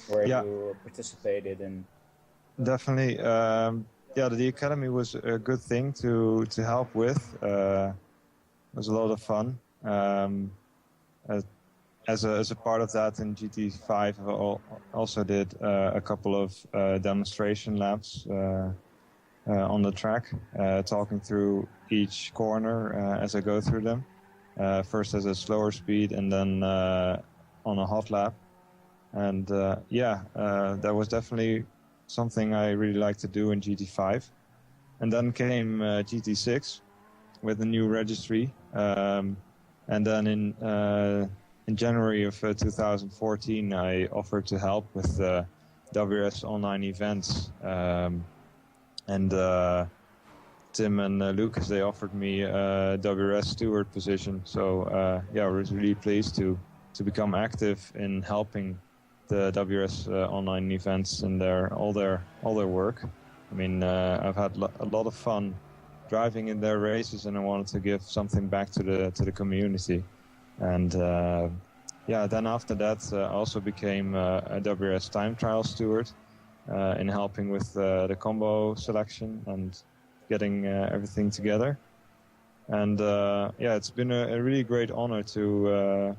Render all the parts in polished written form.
where you participated in. Definitely. The academy was a good thing to help with. It was a lot of fun. As a part of that in GT5, I also did a couple of demonstration laps on the track, talking through each corner as I go through them. First as a slower speed and then on a hot lap. And that was definitely something I really liked to do in GT5. And then came GT6 with a new registry. And then in January of 2014, I offered to help with WRS online events. Tim and Lucas, they offered me a WRS steward position. So I was really pleased to become active in helping the WRS online events and all their work. I mean, I've had a lot of fun driving in their races, and I wanted to give something back to the community. And then after that, I also became a WRS time trial steward in helping with the combo selection and getting everything together. And it's been a really great honor to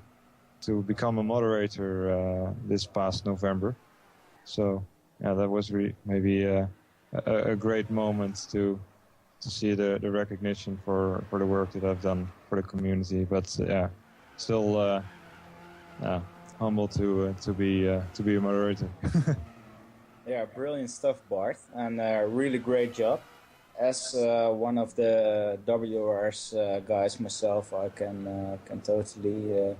become a moderator this past November. So that was really maybe a great moment to see the recognition for the work that I've done for the community. But still humble to be a moderator. Yeah, brilliant stuff, Bart, and really great job. As one of the WRS guys myself, I can totally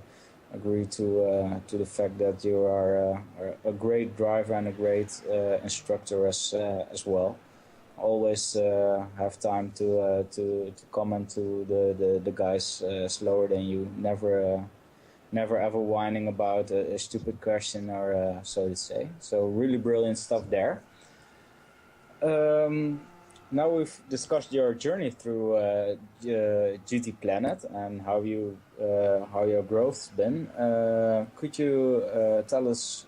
agree to the fact that you are a great driver and a great instructor as well. Always have time to comment to the guys slower than you. Never ever whining about a stupid question or so to say. So really brilliant stuff there. Now we've discussed your journey through GTPlanet and how your growth's been. Could you tell us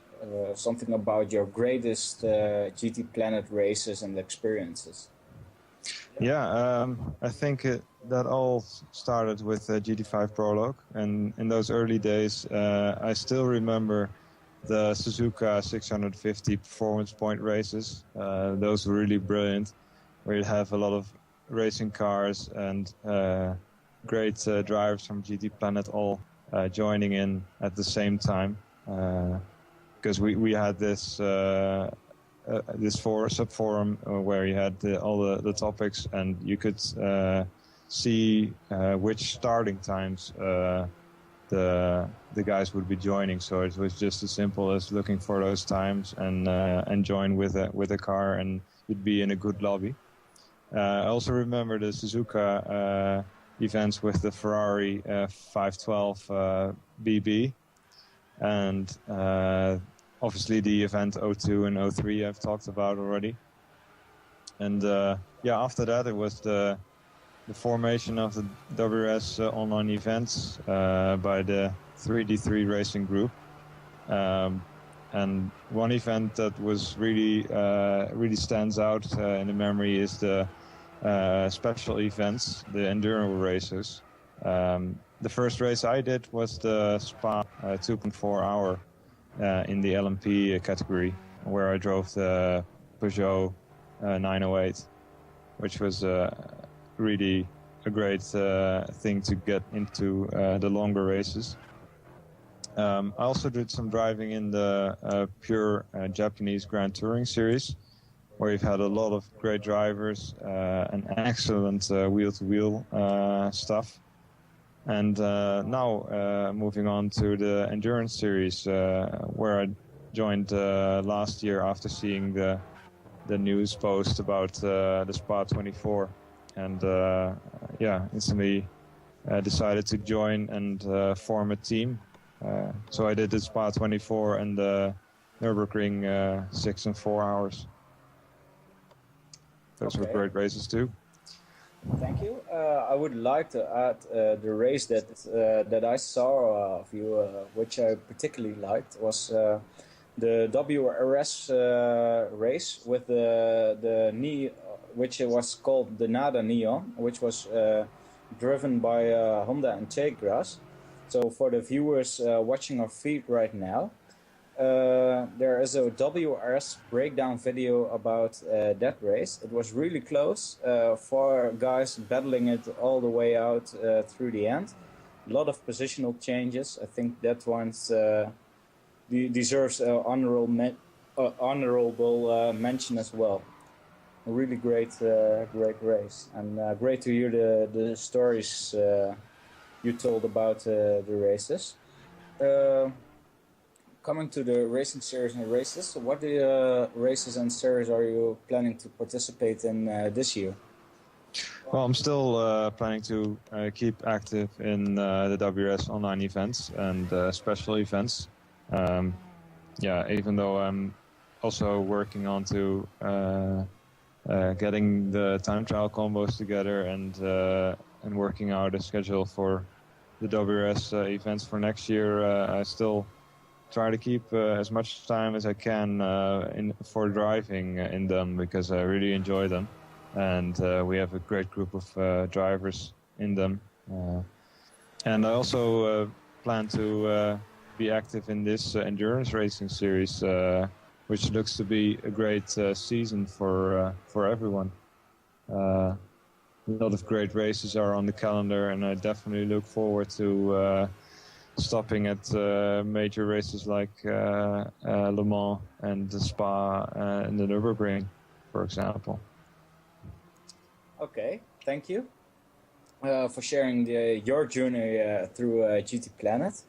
something about your greatest GTPlanet races and experiences? I think that all started with GT5 Prologue, and in those early days, I still remember the Suzuka 650 performance point races. Those were really brilliant, where you have a lot of racing cars and great drivers from GTPlanet all joining in at the same time. Because we had this sub-forum where you had all the topics, and you could see which starting times the guys would be joining. So it was just as simple as looking for those times and join with a car, and you'd be in a good lobby. I also remember the Suzuka events with the Ferrari 512 BB, and obviously the event 02 and 03 I've talked about already. And after that it was the formation of the WRS online events by the 3D3 Racing Group. And one event that was really stands out in the memory is the special events, the enduro races. The first race I did was the Spa 2.4 hour in the LMP category, where I drove the Peugeot 908, which was really a great thing to get into the longer races. I also did some driving in the pure Japanese Grand Touring Series, where you've had a lot of great drivers and excellent wheel-to-wheel stuff. And now moving on to the Endurance Series, where I joined last year after seeing the news post about the Spa 24, and instantly decided to join and form a team. So I did the Spa 24 and the Nurburgring 6 and 4 hours. Those were great races too. Thank you. I would like to add the race that I saw of you, which I particularly liked, was the the WRS race with the which was called the Nada Neon, which was driven by Honda and Tegras. So for the viewers watching our feed right now, there is a WRS breakdown video about that race. It was really close. 4 guys battling it all the way out through the end. A lot of positional changes. I think that one's deserves an honorable mention as well. A really great race, and great to hear the stories you told about the races. Coming to the racing series and races, what races and series are you planning to participate in this year? Well, I'm still planning to keep active in the WRS online events and special events. Even though I'm also working on to getting the time trial combos together and working out a schedule for the WRS events for next year, I still try to keep as much time as I can for driving in them, because I really enjoy them, and we have a great group of drivers in them. And I also plan to be active in this endurance racing series, which looks to be a great season for everyone. A lot of great races are on the calendar, and I definitely look forward to stopping at major races like Le Mans and the Spa and the Nurburgring, for example. Okay, thank you for sharing your journey through GTPlanet.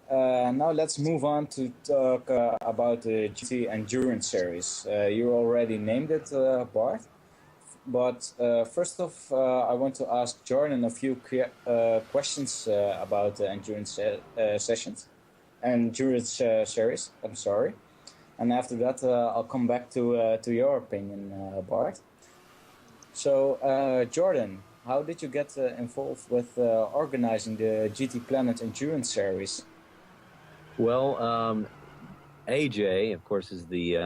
Now let's move on to talk about the GT Endurance Series. You already named it, Bart. But first off, I want to ask Jordan a few questions about the endurance series. I'm sorry, and after that, I'll come back to your opinion, Bart. So, Jordan, how did you get involved with organizing the GTPlanet Endurance Series? Well, AJ, of course, is the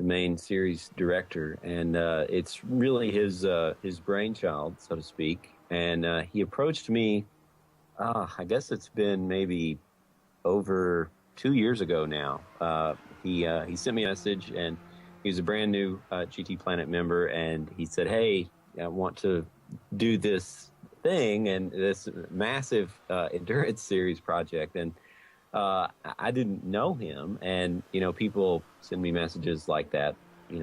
main series director, and it's really his brainchild, so to speak. And he approached me. I guess it's been maybe over 2 years ago now. He sent me a message, and he was a brand new GTPlanet member, and he said, "Hey, I want to do this thing and this massive endurance series project." And I didn't know him, and people send me messages like that,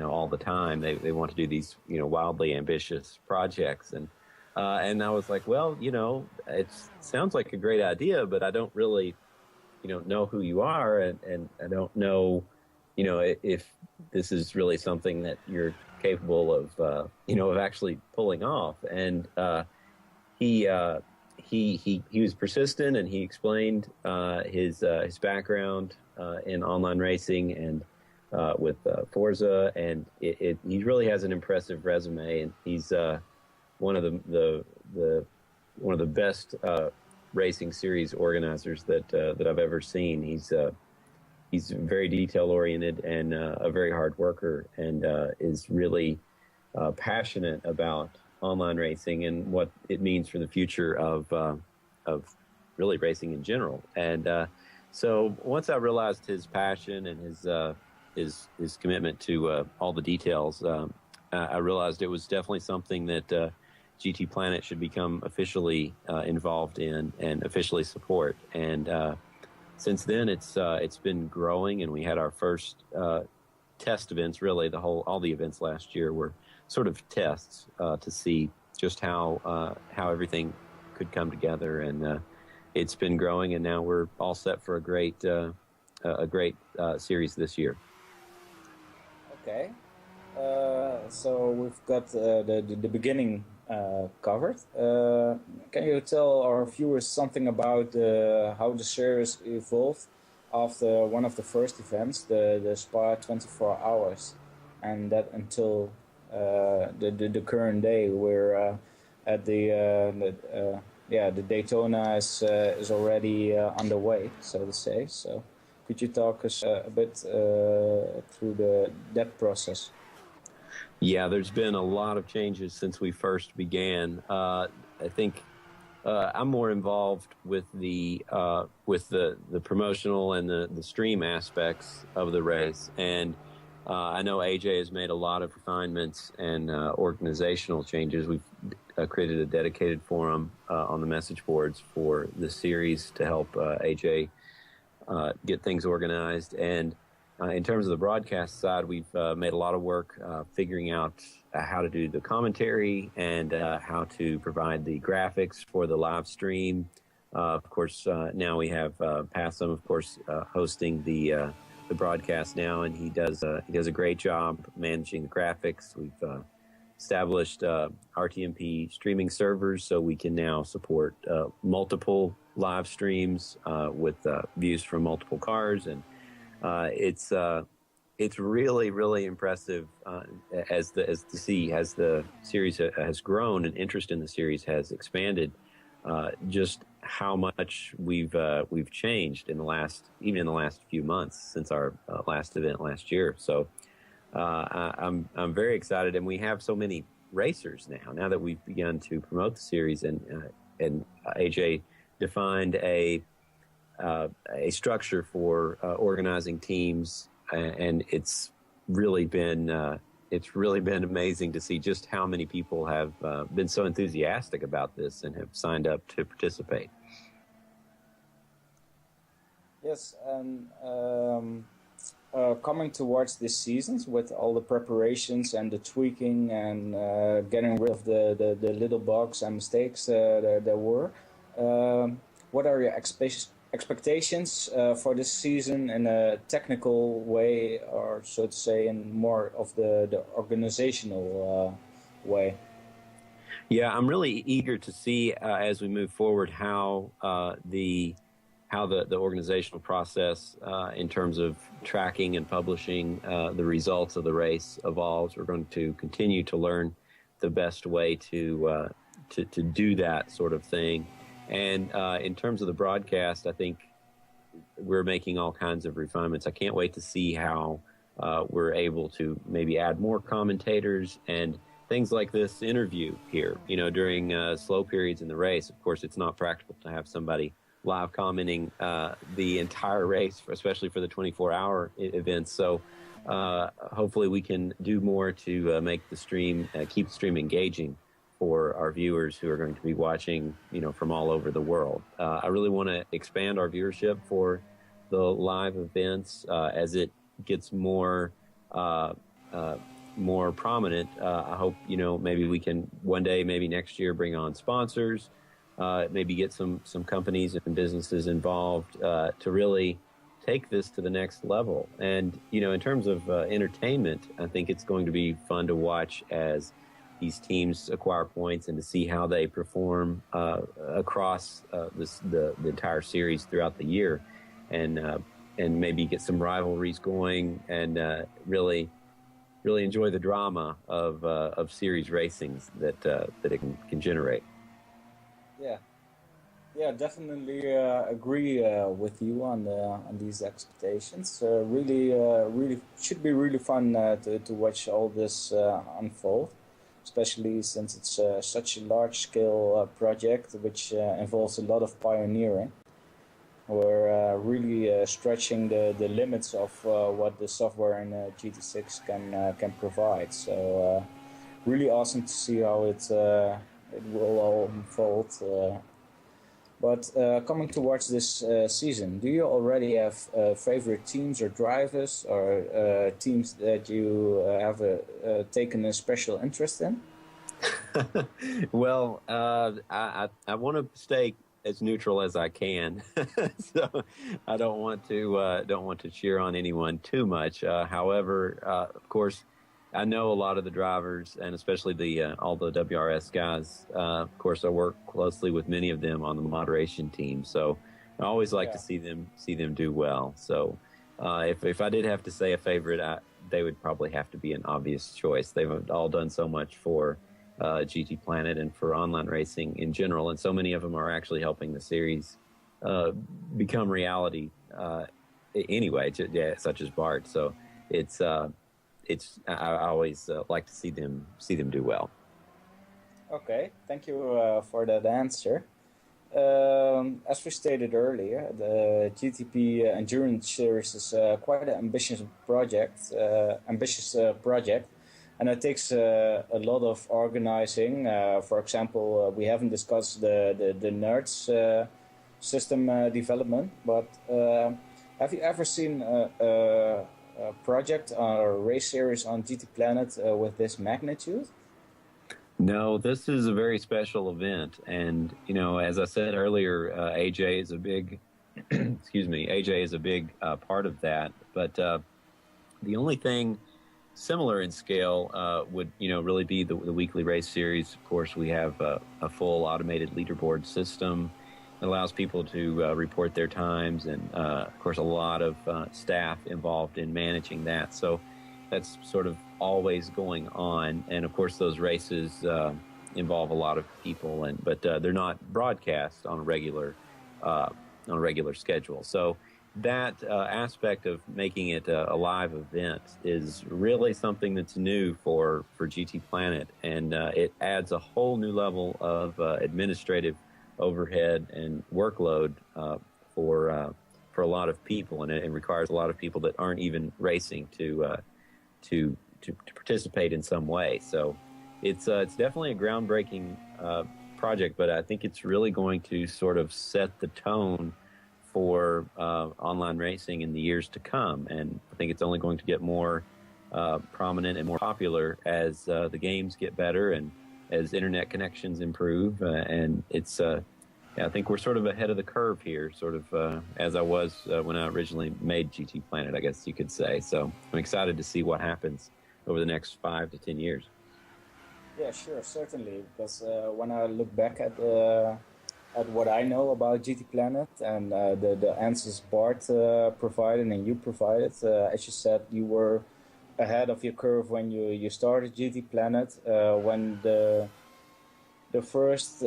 all the time. They want to do these, wildly ambitious projects, and I was like, well, it sounds like a great idea, but I don't really, know who you are, and I don't know, if this is really something that you're capable of, of actually pulling off. And he was persistent, and he explained his background in online racing and with Forza, and he really has an impressive resume, and he's one of the best racing series organizers that I've ever seen. He's very detail oriented and a very hard worker, and is really passionate about online racing and what it means for the future of really racing in general. And so once I realized his passion and his commitment to all the details, I realized it was definitely something that GTPlanet should become officially involved in and officially support. And since then, it's been growing, and we had our first test events. Really, all the events last year were sort of tests to see just how everything could come together, and it's been growing, and now we're all set for a great series this year. Okay, so we've got the beginning covered. Can you tell our viewers something about how the series evolved after one of the first events, the Spa 24 hours, and that until the current day, where at the Daytona is already underway, so to say. So Could you talk us a bit through that process? Yeah, there's been a lot of changes since we first began. I think I'm more involved with the promotional and the stream aspects of the race, and I know AJ has made a lot of refinements and organizational changes. We've created a dedicated forum on the message boards for the series to help AJ get things organized. And in terms of the broadcast side, we've made a lot of work figuring out how to do the commentary and how to provide the graphics for the live stream. Of course, now we have Passam, of course, hosting the broadcast now, and he does a great job managing the graphics. We've established RTMP streaming servers, so we can now support multiple live streams with views from multiple cars, and it's really impressive as the series has grown and interest in the series has expanded. Just how much we've changed in the last few months since our last event last year. So I'm very excited, and we have so many racers now that we've begun to promote the series, and AJ defined a structure for organizing teams, and it's really been amazing to see just how many people have been so enthusiastic about this and have signed up to participate. Yes, and coming towards this season with all the preparations and the tweaking and getting rid of the little bugs and mistakes there were, what are your expectations for this season in a technical way, or so to say, in more of the organizational way? Yeah, I'm really eager to see as we move forward how the organizational process in terms of tracking and publishing the results of the race evolves. We're going to continue to learn the best way to do that sort of thing. And in terms of the broadcast, I think we're making all kinds of refinements. I can't wait to see how we're able to maybe add more commentators and things like this interview here, during slow periods in the race. Of course, it's not practical to have somebody live commenting the entire race, especially for the 24-hour events. So hopefully we can do more to make the stream, keep the stream engaging for our viewers who are going to be watching, from all over the world. I really want to expand our viewership for the live events as it gets more prominent. I hope, maybe we can one day, maybe next year, bring on sponsors, maybe get some companies and businesses involved to really take this to the next level. And, in terms of entertainment, I think it's going to be fun to watch as these teams acquire points and to see how they perform across the entire series throughout the year, and maybe get some rivalries going, and really enjoy the drama of series racings that it can generate. Yeah, definitely agree with you on these expectations. Really should be really fun to watch all this unfold, especially since it's such a large-scale project which involves a lot of pioneering. We're really stretching the limits of what the software in GT6 can provide. So really awesome to see how it will all unfold. But coming towards this season, do you already have favorite teams or drivers, or teams that you have taken a special interest in? Well, I want to stay as neutral as I can, so I don't want to cheer on anyone too much. However, of course, I know a lot of the drivers, and especially all the WRS guys. Of course, I work closely with many of them on the moderation team, so I always like to see them do well. So, if I did have to say a favorite, they would probably have to be an obvious choice. They've all done so much for GTPlanet and for online racing in general, and so many of them are actually helping the series become reality anyway, yeah, such as Bart. So it's I always like to see them do well. Okay, thank you for that answer. As we stated earlier, the GTP Endurance Series is quite an ambitious project, and it takes a lot of organizing. For example, we haven't discussed the nerds system development, but have you ever seen a project or a race series on GTPlanet with this magnitude? No, this is a very special event, and as I said earlier, AJ is a big, excuse me, AJ is a big part of that. But the only thing similar in scale would really be the weekly race series. Of course, we have a full automated leaderboard system that allows people to report their times, and of course, a lot of staff involved in managing that. So that's sort of always going on, and of course those races involve a lot of people, but they're not broadcast on a regular schedule. So that aspect of making it a live event is really something that's new for GTPlanet, and it adds a whole new level of administrative overhead and workload for a lot of people, and it requires a lot of people that aren't even racing to participate in some way. So it's definitely a groundbreaking project, but I think it's really going to sort of set the tone for online racing in the years to come. And I think it's only going to get more prominent and more popular as the games get better and as internet connections improve. And it's I think we're sort of ahead of the curve here, sort of as I was when I originally made GTPlanet, I guess you could say. So I'm excited to see what happens over the next 5 to 10 years. Yeah, sure, certainly. Because when I look back at what I know about GTPlanet and the answers Bart provided and you provided, as you said, you were ahead of your curve when you started GTPlanet. When the first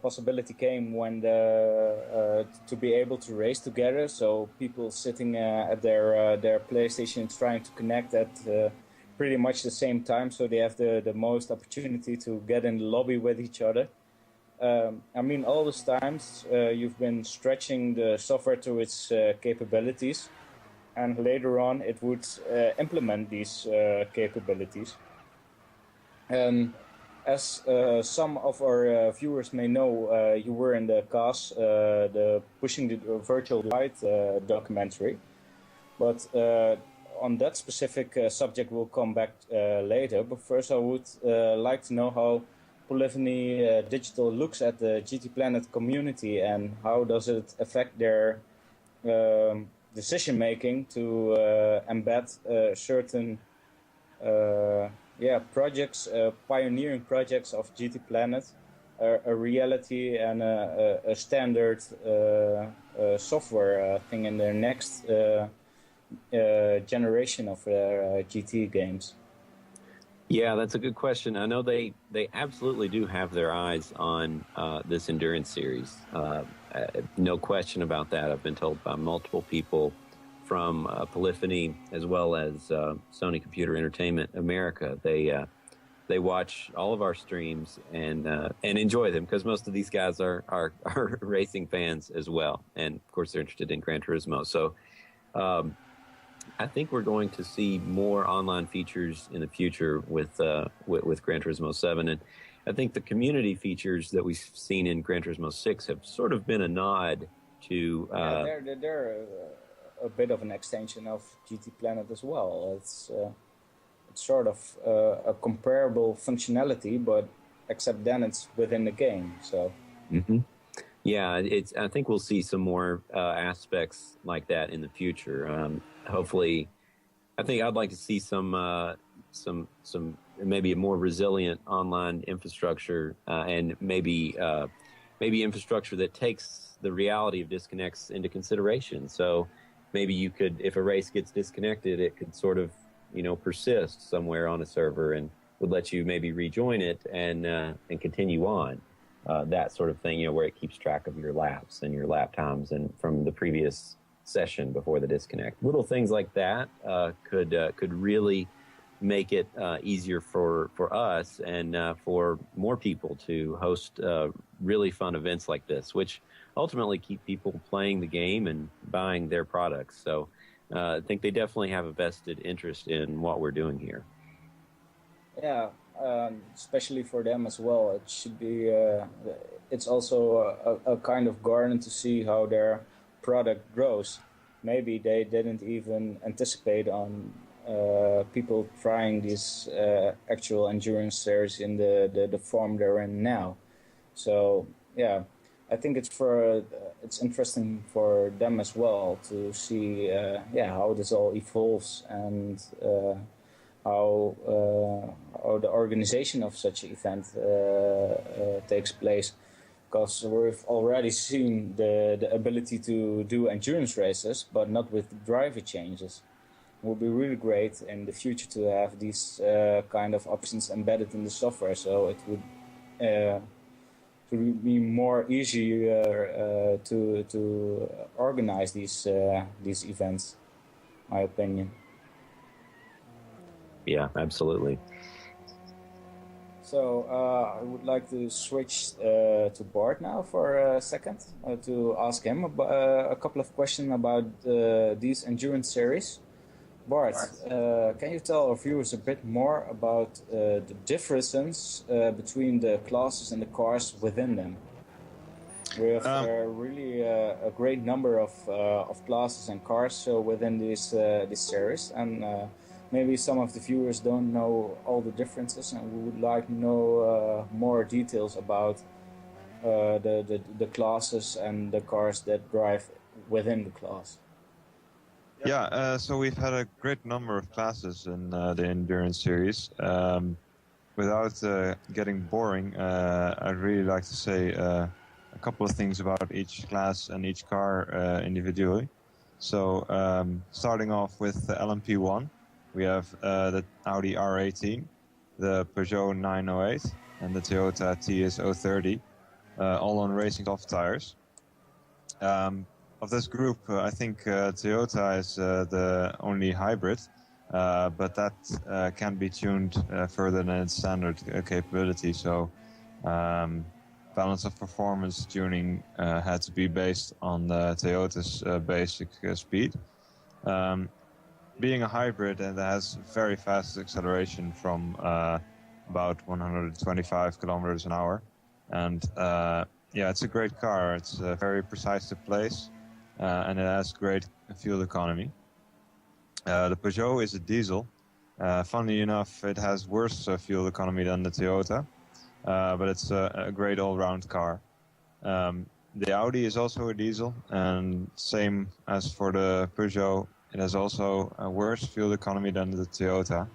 possibility came when to be able to race together, so people sitting at their PlayStation trying to connect at pretty much the same time, so they have the most opportunity to get in the lobby with each other. I mean, all those times you've been stretching the software to its capabilities, and later on it would implement these capabilities. As some of our viewers may know, you were in the CAS, the Pushing the Virtual Light documentary. But on that specific subject we'll come back later. But first I would like to know how Polyphony Digital looks at the GTPlanet community and how does it affect their decision making to embed certain projects, pioneering projects of GTPlanet, a reality and a standard software thing in their next generation of GT games. Yeah, that's a good question. I know they absolutely do have their eyes on this endurance series. No question about that. I've been told by multiple people from Polyphony as well as Sony Computer Entertainment America. They watch all of our streams and enjoy them because most of these guys are racing fans as well, and of course they're interested in Gran Turismo. So I think we're going to see more online features in the future with Gran Turismo 7, and I think the community features that we've seen in Gran Turismo 6 have sort of been a nod to. They're a bit of an extension of GTPlanet as well. It's sort of a comparable functionality, but except then it's within the game. So. Mm-hmm. Yeah, I think we'll see some more aspects like that in the future. Hopefully, I think I'd like to see some maybe a more resilient online infrastructure and maybe infrastructure that takes the reality of disconnects into consideration. So maybe you could, if a race gets disconnected, it could sort of persist somewhere on a server and would let you maybe rejoin it and continue on. that sort of thing, where it keeps track of your laps and your lap times and from the previous session before the disconnect. Little things like that could really make it easier for us and for more people to host really fun events like this, which ultimately keep people playing the game and buying their products. So I think they definitely have a vested interest in what we're doing here. Yeah, especially for them as well. It should be. It's also a kind of garden to see how their product grows. Maybe they didn't even anticipate on people trying this actual endurance series in the form they're in now. So yeah, I think it's interesting for them as well to see how this all evolves and how the organization of such an event takes place. Because we've already seen the ability to do endurance races, but not with driver changes. It would be really great in the future to have these kind of options embedded in the software, so it would to be more easier to organize these events. My opinion. Yeah, absolutely. So I would like to switch to Bart now for a second to ask him a couple of questions about these endurance series. Bart, can you tell our viewers a bit more about the differences between the classes and the cars within them? We have really a great number of classes and cars within this series, and maybe some of the viewers don't know all the differences, and we would like to know more details about the classes and the cars that drive within the class. Yeah, so we've had a great number of classes in the Endurance Series. Without getting boring, I'd really like to say a couple of things about each class and each car individually. So starting off with the LMP1, we have the Audi R18, the Peugeot 908, and the Toyota TS030, all on racing soft tires. Of this group, I think Toyota is the only hybrid, but that can be tuned further than its standard capability. So balance of performance tuning had to be based on Toyota's basic speed. Being a hybrid, and that has very fast acceleration from about 125 kilometers an hour. And yeah, it's a great car. It's very precise to place. And it has great fuel economy. The Peugeot is a diesel. Funnily enough, it has worse fuel economy than the Toyota, but it's a great all-round car. The Audi is also a diesel, and same as for the Peugeot, it has also a worse fuel economy than the Toyota.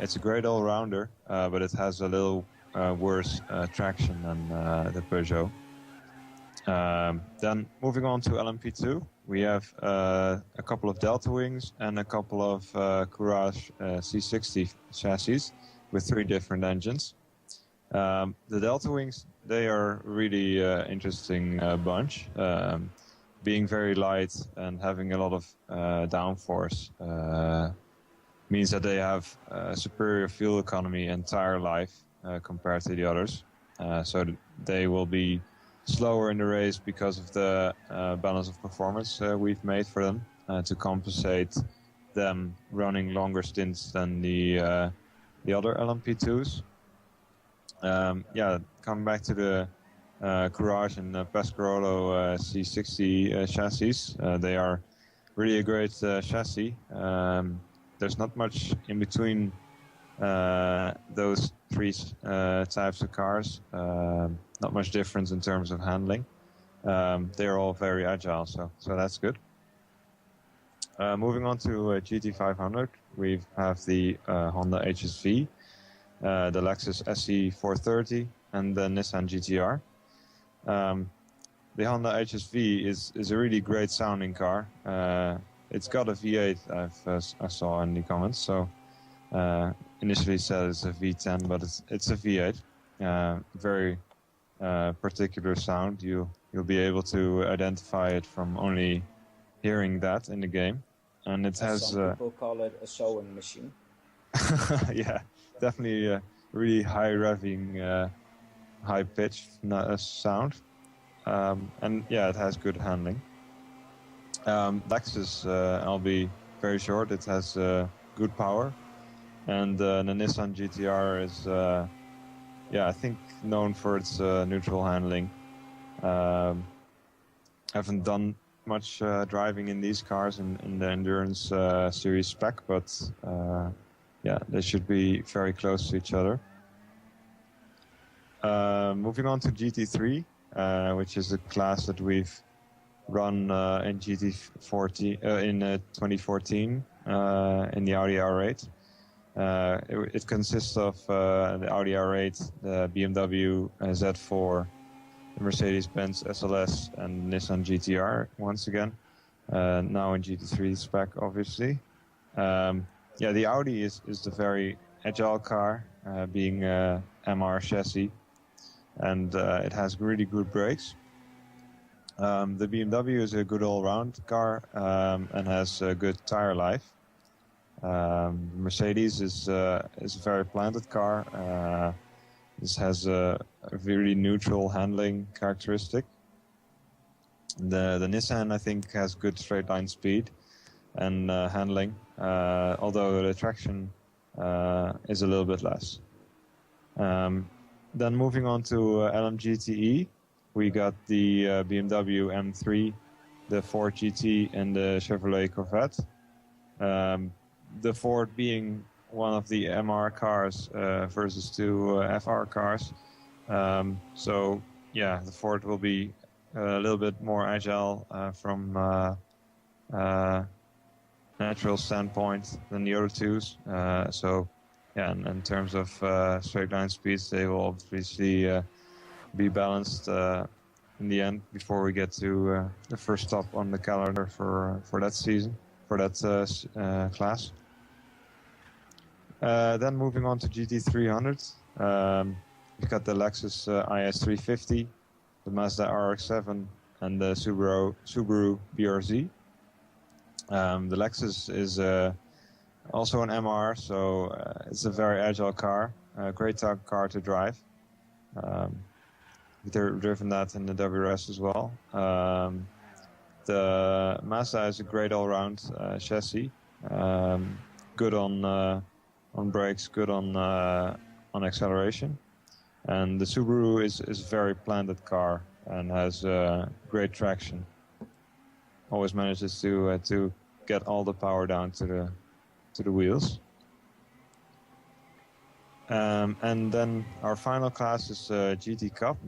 It's a great all-rounder, but it has a little worse traction than the Peugeot. Then moving on to LMP2, we have a couple of Delta Wings and a couple of Courage C60 chassis with 3 different engines. The Delta Wings, they are really interesting bunch. Being very light and having a lot of downforce means that they have superior fuel economy and tire life compared to the others. So they will be slower in the race because of the balance of performance we've made for them to compensate them running longer stints than the other LMP2s. Yeah, coming back to the Courage and Pescarolo C60 chassis, they are really a great chassis. There's not much in between those 3 types of cars. Not much difference in terms of handling. They're all very agile, so that's good. Moving on to GT500, we have the Honda HSV, the Lexus SE430, and the Nissan GTR. The Honda HSV is a really great sounding car. It's got a V8, I saw in the comments, so initially said it's a V10, but it's a V8. Very particular sound. You'll be able to identify it from only hearing that in the game, and it has. Some people call it a sewing machine. Yeah, definitely a really high revving, high pitched sound, and yeah, it has good handling. Lexus, I'll be very short. It has good power, and the Nissan GTR is, I think known for its neutral handling. Haven't done much driving in these cars in the Endurance Series spec, but they should be very close to each other. Moving on to GT3, which is a class that we've run in in 2014 in the Audi R8. It consists of the Audi R8, the BMW Z4, the Mercedes-Benz SLS, and Nissan GTR once again. Now in GT3 spec, obviously. The Audi is the very agile car, being a MR chassis, and it has really good brakes. The BMW is a good all-round car and has a good tire life. Mercedes is a very planted car. This has a very neutral handling characteristic. The Nissan, I think, has good straight line speed and handling, although the traction is a little bit less. Then moving on to LMGTE, we got the BMW M3, the Ford GT, and the Chevrolet Corvette. The Ford being one of the MR cars versus two FR cars. The Ford will be a little bit more agile from natural standpoint than the other twos. In terms of straight line speeds, they will obviously be balanced in the end before we get to the first stop on the calendar for that season, for that class. Then moving on to GT300, we've got the Lexus IS350, the Mazda RX-7, and the Subaru BRZ. The Lexus is also an MR, so it's a very agile car, a great car to drive. We've driven that in the WRS as well. The Mazda is a great all-round chassis, good on brakes, good on acceleration, and the Subaru is a very planted car and has great traction. Always manages to get all the power down to the wheels. And then our final class is GT Cup,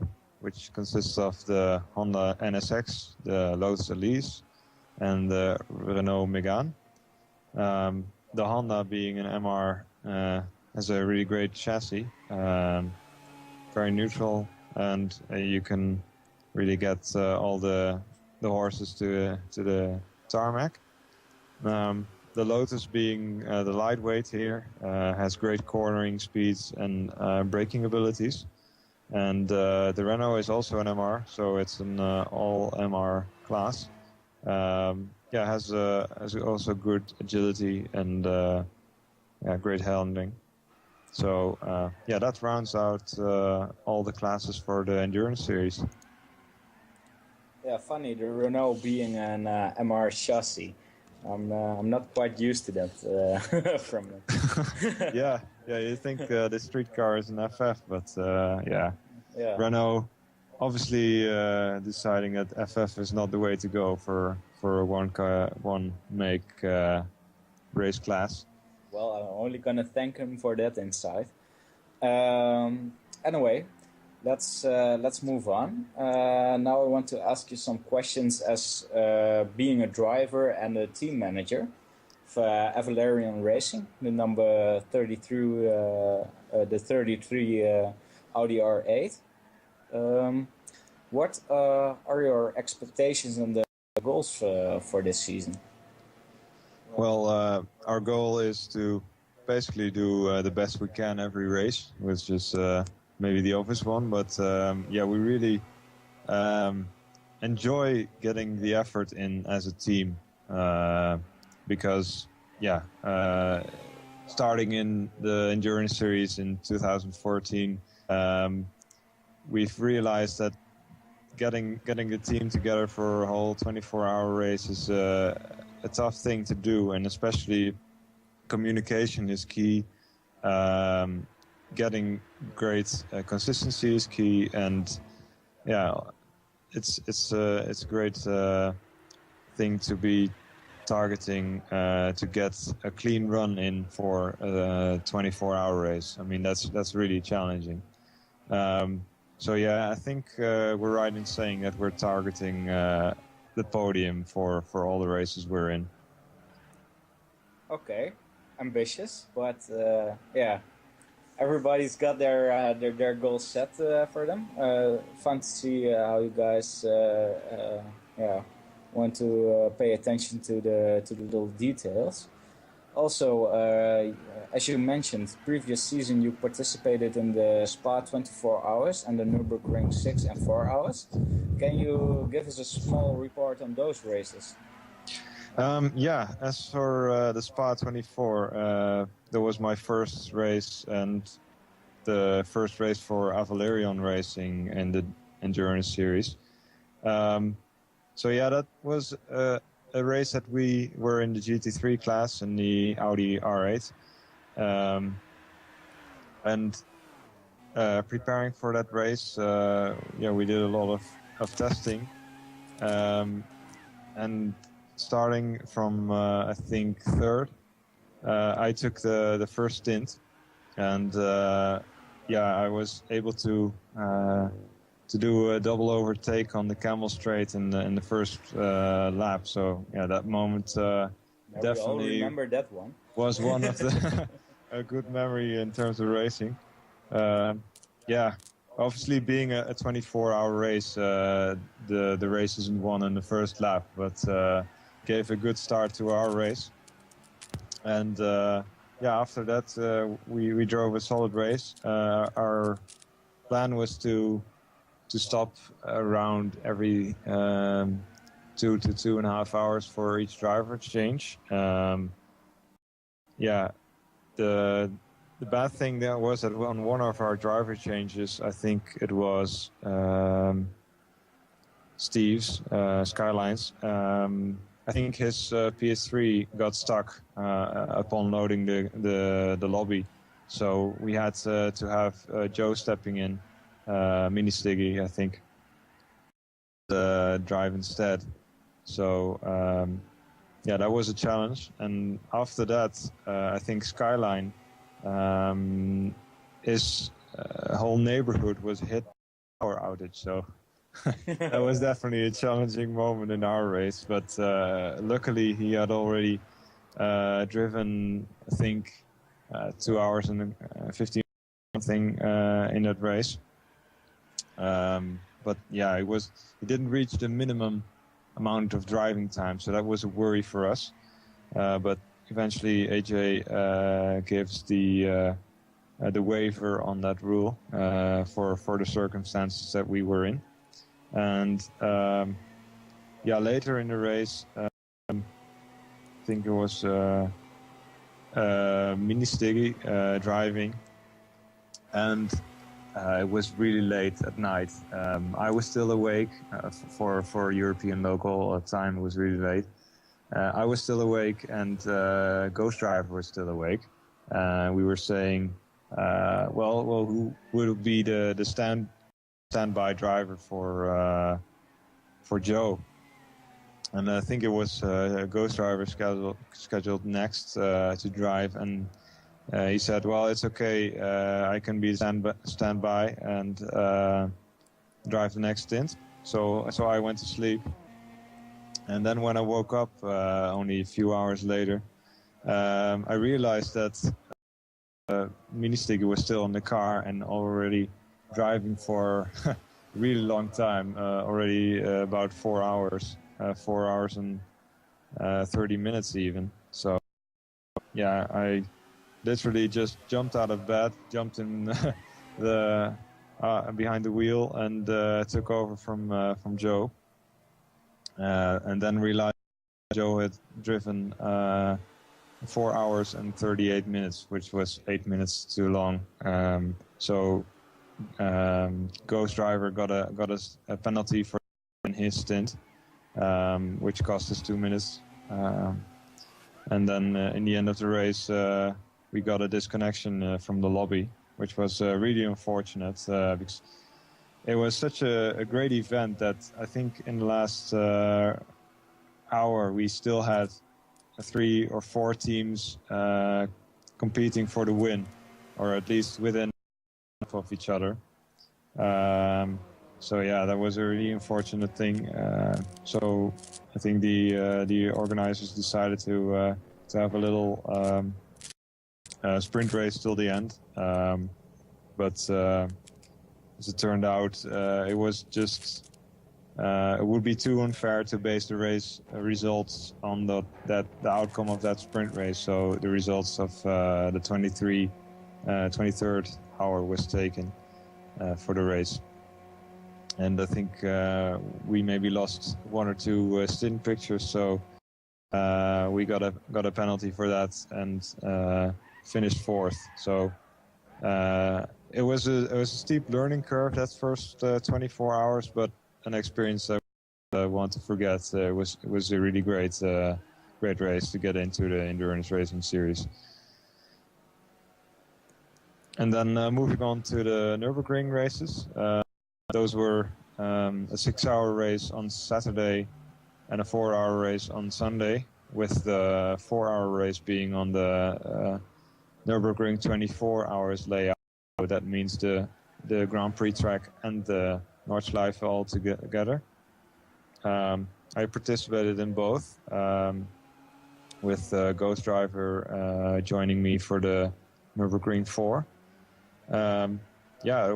which consists of the Honda NSX, the Lotus Elise, and the Renault Megane. The Honda, being an MR, has a really great chassis, very neutral, and you can really get all the horses to the tarmac. The Lotus, being the lightweight here, has great cornering speeds and braking abilities. And the Renault is also an MR, so it's an all MR class. Has also good agility and great handling. So that rounds out all the classes for the Endurance Series. Yeah, funny, the Renault being an MR chassis. I'm not quite used to that from them. Yeah, you think the street car is an FF, but Renault obviously deciding that FF is not the way to go for a one make race class. Well, I'm only gonna thank him for that insight. Anyway, let's move on. Now I want to ask you some questions as being a driver and a team manager for Valyrian Racing, the number 33, the 33 Audi R8. What are your expectations and the goals for this season? Well, our goal is to basically do the best we can every race, which is maybe the obvious one, but yeah, we really enjoy getting the effort in as a team because, yeah, starting in the Endurance Series in 2014, we've realized that getting the team together for a whole 24-hour race is a tough thing to do, and especially communication is key. Getting great consistency is key, and yeah, it's a great thing to be targeting to get a clean run in for a 24-hour race. I mean, that's really challenging. So yeah, I think we're right in saying that we're targeting the podium for all the races we're in. Okay, ambitious, but yeah, everybody's got their goals set for them. Fun to see how you guys yeah, want to pay attention to the little details. Also, as you mentioned, previous season you participated in the Spa 24 hours and the Nurburgring 6 and 4 hours. Can you give us a small report on those races? Yeah, as for the Spa 24, that was my first race and the first race for valyrian racing in the Endurance Series. So yeah, that was a race that we were in the GT3 class in the Audi R8. And preparing for that race, yeah, we did a lot of testing. And starting from, I think, third, I took the first stint. And yeah, I was able to do a double overtake on the Camel Straight in the first lap. So yeah, that moment definitely we all remember that one. Was one of the a good memory in terms of racing. Yeah, obviously being a 24-hour race, the race isn't won in the first lap, but gave a good start to our race. And yeah, after that we drove a solid race. Our plan was to stop around every 2 to 2.5 hours for each driver change. Yeah, the bad thing there was that on one of our driver changes, I think it was Steve's Skylines. I think his PS3 got stuck upon loading the lobby, so we had to have Joe stepping in, Mini Stiggy, I think, drive instead. So yeah, that was a challenge. And after that, I think Skyline, his whole neighborhood was hit by a power outage. So that was definitely a challenging moment in our race. But luckily, he had already driven, I think, 2 hours and 15 something in that race. But yeah, he didn't reach the minimum amount of driving time, so that was a worry for us. But eventually, AJ gives the waiver on that rule for the circumstances that we were in. And yeah, later in the race, I think it was Mini Stiggy driving, and it was really late at night. I was still awake for European local time. It was really late. I was still awake, and Ghost Driver was still awake. We were saying, well, who will be the standby driver for Joe? And I think it was Ghost Driver scheduled next to drive, and he said, well, it's okay, I can be standby and drive the next stint. So I went to sleep. And then when I woke up only a few hours later, I realized that Mini Stiggy was still in the car and already driving for a really long time, already about 4 hours, 4 hours and 30 minutes even. So yeah, I literally just jumped out of bed, jumped in the behind the wheel and took over from Joe. And then realized Joe had driven 4 hours and 38 minutes, which was 8 minutes too long. So Ghost Driver got a penalty for in his stint, which cost us 2 minutes. And then in the end of the race, we got a disconnection from the lobby, which was really unfortunate because it was such a great event that I think in the last hour we still had 3 or 4 teams competing for the win, or at least within of each other. So yeah, that was a really unfortunate thing. So I think the organizers decided to have a little sprint race till the end. But as it turned out, it was just it would be too unfair to base the race results on the outcome of that sprint race. So the results of the 23rd hour was taken for the race. And I think we maybe lost 1 or 2 stint pictures, so we got a penalty for that and finished 4th. So it was a steep learning curve that first 24 hours, but an experience I want to forget. It was a really great race to get into the endurance racing series. And then moving on to the Nurburgring races. Those were a 6-hour race on Saturday and a 4-hour race on Sunday, with the 4-hour race being on the Nurburgring 24 hours layout. So that means the Grand Prix track and the Nordschleife all together. I participated in both, with Ghost Driver joining me for the Nurburgring 4. Yeah, it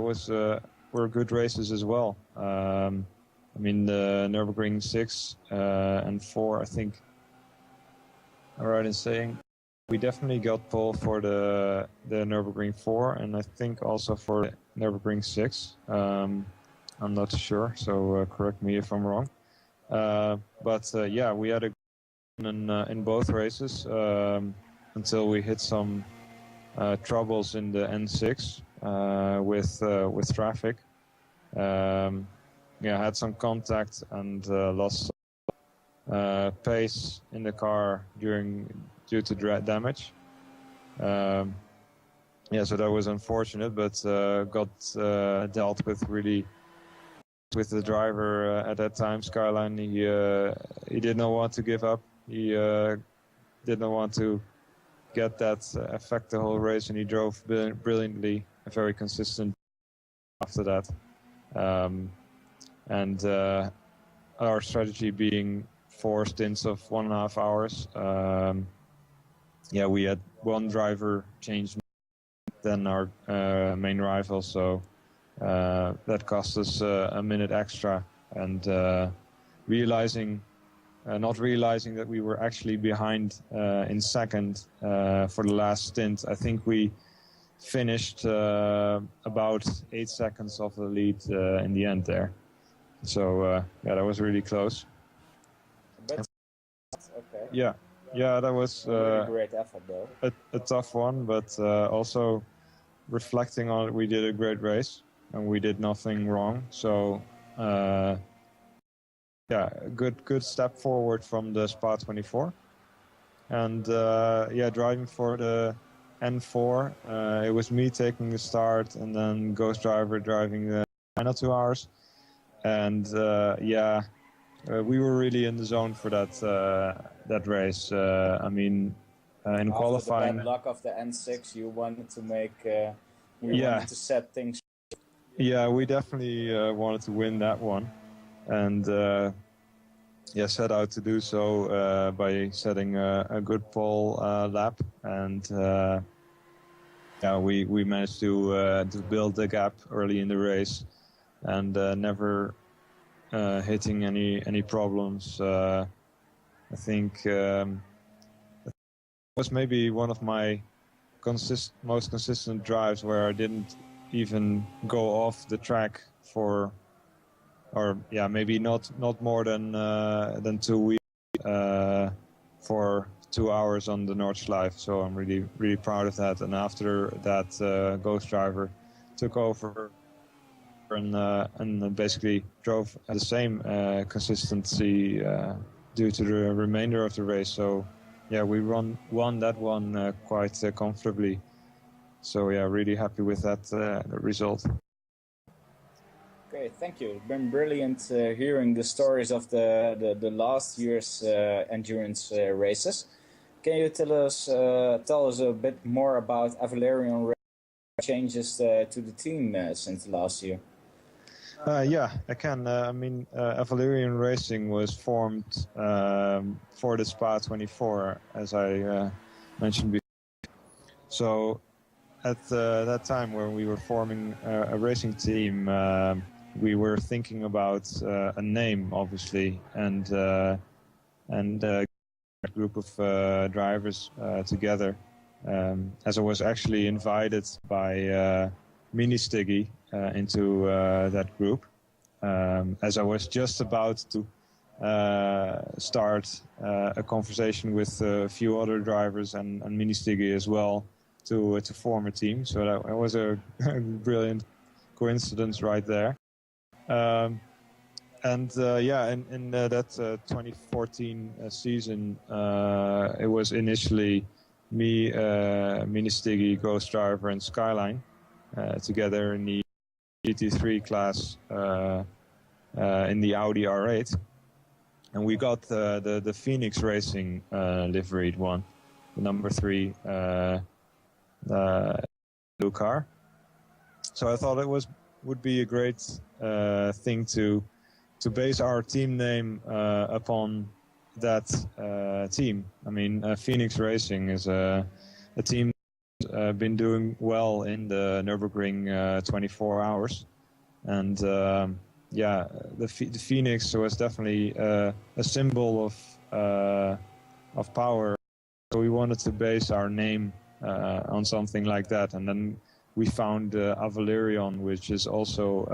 were good races as well. I mean, the Nurburgring 6 and 4, I think, I'm right in saying, we definitely got pole for the Nurburgring 4, and I think also for Nurburgring 6. I'm not sure, so correct me if I'm wrong. But yeah, we had a in both races until we hit some troubles in the N6 with traffic. Yeah, had some contact and lost pace in the car due to damage. Yeah, so that was unfortunate, but got dealt with really with the driver at that time, Skyline. He did not want to give up. He did not want to get that affect the whole race, and he drove brilliantly, very consistent after that. And our strategy being 4 stints of 1.5 hours. Yeah, we had one driver change than our main rival, so that cost us a minute extra. And not realizing that we were actually behind in second for the last stint. I think we finished about 8 seconds off the lead in the end there. So yeah, that was really close. But okay. Yeah, that was really great effort though. A tough one, but also reflecting on it, we did a great race and we did nothing wrong. So yeah, good step forward from the Spa 24. And yeah, driving for the N4, it was me taking the start and then Ghost Driver driving the final 2 hours. And yeah, we were really in the zone for that race. I mean, in qualifying, the bad luck of the N6, you wanted to make, wanted to set things. Yeah, we definitely wanted to win that one, and yeah, set out to do so by setting a good pole lap, and yeah, we managed to build the gap early in the race, and never hitting any problems. I think it was maybe one of my most consistent drives where I didn't even go off the track for, or yeah, maybe not more than 2 weeks for 2 hours on the Nordschleife. So I'm really proud of that. And after that, Ghost Driver took over and basically drove at the same consistency due to the remainder of the race. So yeah, we won that one quite comfortably. So yeah, really happy with that result. Okay, thank you. It's been brilliant hearing the stories of the last year's endurance races. Can you tell us a bit more about valyrian changes to the team since last year? Yeah, I can. I mean, valyrian Racing was formed for the Spa 24, as I mentioned before. So at that time when we were forming a racing team, we were thinking about a name, obviously, and a group of drivers together. As I was actually invited by Mini Stiggy into that group, as I was just about to start a conversation with a few other drivers and Mini Stiggy as well to form a team. So that was a brilliant coincidence right there. And in that 2014 season, it was initially me, Mini Stiggy, Ghost Driver, and Skyline together in the GT3 class in the Audi R8, and we got the Phoenix Racing liveried one, the number 3 blue car. So I thought it would be a great thing to base our team name upon that team. I mean, Phoenix Racing is a team that's been doing well in the Nurburgring 24 hours, and the Phoenix was definitely a symbol of power. So we wanted to base our name on something like that, and then we found valyrian, which is also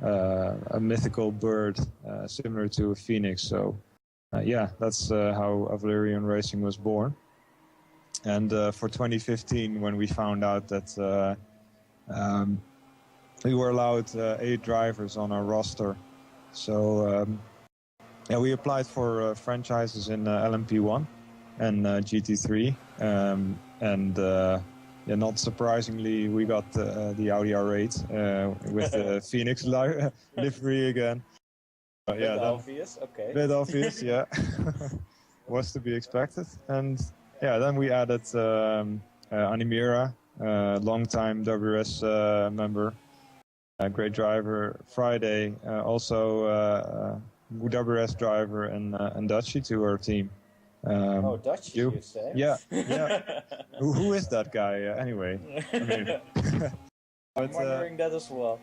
a mythical bird similar to a phoenix. So that's how valyrian Racing was born. And for 2015, when we found out that we were allowed 8 drivers on our roster, so we applied for franchises in LMP1 and GT3, and not surprisingly, we got the Audi R8 with the Phoenix livery again. Obvious, okay. Bit obvious, yeah. Was to be expected. And then we added Animira, long-time WRS member, a great driver. Friday, also WRS driver and Dutchie to our team. Dutchie, you say? Yeah. Who is that guy anyway? I mean, I'm wondering that as well.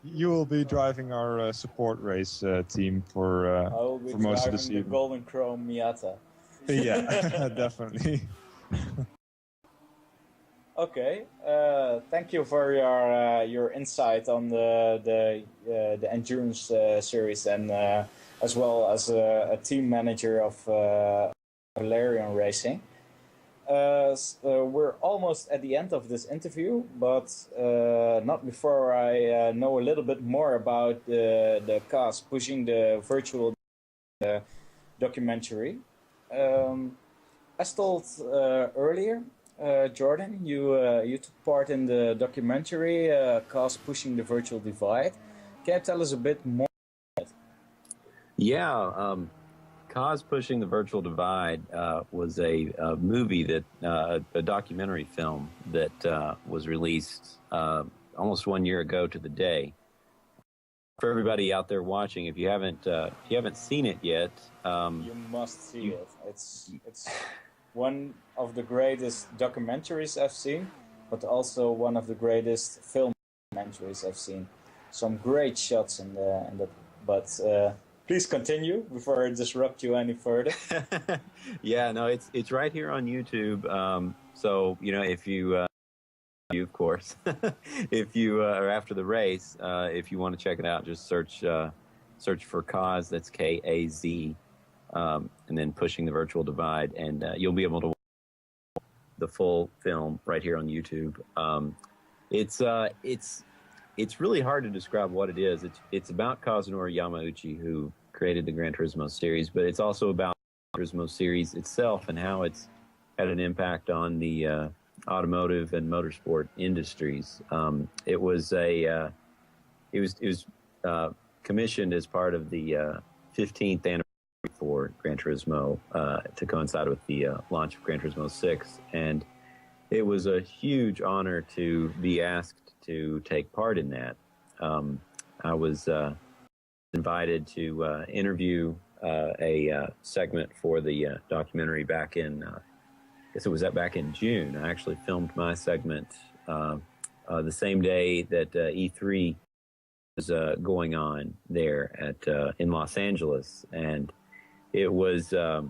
you will be driving our support race team for most of the season. The Golden Chrome Miata. Yeah, definitely. Okay, thank you for your insight on the endurance series, and as well as a team manager of valyrian Racing. We're almost at the end of this interview, but not before I know a little bit more about the cast pushing the virtual documentary. As told earlier, Jordan, you took part in the documentary cast pushing the virtual divide. Can you tell us a bit more? Yeah, Cause Pushing the Virtual Divide was a movie that a documentary film that was released almost 1 year ago to the day. For everybody out there watching, if you haven't seen it yet, you must see it. It's one of the greatest documentaries I've seen, but also one of the greatest film documentaries I've seen. Some great shots in that, but. Please continue before I disrupt you any further. Yeah, no, it's right here on YouTube. So if you you, of course. If you are after the race, if you want to check it out, just search for Kaz. That's Kaz, and then Pushing the Virtual Divide, and you'll be able to watch the full film right here on YouTube. It's really hard to describe what it is. It's about Kazunori Yamauchi, who created the Gran Turismo series, but it's also about the Gran Turismo series itself and how it's had an impact on the automotive and motorsport industries. It was commissioned as part of the 15th anniversary for Gran Turismo to coincide with the launch of Gran Turismo 6, and it was a huge honor to be asked to take part in that. I was invited to interview a segment for the documentary back in, I guess it was back in June. I actually filmed my segment the same day that E3 was going on there in Los Angeles, and it was a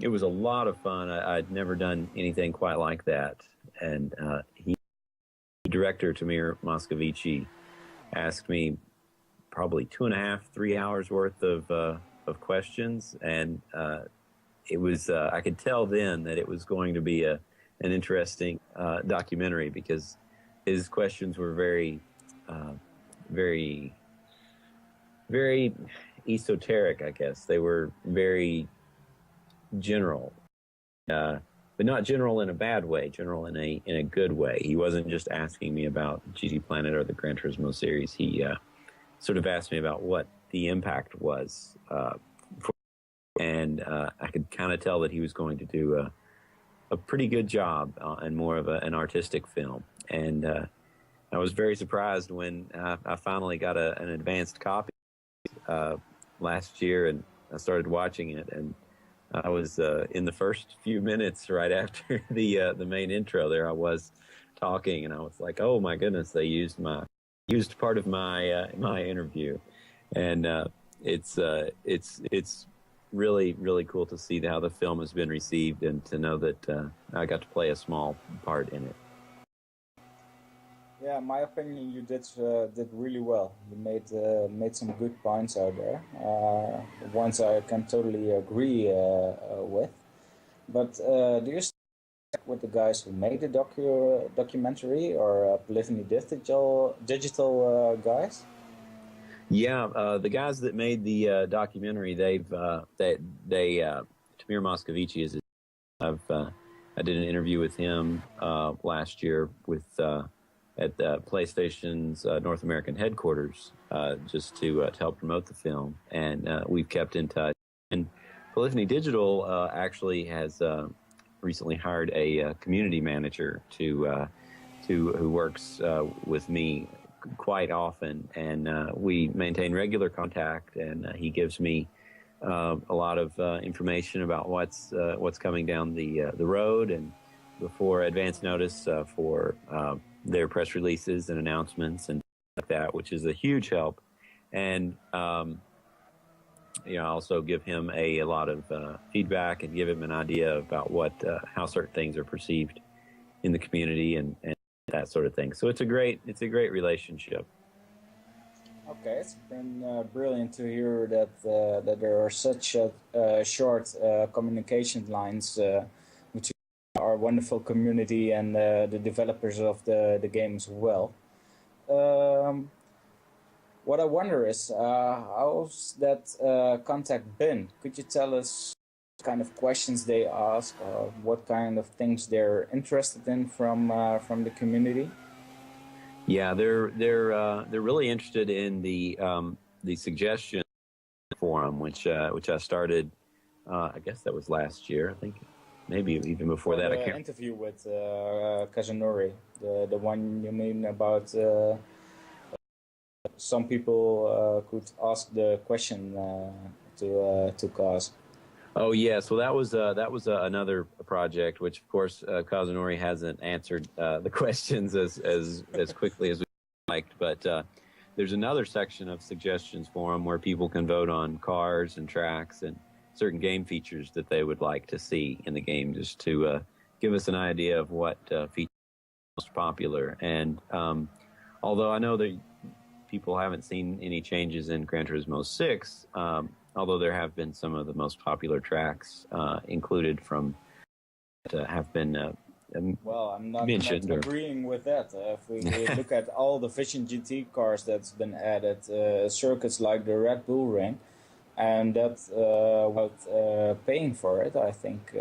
lot of fun. I'd never done anything quite like that, and director Tamir Moscovici asked me probably 2.5, 3 hours worth of questions, and it was I could tell then that it was going to be an interesting documentary, because his questions were very very esoteric, I guess. They were very general, but not general in a bad way, general in a good way. He wasn't just asking me about GTPlanet or the Gran Turismo series. He sort of asked me about what the impact was, and I could kind of tell that he was going to do a pretty good job and more of an artistic film. And I was very surprised when I finally got an advanced copy last year, and I started watching it, and I was in the first few minutes right after the main intro there. I was talking, and I was like, "Oh my goodness!" They used part of my interview, and it's really cool to see how the film has been received, and to know that I got to play a small part in it. Yeah, in my opinion, you did really well. You made some good points out there. Ones I can totally agree with. But do you stick with the guys who made the documentary, or Polyphony Digital guys? Yeah, the guys that made the documentary, Tamir Moscovici is. I did an interview with him last year at PlayStation's North American headquarters, just to help promote the film, and we've kept in touch. And Polyphony Digital actually has recently hired a community manager who works with me quite often, and we maintain regular contact, and he gives me a lot of information about what's coming down the road, and before advance notice for their press releases and announcements and like that, which is a huge help. And I also give him a lot of feedback and give him an idea about how certain things are perceived in the community and that sort of thing. So it's a great relationship. Okay, it's been brilliant to hear that there are such short communication lines between our wonderful community and the developers of the game as well. What I wonder is, how's that contact been? Could you tell us what kind of questions they ask, or what kind of things they're interested in from the community? Yeah, they're really interested in the suggestion forum, which I started. I guess that was last year. I think maybe even before that. The interview with Kazunori, the one you mean about some people could ask the question to Kaz. Oh yes, well that was another project, which of course Kazunori hasn't answered the questions as quickly as we liked. But there's another section of suggestions forum where people can vote on cars and tracks and certain game features that they would like to see in the game, just to give us an idea of what features most popular. And although I know that people haven't seen any changes in Gran Turismo 6, although there have been some of the most popular tracks included from have been well, I'm not mentioned. agreeing with that. If we look at all the Vision GT cars that's been added, circuits like the Red Bull Ring, and that without paying for it, I think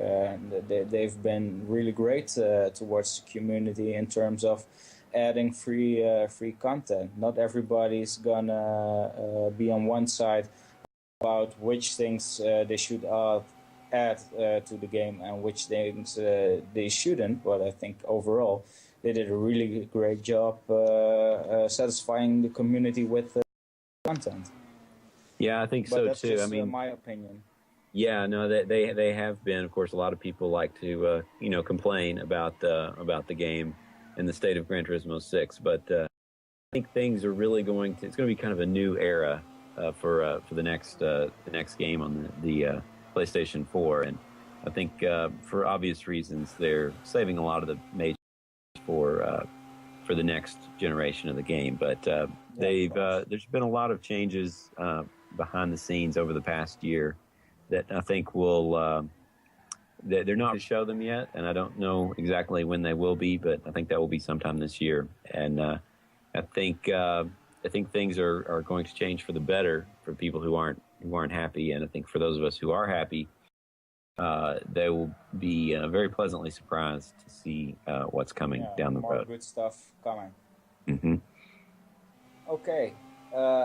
they've been really great towards the community in terms of adding free content. Not everybody's gonna be on one side about which things they should add to the game and which things they shouldn't, but I think overall they did a really great job satisfying the community with content. Yeah, I think but so that's too. Just, I mean, my opinion. Yeah, no, they have been. Of course, a lot of people like to complain about the game and the state of Gran Turismo 6, but I think things are really going to. It's going to be kind of a new era for the next game on the PlayStation 4, and I think for obvious reasons they're saving a lot of the major for the next generation of the game. But there's been a lot of changes behind the scenes over the past year that I think will they're not to show them yet, and I don't know exactly when they will be, but I think that will be sometime this year. And I think things are going to change for the better for people who aren't happy, and I think for those of us who are happy, they will be very pleasantly surprised to see what's coming down the road. More good stuff coming. Mm-hmm. Okay,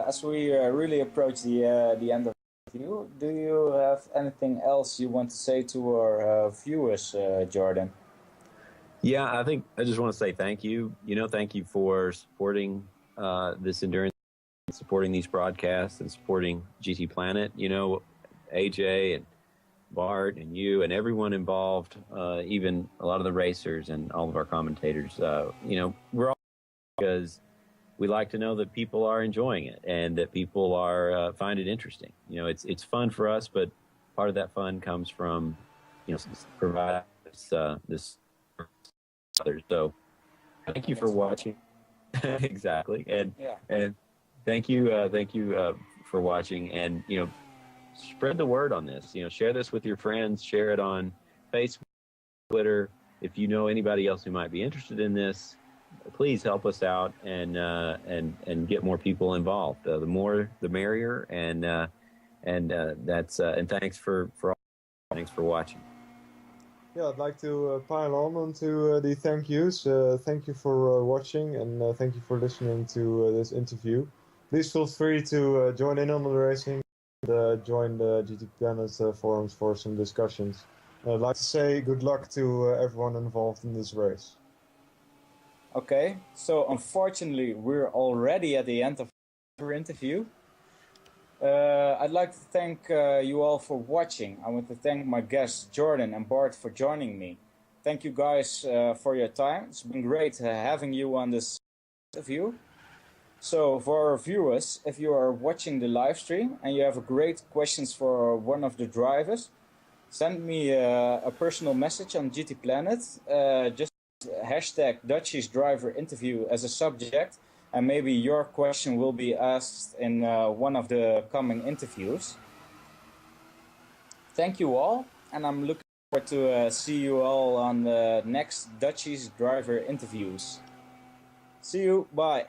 as we really approach the end of the interview, do you have anything else you want to say to our viewers, Jordan? Yeah, I think I just want to say thank you. Thank you for supporting this endurance, supporting these broadcasts, and supporting GTPlanet. AJ and Bart and you and everyone involved, even a lot of the racers and all of our commentators. We're all because we like to know that people are enjoying it and that people are find it interesting. It's fun for us, but part of that fun comes from provide this others. So thank you for watching. Exactly, and thank you for watching, and spread the word on this. Share this with your friends. Share it on Facebook, Twitter. If you know anybody else who might be interested in this, please help us out and get more people involved. The more, the merrier. And that's and thanks for watching. Yeah, I'd like to pile on to the thank yous. Thank you for watching, and thank you for listening to this interview. Please feel free to join in on the racing and join the GTPlanet forums for some discussions. I'd like to say good luck to everyone involved in this race. Okay, so unfortunately we're already at the end of our interview. I'd like to thank you all for watching. I want to thank my guests Jordan and Bart for joining me. Thank you guys for your time. It's been great having you on this interview. So for our viewers, if you are watching the live stream and you have great questions for one of the drivers, send me a personal message on GTPlanet. Just hashtag Dutchies driver interview as a subject, and maybe your question will be asked in one of the coming interviews. Thank you all, and I'm looking forward to see you all on the next Dutchies driver interviews. See you, bye.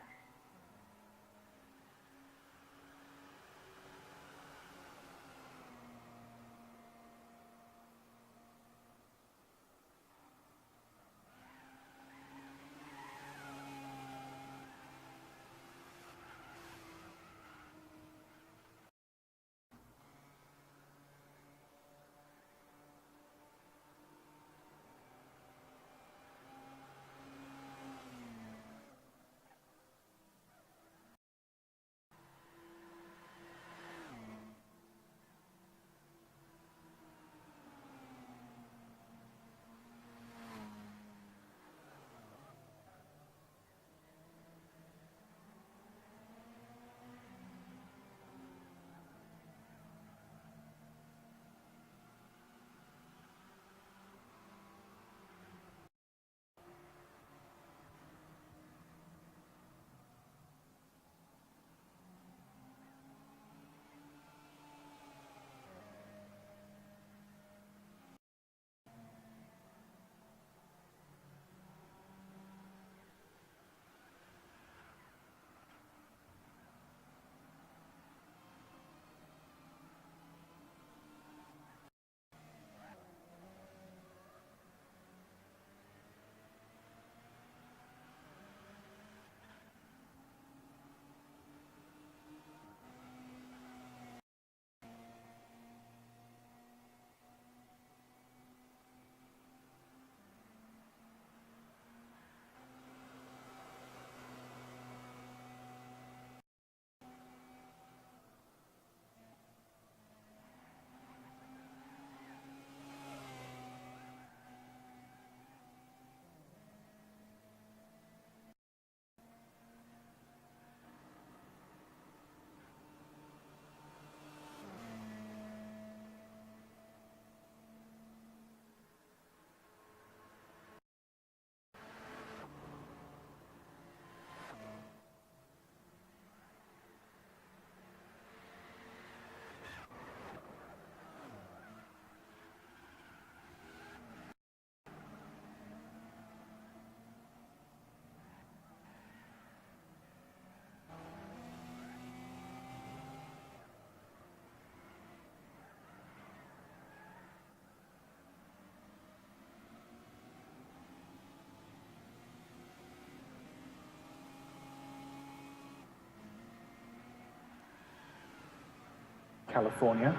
California,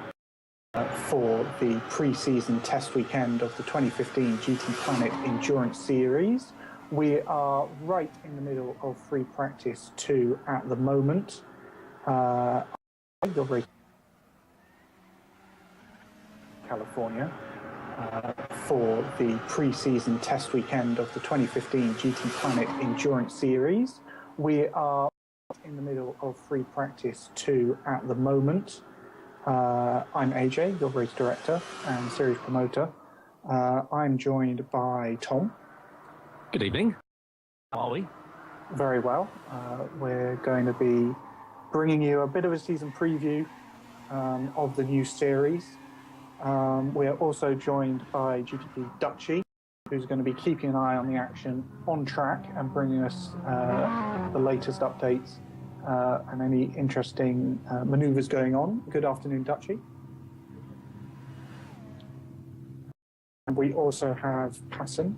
for the pre-season test weekend of the 2015 GTPlanet Endurance Series. We are right in the middle of free practice 2 at the moment. California, for the pre-season test weekend of the 2015 GTPlanet Endurance Series. We are in the middle of free practice 2 at the moment. I'm AJ, your race director and series promoter. I'm joined by Tom. Good evening. How are we? Very well. We're going to be bringing you a bit of a season preview of the new series. We are also joined by GTP Dutchy, who's going to be keeping an eye on the action on track and bringing us the latest updates and any interesting manoeuvres going on. Good afternoon, Dutchy. And we also have Passon,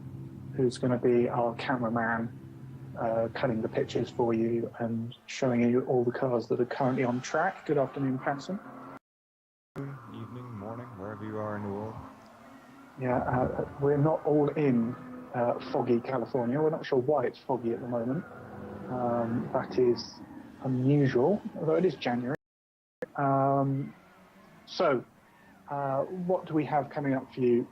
who's going to be our cameraman, cutting the pictures for you and showing you all the cars that are currently on track. Good afternoon, Passon. Evening, morning, wherever you are in the world. Yeah, we're not all in foggy California. We're not sure why it's foggy at the moment. That is unusual, although it is January. So, what do we have coming up for you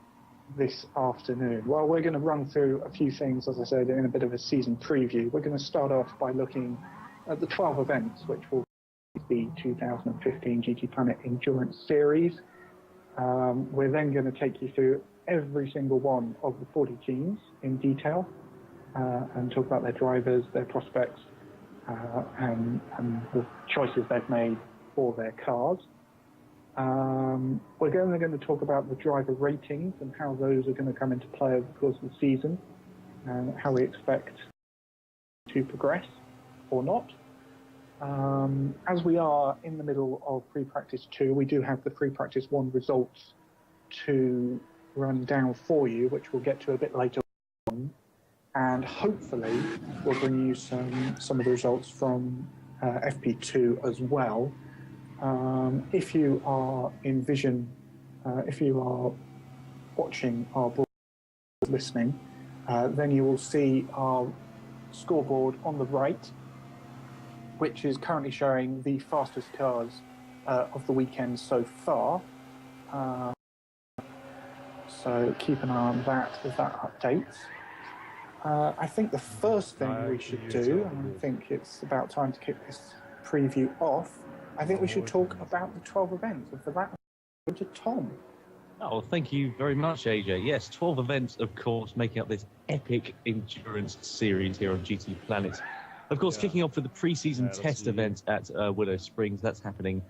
this afternoon? Well, we're going to run through a few things, as I said, in a bit of a season preview. We're going to start off by looking at the 12 events, which will be the 2015 GTPlanet Endurance Series. We're then going to take you through every single one of the 40 teams in detail and talk about their drivers, their prospects, and the choices they've made for their cars. We're going to talk about the driver ratings and how those are going to come into play over the course of the season and how we expect to progress or not. As we are in the middle of pre-practice 2, we do have the pre-practice 1 results to run down for you, which we'll get to a bit later on, and hopefully we'll bring you some of the results from FP2 as well. If you are in vision, if you are watching our broadcast, listening, then you will see our scoreboard on the right, which is currently showing the fastest cars of the weekend so far. So keep an eye on that as that updates. I think the first thing we should do, and I think it's about time to kick this preview off, I think we should talk about the 12 events. And for that, I'll go to Tom. Oh, thank you very much, AJ. Yes, 12 events, of course, making up this epic endurance series here on GTPlanet. Of course, kicking off with the pre-season test event at Willow Springs. That's happening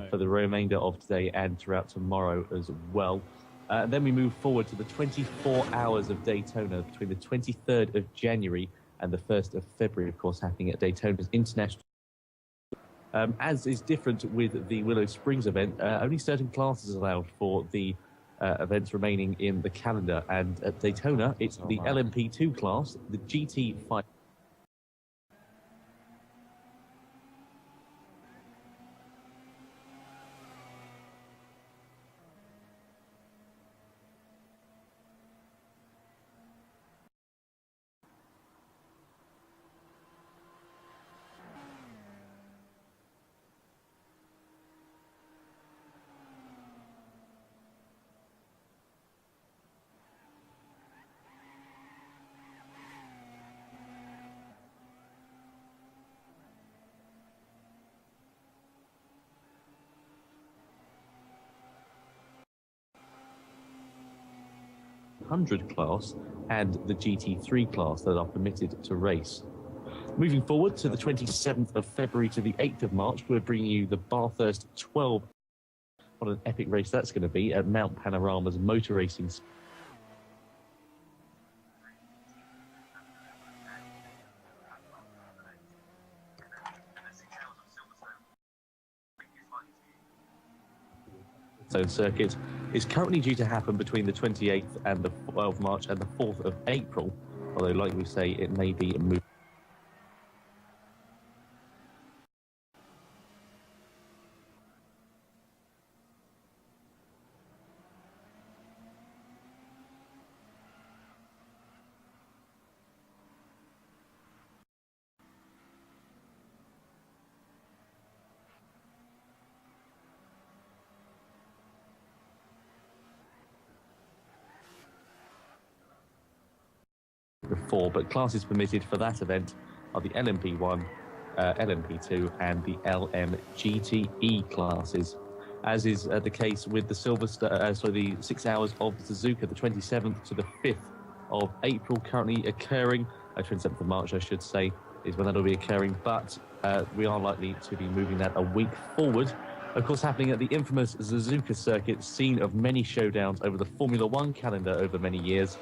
for the remainder of today and throughout tomorrow as well. Then we move forward to the 24 Hours of Daytona between the 23rd of January and the 1st of February, of course, happening at Daytona's International. As is different with the Willow Springs event, only certain classes allowed for the events remaining in the calendar. And at Daytona, it's the LMP2 class, the GT500. class and the GT3 class that are permitted to race. Moving forward to the 27th of February to the 8th of March, we're bringing you the Bathurst 12. What an epic race that's going to be at Mount Panorama's motor racing. Circuit is currently due to happen between the 28th and the 12th of March and the 4th of April, although like we say, it may be moved. before, but classes permitted for that event are the LMP1, LMP2 and the LMGTE classes, as is the case with the the 6 hours of Suzuka, the 27th to the 5th of April, currently occurring. 27th of March, I should say, is when that'll be occurring, but we are likely to be moving that a week forward. Of course, happening at the infamous Suzuka circuit, scene of many showdowns over the Formula One calendar over many years,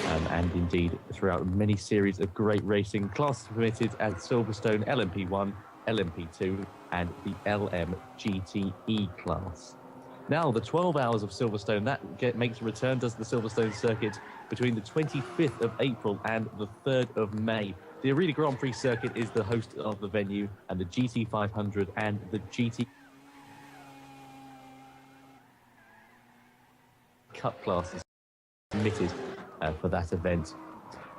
and indeed throughout many series of great racing. Classes permitted at Silverstone LMP1, LMP2, and the LMGTE class. Now, the 12 hours of Silverstone, that makes a return, does the Silverstone circuit, between the 25th of April and the 3rd of May. The Arena Grand Prix circuit is the host of the venue, and the GT500 and the GT Cup classes permitted for that event.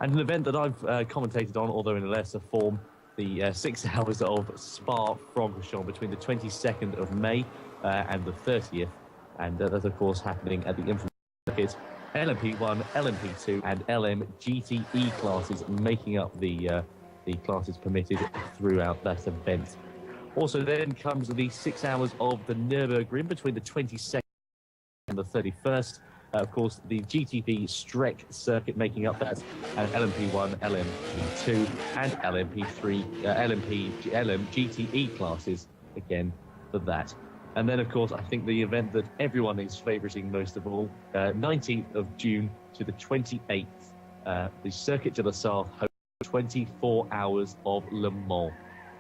And an event that I've commentated on, although in a lesser form, the 6 hours of Spa-Francorchamps between the 22nd of May and the 30th. And that's, of course, happening at the infamous circuit. LMP1, LMP2 and LMGTE classes making up the classes permitted throughout that event. Also then comes the 6 hours of the Nurburgring between the 22nd and the 31st. Of course, the GTP Streck circuit making up that, and LMP1, LMP2 and LMP3, LMGTE classes again for that. And then, of course, I think the event that everyone is favoriting most of all, 19th of June to the 28th, the Circuit de la Sarthe hosts 24 hours of Le Mans.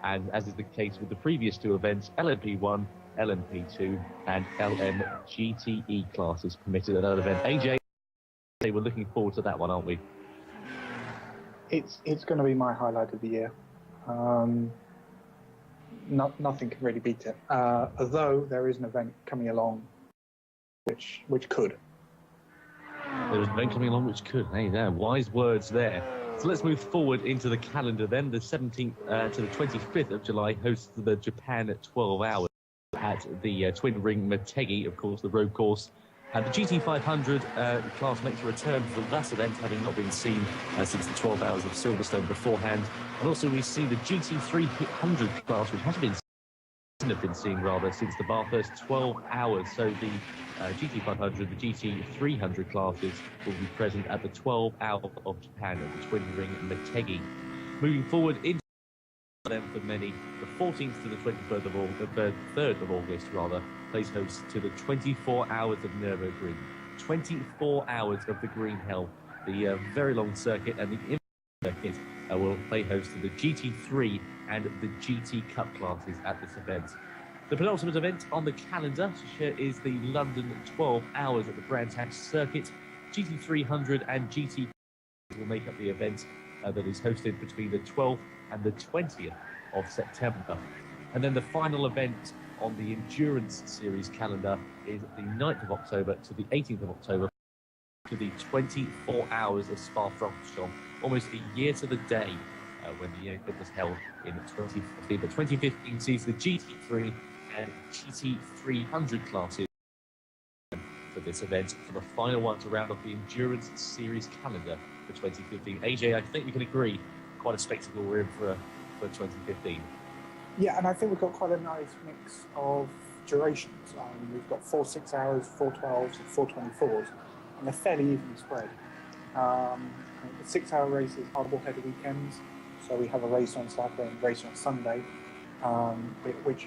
And as is the case with the previous two events, LMP1, LMP2 and LMGTE classes permitted at that event. AJ, we're looking forward to that one, aren't we? It's going to be my highlight of the year. Nothing can really beat it. Although there is an event coming along which could. There is an event coming along which could. Hey, there, wise words there. So let's move forward into the calendar then. The 17th to the 25th of July hosts the Japan 12 hours at the Twin Ring Motegi, of course, the road course. And the GT500 class makes a return for that event, having not been seen since the 12 hours of Silverstone beforehand. And also we see the GT300 class, which hasn't been seen rather since the Bathurst 12 hours. So the GT500, the GT300 classes will be present at the 12 hour of Japan at the Twin Ring Motegi. Moving forward into them for many, the 14th to the 23rd of August, 3rd of August rather, plays host to the 24 hours of Nurburgring. 24 hours of the Green Hell, the very long circuit, and the circuit will play host to the GT3 and the GT Cup classes at this event. The penultimate event on the calendar is the London 12 hours at the Brands Hatch circuit. GT300 and GT will make up the event that is hosted between the 12th and the 20th of September. And then the final event on the Endurance Series calendar is the 9th of October to the 18th of October to the 24 hours of Spa-Francorchamps, almost a year to the day when the event was held in 2015. But 2015 sees the GT3 and GT300 classes for this event, for the final one to round off the Endurance Series calendar for 2015. AJ, I think we can agree, quite a spectacle we're in for 2015. Yeah, and I think we've got quite a nice mix of durations. We've got 4 6 hours, 4 12s, and 4 24s, and they're fairly evenly spread. The 6 hour races are double-header weekends, so we have a race on Saturday and a race on Sunday, which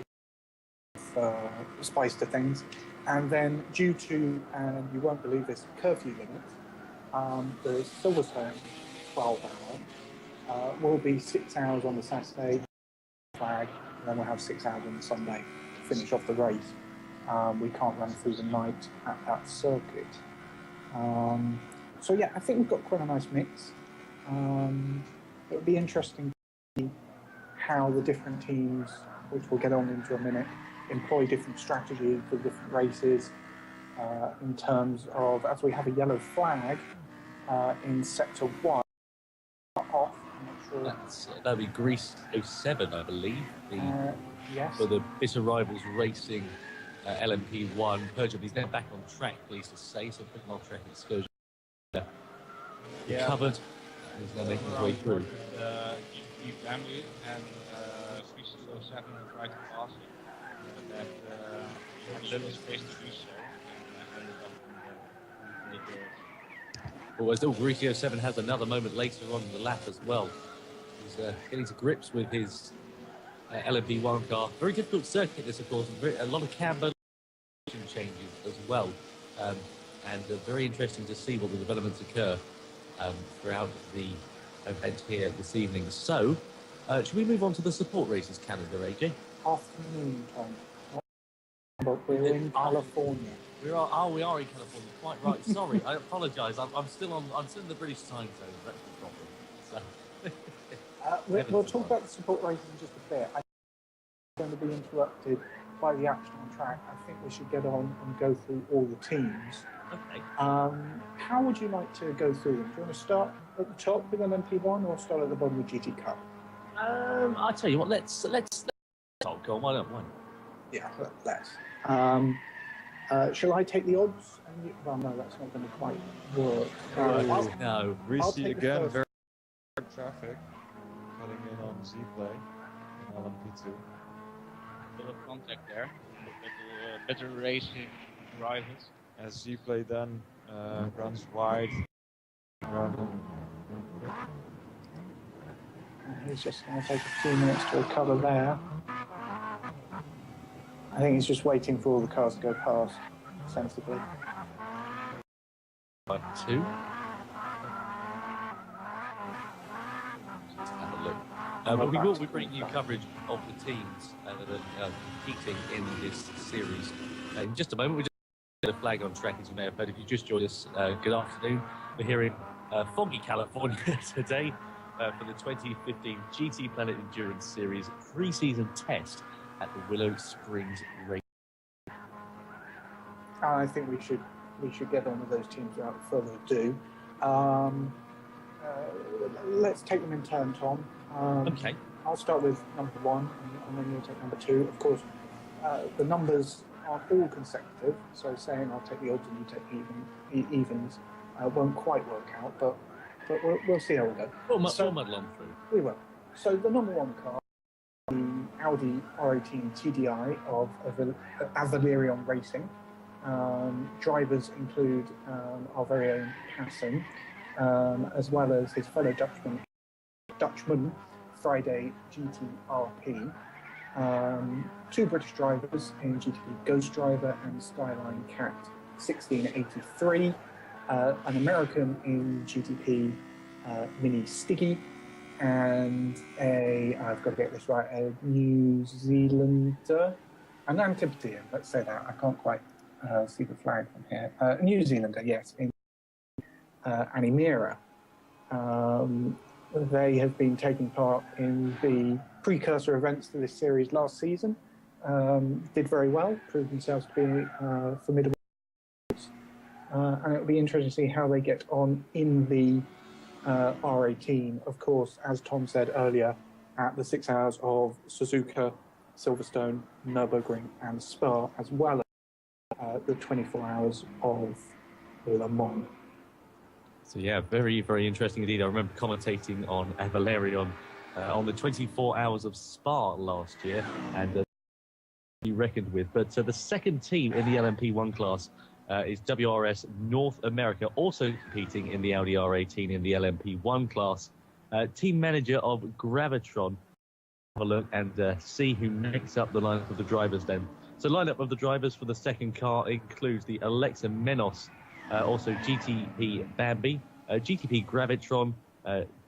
spice to things. And then due to, and you won't believe this, curfew limit, the Silverstone 12 hour will be 6 hours on the Saturday, flag, and then we'll have 6 hours on the Sunday to finish off the race. We can't run through the night at that circuit. So yeah, I think we've got quite a nice mix. It would be interesting to see how the different teams, which we'll get on into a minute, employ different strategies for different races in terms of, as we have a yellow flag in sector 1 off. I'm not sure. That'd be Greece 07, I believe. Yes. For the Bitter Rivals Racing LMP1 Perjuries. They're back on track, pleased to say, so putting on track excursion. Yeah. Covered. He's now making his way through. GT family and 307 tried to pass him, but that he had little space to do so, and ended up on the dirt. Well, as Greasy 07 has another moment later on in the lap as well. He's getting to grips with his LMP1 car. Very difficult circuit this, of course, and a lot of camber changes as well. And very interesting to see what the developments occur throughout the event here this evening. So, should we move on to the support races calendar, AJ? Afternoon, Tom. But we're in California. We are in California. Quite right. Sorry, I apologise. I'm still in the British time zone. That's the problem. So. We'll talk about the support races in just a bit. I'm going to be interrupted by the action on track. I think we should get on and go through all the teams. Okay. How would you like to go through them? Do you want to start at the top with LMP1 or start at the bottom with GT Cup? I'll tell you what. Let's go on. Why not? Yeah, let's. Shall I take the odds? Well, no, that's not going to quite work. No. We see again very traffic heading in on Z-Play in LMP2. A bit of contact there, better racing drivers. As Z-Play then runs wide. He's just going to take a few minutes to recover there. I think he's just waiting for all the cars to go past, sensibly. 2. Let's have a look. But we will be bringing you coverage of the teams that are competing in this series. In just a moment, we just get a flag on track, as you may have heard. If you just joined us, good afternoon. We're here in foggy California today for the 2015 GTPlanet Endurance Series pre-season test at the Willow Springs race. I think we should get on with those teams without further ado. Let's take them in turn, Tom. Okay. I'll start with number 1, and then you'll take number 2. Of course, the numbers aren't all consecutive, so saying I'll take the odds and you take evens won't quite work out, but we'll see how we go. We'll muddle on through. We will. So the number 1 car, the Audi R18 TDI of valyrian Racing. Drivers include our very own Hassan, as well as his fellow Dutchman Friday GTRP. 2 British drivers in GTP Ghost Driver and Skyline Cat 1683. An American in GTP Mini Stiggy, and I've got to get this right, a New Zealander, an Antipodean, let's say that, I can't quite see the flag from here. New Zealander, yes, in Animira. They have been taking part in the precursor events to this series last season. Did very well, proved themselves to be formidable. And it'll be interesting to see how they get on in the R18. Of course, as Tom said earlier, at the 6 hours of Suzuka, Silverstone, Nurburgring and Spa, as well as the 24 hours of Le Mans. So yeah, very, very interesting indeed. I remember commentating on Valyrian on the 24 hours of Spa last year, and he reckoned with. But the second team in the LMP1 class is WRS North America, also competing in the Audi R18 in the LMP1 class. Team manager of Gravitron. Have a look and see who makes up the lineup of the drivers then. So lineup of the drivers for the second car includes the Alexa Menos, also GTP Bambi, GTP Gravitron,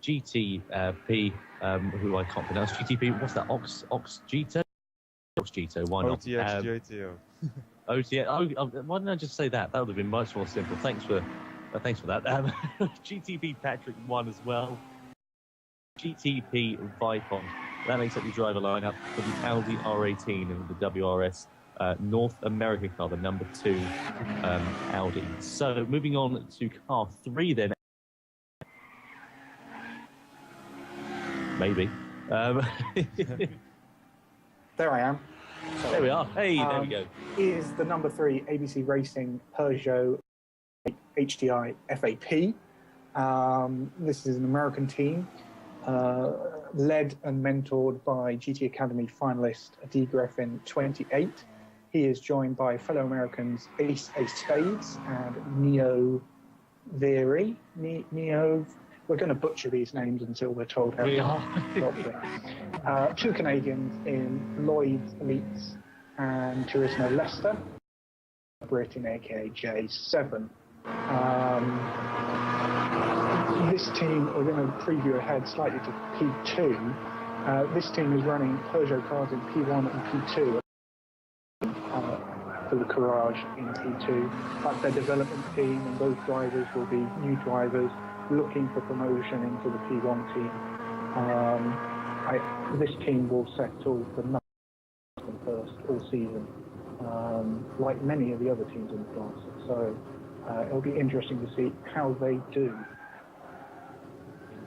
GTP, who I can't pronounce, GTP, what's that, Oxgito? Oxgito, why not? OTX why didn't I just say that? That would have been much more simple. Thanks for that. GTP Patrick 1 as well. GTP Vipon. That makes up the driver lineup for the Audi R18 and the WRS North America car, the number 2 Audi. So moving on to car 3 then. Maybe. There I am. There we are. Hey, there we go. Is the number 3 ABC Racing Peugeot HDI FAP. This is an American team, led and mentored by GT Academy finalist Adigref in 28. He is joined by fellow Americans Ace Spades and Neo Veery. Neo, we're going to butcher these names until we're told how to properly. Two Canadians in Lloyd's Elites and Turismo Leicester. Britain, aka J7. This team, we're going to preview ahead slightly to P2. This team is running Peugeot cars in P1 and P2 for the Courage in P2. That's their development team, and those drivers will be new drivers looking for promotion into the P1 team. This team will settle for nothing first all season, like many of the other teams in the class. So it'll be interesting to see how they do.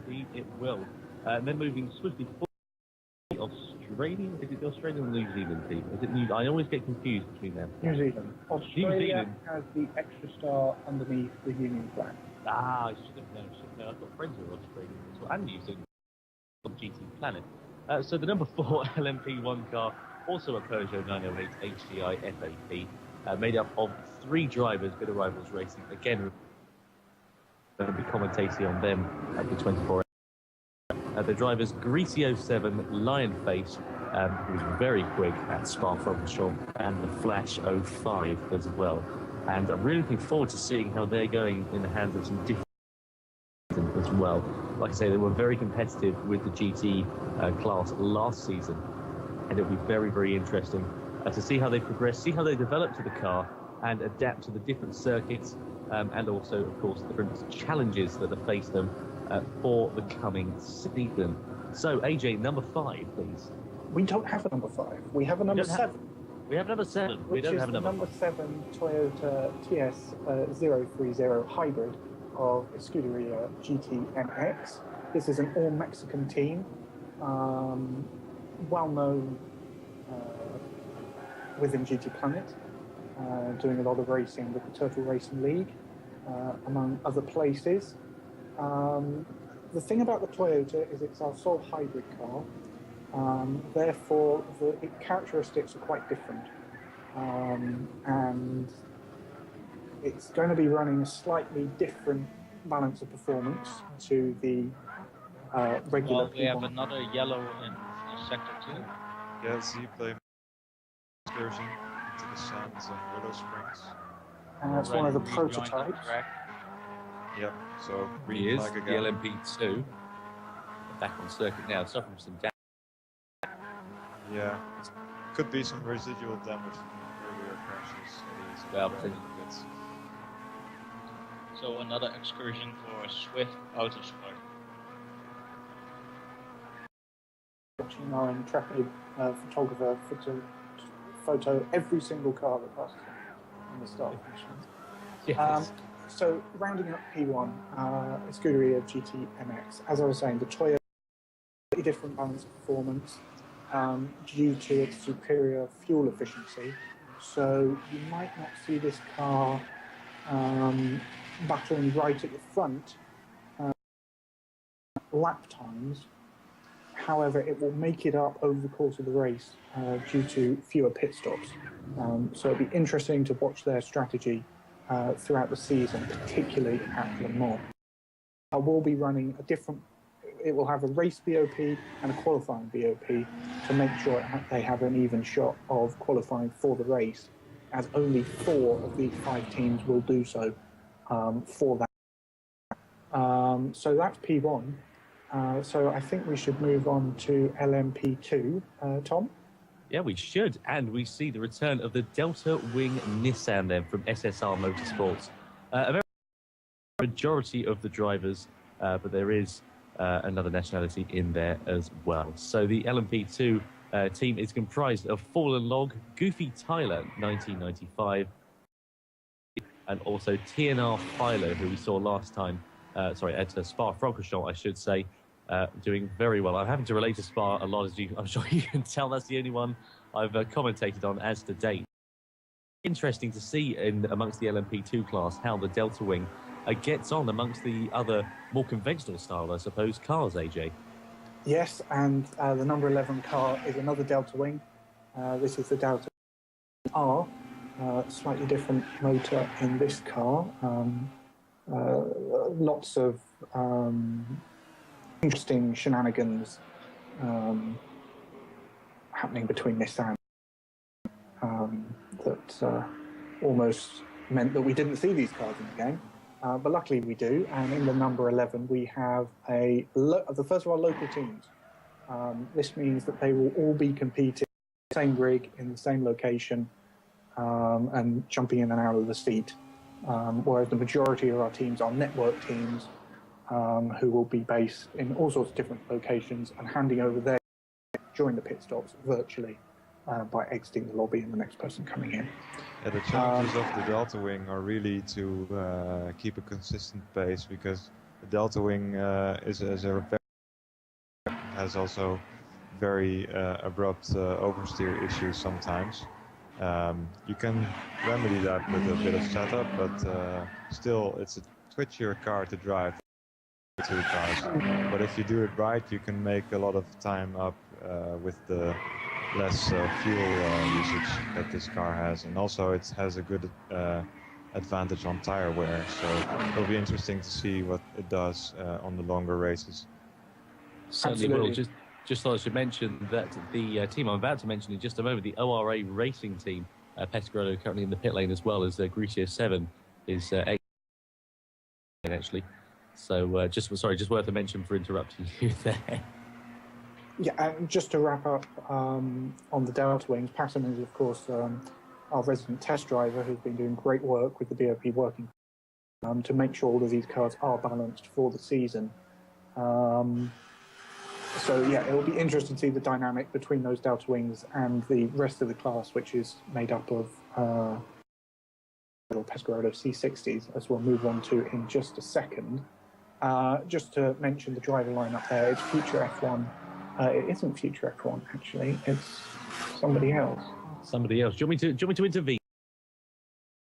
Indeed, it will. And then moving swiftly forward, Australia. Is it the Australian or New Zealand team? Is it New? I always get confused between them. New Zealand. Australia has the extra star underneath the Union flag. I should have known. I've got friends who are Australian as well, and New Zealand on GTPlanet. So the number 4 LMP1 car, also a Peugeot 908 HDI FAP, made up of 3 drivers, bit of Rivals Racing. Again, going to be commentating on them at the 24. The drivers Greasy07, Lionface, who's very quick at Spa-Francorchamps, and the Flash 05 as well. And I'm really looking forward to seeing how they're going in the hands of some different as well. Like I say, they were very competitive with the GT class last season, and it'll be very, very interesting to see how they progress, see how they develop to the car, and adapt to the different circuits, and also, of course, the different challenges that face them for the coming season. So, AJ, number 5, please. We don't have a number 5. We have a number 7. We have number 7. We don't have a number 7 Toyota TS030 hybrid of Scuderia GT-MX. This is an all-Mexican team, well known within GTPlanet, doing a lot of racing with the Turtle Racing League, among other places. The thing about the Toyota is it's our sole hybrid car. Therefore, the characteristics are quite different, and it's going to be running a slightly different balance of performance to the regular. Well, we have another yellow in sector 2. Yeah, see, play excursion into the sands and Willow Springs. And that's one of the prototypes. Yep. So he is the LMP2 back on circuit now, suffering from some damage. Yeah, could be some residual damage from earlier crashes. Well, so another excursion for Swift Autosport. Watching our intrepid photographer photo every single car that passes in the start missions. Yes. So rounding up P1, Scuderia GT-MX. As I was saying, the Toyota different balance of performance due to its superior fuel efficiency. So you might not see this car battling right at the front lap times. However, it will make it up over the course of the race due to fewer pit stops. So it'll be interesting to watch their strategy throughout the season, particularly at Le Mans. I will be running a different, it will have a race BOP and a qualifying BOP to make sure they have an even shot of qualifying for the race, as only 4 of these 5 teams will do so for that. So that's P1. So I think we should move on to LMP2. Tom? Yeah, we should. And we see the return of the Delta Wing Nissan then from SSR Motorsports. A very majority of the drivers, but there is another nationality in there as well. So the LMP2 team is comprised of Fallen Log, Goofy Tyler, 1995, and also TNR Philo, who we saw last time, at Spa-Francorchamps, I should say, doing very well. I'm having to relate to Spa a lot, as I'm sure you can tell. That's the only one I've commentated on as to date. Interesting to see in amongst the LMP2 class how the Delta Wing gets on amongst the other more conventional style, I suppose, cars, AJ. Yes, and the number 11 car is another Delta Wing. This is the Delta R, slightly different motor in this car. Lots of interesting shenanigans happening between Nissan that almost meant that we didn't see these cars in the game. But luckily we do, and in the number 11 we have the first of our local teams. This means that they will all be competing in the same rig, in the same location, and jumping in and out of the seat. Whereas the majority of our teams are network teams who will be based in all sorts of different locations and handing over their during the pit stops virtually by exiting the lobby and the next person coming in. Yeah, the challenges of the Delta Wing are really to keep a consistent pace, because the Delta Wing has also very abrupt oversteer issues sometimes. You can remedy that with a bit of setup, but still it's a twitchier car to drive two cars. But if you do it right, you can make a lot of time up with the less fuel usage that this car has, and also it has a good advantage on tire wear, so it'll be interesting to see what it does on the longer races. Certainly will. Just thought I should mention that the team I'm about to mention in just a moment, the ORA racing team, Pescarolo currently in the pit lane as well as Grigio 7 is actually. So just worth a mention for interrupting you there. Yeah, and just to wrap up on the Delta Wings, Patton is, of course, our resident test driver who's been doing great work with the BOP working to make sure all of these cars are balanced for the season. So, yeah, it will be interesting to see the dynamic between those Delta Wings and the rest of the class, which is made up of Pescarolo C60s, as we'll move on to in just a second. Just to mention the driver lineup there, it's Future F1. It isn't Future F1, actually. It's somebody else. Somebody else. Do you want me to intervene?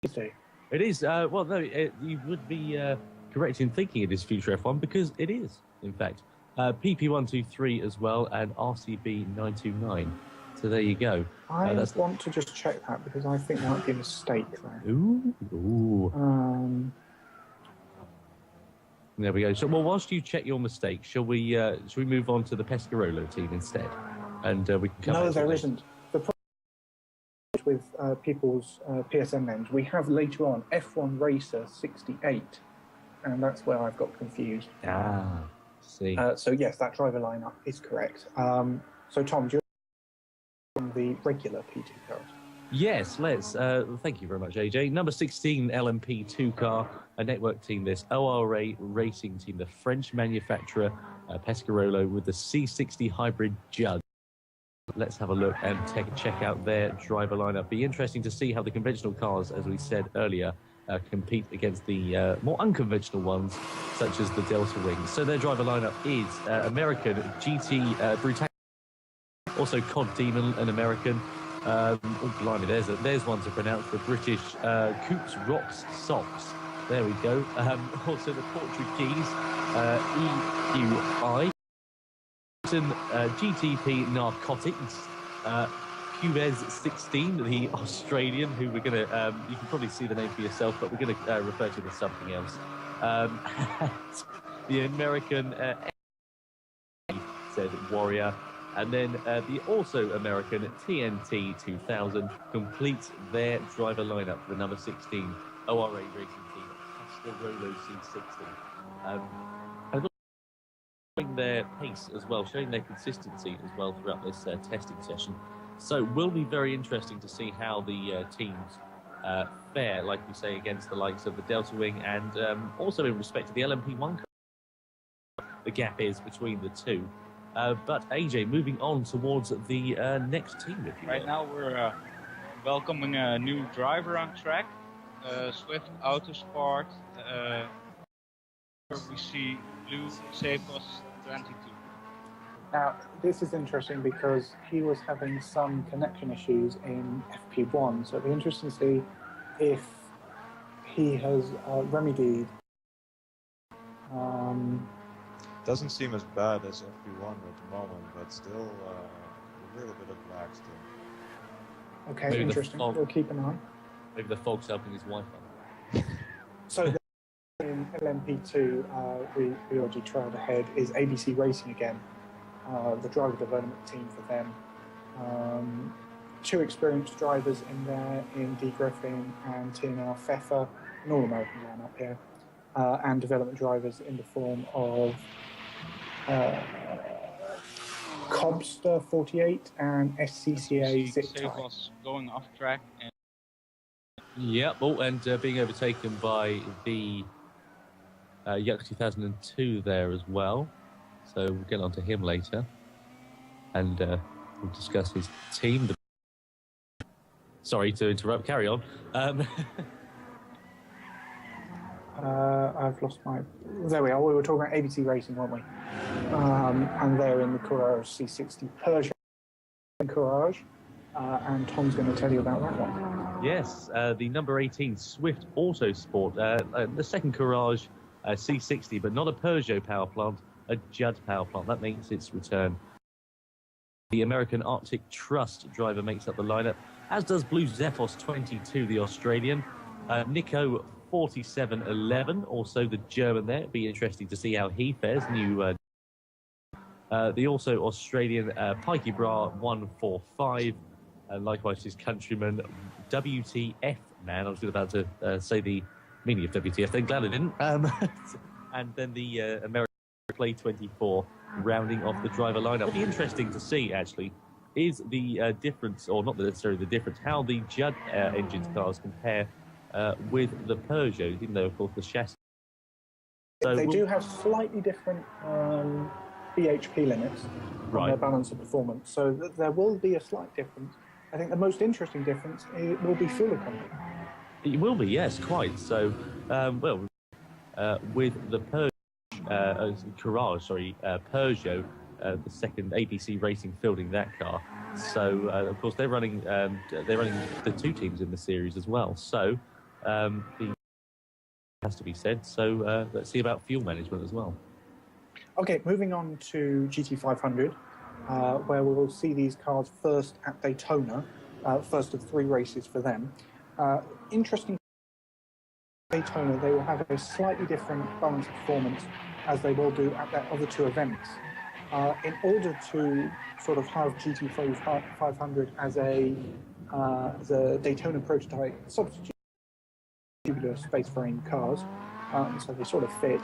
It is. Well, no, you would be correct in thinking it is Future F1, because it is, in fact. PP123 as well, and RCB929. So there you go. I want to just check that, because I think there might be a mistake there. Ooh. There we go. So, well, whilst you check your mistake, shall we move on to the Pescarolo team instead? And we can come. No, there isn't. The problem with people's PSN names, we have later on F1 Racer 68, and that's where I've got confused. Ah, see. So yes, that driver lineup is correct. So Tom, do you want the regular P2 cars? Yes, let's. Thank you very much, AJ. Number 16 LMP2 car, a network team. This ORA racing team, the French manufacturer Pescarolo with the C60 hybrid Jug. Let's have a look and check out their driver lineup. Be interesting to see how the conventional cars, as we said earlier, compete against the more unconventional ones, such as the Delta Wing. So their driver lineup is American GT Brutal, also Cod Demon, an American. Oh, blimey, there's one to pronounce. The British Coops Rocks Socks. There we go. Also the Portuguese EQI. GTP Narcotics. Cubez 16, the Australian, who we're going to, you can probably see the name for yourself, but we're going to refer to it as something else. The American said Warrior. And then the also American TNT 2000 completes their driver lineup for the number 16 ORA racing team, Pescarolo C60. And showing their pace as well, showing their consistency as well throughout this testing session. So will be very interesting to see how the teams fare, like we say, against the likes of the Delta Wing, and also in respect to the LMP1 car. The gap is between the two. But AJ, moving on towards the next team, if you will. Right now we're welcoming a new driver on track, Swift Autosport. We see Blue Safos 22. Now, this is interesting because he was having some connection issues in FP1, so it'll be interesting to see if he has remedied Doesn't seem as bad as FP1 at the moment, but still a little bit of lag still. Okay, Maybe interesting. We'll keep an eye. Maybe the fog's helping his Wi-Fi. So in LMP2, we already trailed ahead, is ABC Racing again, the driver development team for them. Two experienced drivers in there, in D. Griffin and TNR Pfeffer, an all-American lineup here, and development drivers in the form of Cobster 48 and SCCA Zip Tie. was going off track and Yep, and being overtaken by the Yuck 2002 there as well. So we'll get on to him later. And we'll discuss his team. Sorry to interrupt, carry on. I've lost my... There we are, we were talking about ABC Racing, weren't we? And they're in the Courage C60 Peugeot Courage, and Tom's going to tell you about that one. Yes, the number 18 Swift Autosport, the second Courage C60, but not a Peugeot power plant, a Judd power plant. That makes its return. The American Arctic Trust driver makes up the lineup, as does Blue Zephos 22, the Australian. Nico 4711, also the German there. It'd be interesting to see how he fares. New, the also Australian Pikey Bra 145, likewise his countryman WTF man. I was about to say the meaning of WTF, then glad I didn't. And then the American Play 24 rounding off the driver lineup. It'll be interesting to see, actually, is the difference, or not necessarily the difference, how the Judd engines cars compare with the Peugeot, even though, of course, the chassis. So they do have slightly different BHP limits on their balance of performance, so there will be a slight difference. I think the most interesting difference will be fuel economy. It will be, yes, quite. So, with the Peugeot, Peugeot, the second ABC Racing fielding that car. So, of course, they're running the two teams in the series as well. So, the has to be said. So, let's see about fuel management as well. Okay, moving on to GT500, where we will see these cars first at Daytona, first of 3 races for them. Interesting. Daytona, they will have a slightly different balance of performance as they will do at their other 2 events. In order to sort of have GT500 as a Daytona prototype substitute tubular space frame cars, so they sort of fit,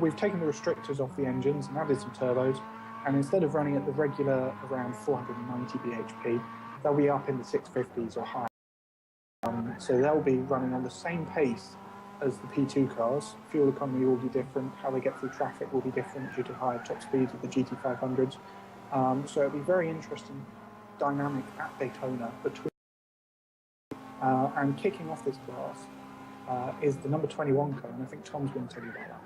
we've taken the restrictors off the engines and added some turbos, and instead of running at the regular around 490 bhp, they'll be up in the 650s or higher. So they'll be running on the same pace as the P2 cars. Fuel economy will be different, how they get through traffic will be different due to higher top speeds of the GT500s. So it'll be very interesting dynamic at Daytona between and kicking off this class is the number 21 car, and I think Tom's going to tell you about that.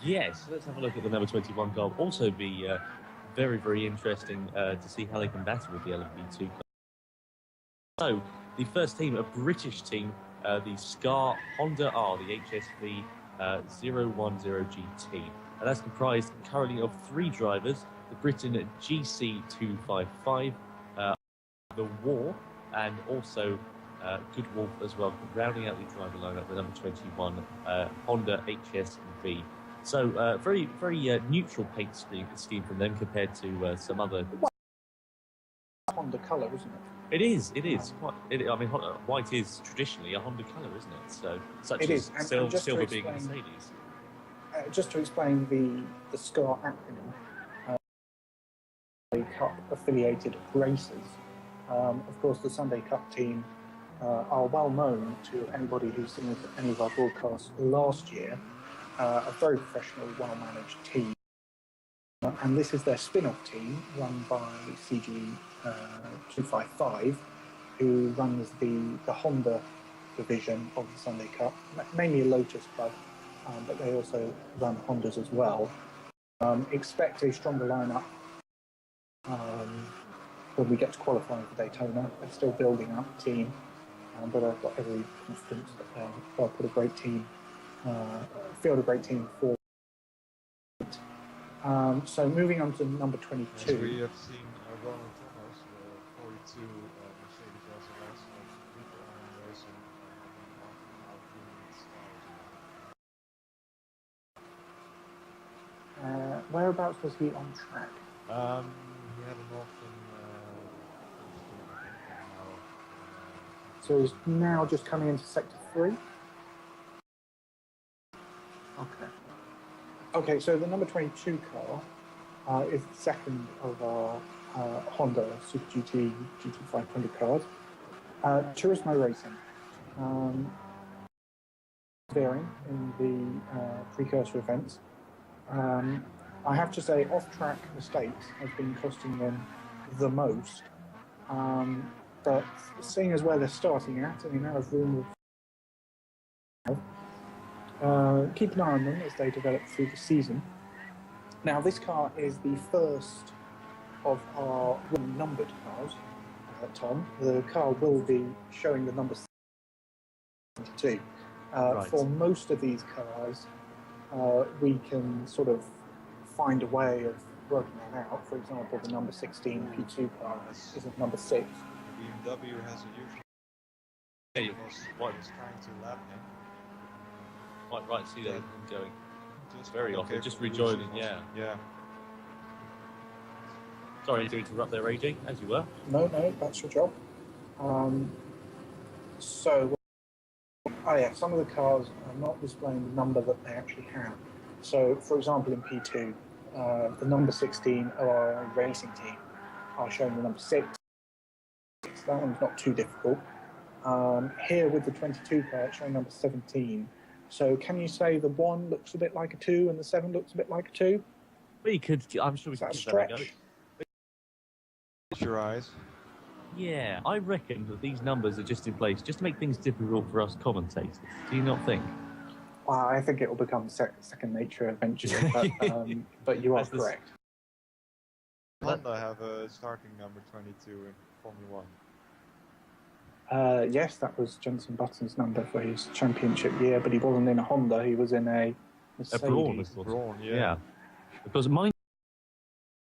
Yes, let's have a look at the number 21 car. Also be very, very interesting to see how they can battle with the LMP2 car. So, the first team, a British team, the Scar Honda R, the HSV 010GT. And that's comprised currently of 3 drivers, the Britain GC255, the War, and also Good Wolf as well, rounding out the driver lineup, the number 21 Honda HSV. So very, very neutral paint scheme from them compared to some other. Honda colour, isn't it? It is quite. I mean, white is traditionally a Honda colour, isn't it? So such it as is. silver being a Mercedes. Just to explain the SCAR acronym, Cup affiliated races. Of course, the Sunday Cup team are well known to anybody who's seen any of our broadcasts last year. A very professional, well-managed team. And this is their spin-off team, run by CG255, who runs the Honda division of the Sunday Cup, mainly a Lotus club, but they also run Hondas as well. Expect a stronger lineup when we get to qualifying for Daytona. They're still building up the team, but I've got every confidence that they'll put a great team, field a great team for So moving on to number As 22. we have seen Ronald Thomas, the 42 Mercedes SLS of People Racing, Whereabouts was he on track? he had an often So he's now just coming into sector 3. Okay. Okay, so the number 22 car is the second of our Honda Super GT GT500 cars. Turismo Racing. Steering in the precursor events. I have to say, off-track mistakes has been costing them the most. But seeing as where they're starting at and the amount of room keep an eye on them as they develop through the season. Now, this car is the first of our numbered cars, Tom. The car will be showing the number 72. Right. For most of these cars, we can sort of find a way of working that out. For example, the number 16 P2 car is at number 6. BMW has a huge. Hey, What is trying to lap him? right, see that going Just very often, okay just for rejoining, losing. yeah. Yeah. Sorry to interrupt there, AJ, as you were. No, that's your job. Some of the cars are not displaying the number that they actually have. So, for example, in P2, the number 16 of our racing team are showing the number 6. That one's not too difficult. Here with the 22 car, it's showing number 17. So can you say the 1 looks a bit like a 2 and the 7 looks a bit like a 2? We could, I'm sure we Is could that a give that a go. stretch? Close your eyes. Yeah, I reckon that these numbers are just in place just to make things difficult for us commentators. Do you not think? Well, I think it will become second nature eventually, but you are correct. Honda have a starting number 22 in Formula 1. Yes, that was Jenson Button's number for his championship year, but he wasn't in a Honda, he was in a Mercedes. Brawn, of course. Brawn, Yeah. Because mine,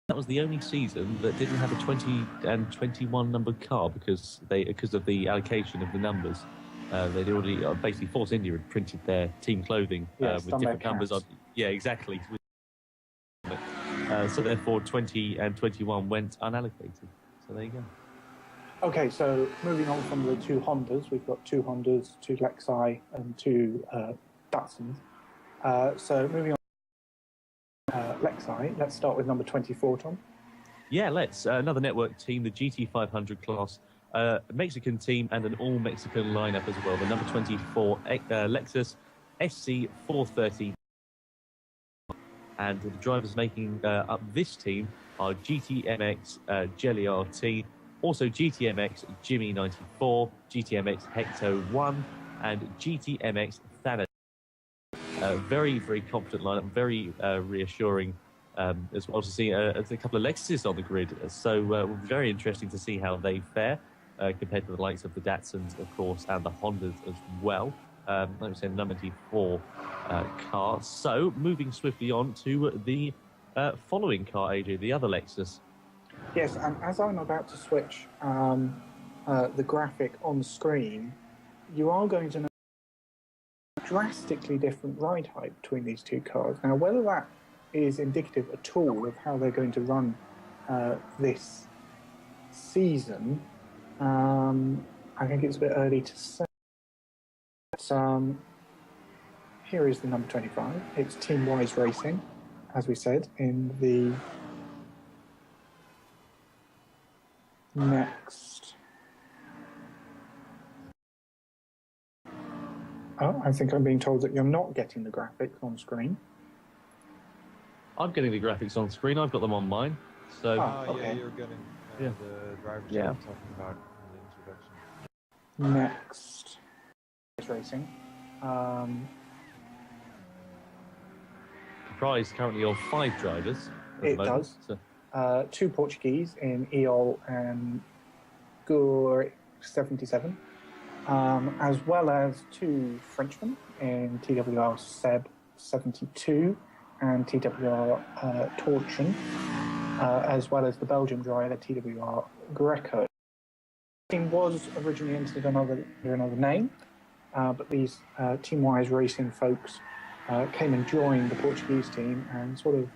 that was the only season that didn't have a 20 and 21 numbered car because of the allocation of the numbers. They'd already, basically Force India had printed their team clothing with different numbers on. Yeah, exactly. So therefore 20 and 21 went unallocated. So there you go. Okay, so moving on from the 2 Hondas, we've got 2 Hondas, 2 Lexi, and 2 Datsuns. So moving on Lexi, let's start with number 24, Tom. Yeah, let's. Another network team, the GT500 class, Mexican team, and an all-Mexican lineup as well. The number 24 Lexus SC430. And the drivers making up this team are GTMX Jelly RT, also GTMX Jimmy 94, GTMX Hecto 1, and GTMX Thanos. Very, very competent lineup, very reassuring as well to see a couple of Lexuses on the grid. So very interesting to see how they fare compared to the likes of the Datsuns, of course, and the Hondas as well. Like we said, number 94 car. So moving swiftly on to the following car, AJ, the other Lexus. Yes, and as I'm about to switch the graphic on screen, you are going to notice a drastically different ride height between these 2 cars. Now, whether that is indicative at all of how they're going to run this season, I think it's a bit early to say. But, here is the number 25. It's Team Wise Racing, as we said, in the next. Oh, I think I'm being told that you're not getting the graphics on screen. I'm getting the graphics on screen. I've got them on mine. So okay. Yeah, you're getting the drivers I'm talking about in the introduction. Next racing. Comprised currently of 5 drivers. It does. So. 2 Portuguese in EOL and Gur 77, as well as 2 Frenchmen in TWR Seb 72 and TWR Torchen, as well as the Belgium driver TWR Greco. The team was originally entered under another name, but these Teamwise Racing folks came and joined the Portuguese team, and sort of,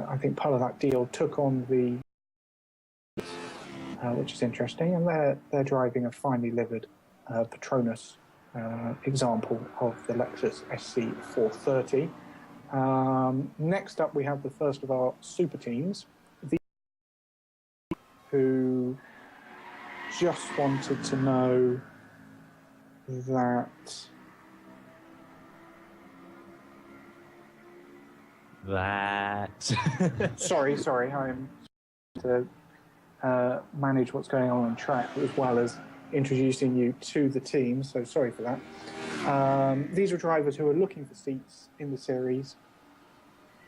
I think part of that deal took on the, which is interesting, and they're driving a finely livered Patronus example of the Lexus SC430. Next up, we have the first of our super teams, who just wanted to know that sorry, I'm to manage what's going on track as well as introducing you to the team, so sorry for that. These are drivers who are looking for seats in the series,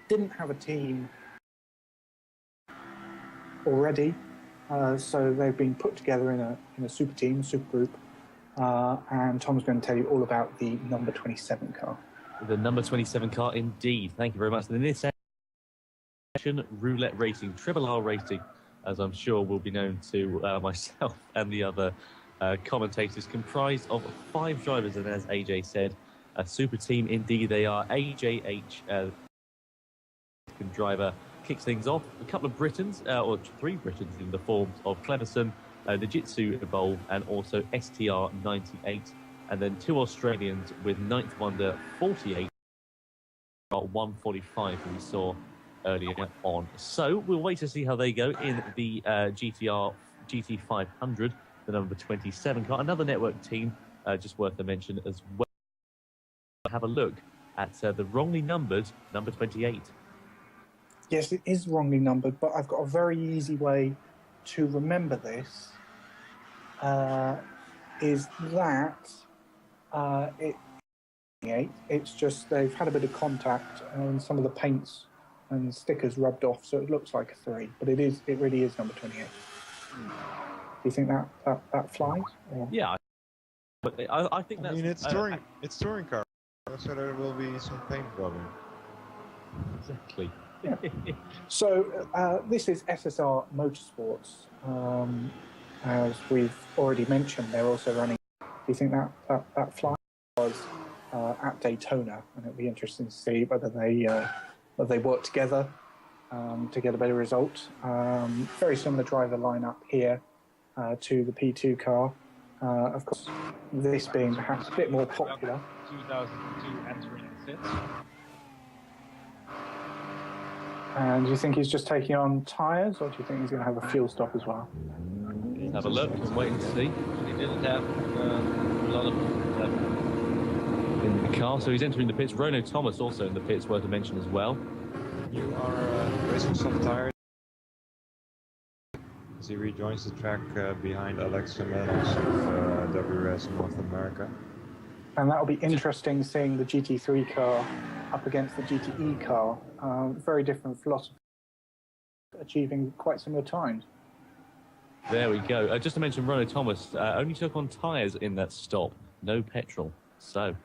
didn't have a team already, so they've been put together in a super team, super group, and Tom's going to tell you all about the number 27 car. The number 27 car, indeed. Thank you very much. In this session, roulette racing, triple R racing, as I'm sure will be known to myself and the other commentators, comprised of 5 drivers, and as AJ said, a super team indeed they are. AJH driver kicks things off. A couple of Britons, or 3 Britons in the forms of Cleverson, Nijitsu Evolve, and also STR 98, and then 2 Australians with Ninth Wonder 48, 145 we saw earlier on. So we'll wait to see how they go in the GT500, the number 27 car. Another network team, just worth a mention as well. Have a look at the wrongly numbered number 28. Yes, it is wrongly numbered, but I've got a very easy way to remember this. Is that it's just they've had a bit of contact and some of the paints and stickers rubbed off, so it looks like a 3, but it really is number 28. Do you think that flies? Or? Yeah, but I think that's. I mean, it's touring car, so there will be some paint rubbing. Exactly. Yeah. So this is SSR Motorsports. As we've already mentioned, they're also running. Do you think that fly was at Daytona, and it'll be interesting to see whether they work together to get a better result. Very similar driver lineup here to the P2 car. Of course, this being perhaps a bit more popular. 2002 entering the pits. And do you think he's just taking on tyres, or do you think he's going to have a fuel stop as well? Have a look and wait and see. He didn't have a lot of In the car, so he's entering the pits. Rono Thomas also in the pits, worth a mention as well. You are racing soft tires as he rejoins the track behind Alex Jimenez of WRS North America. And that'll be interesting seeing the GT3 car up against the GTE car. Very different philosophy, achieving quite similar times. There we go. Just to mention, Rono Thomas only took on tyres in that stop, no petrol. So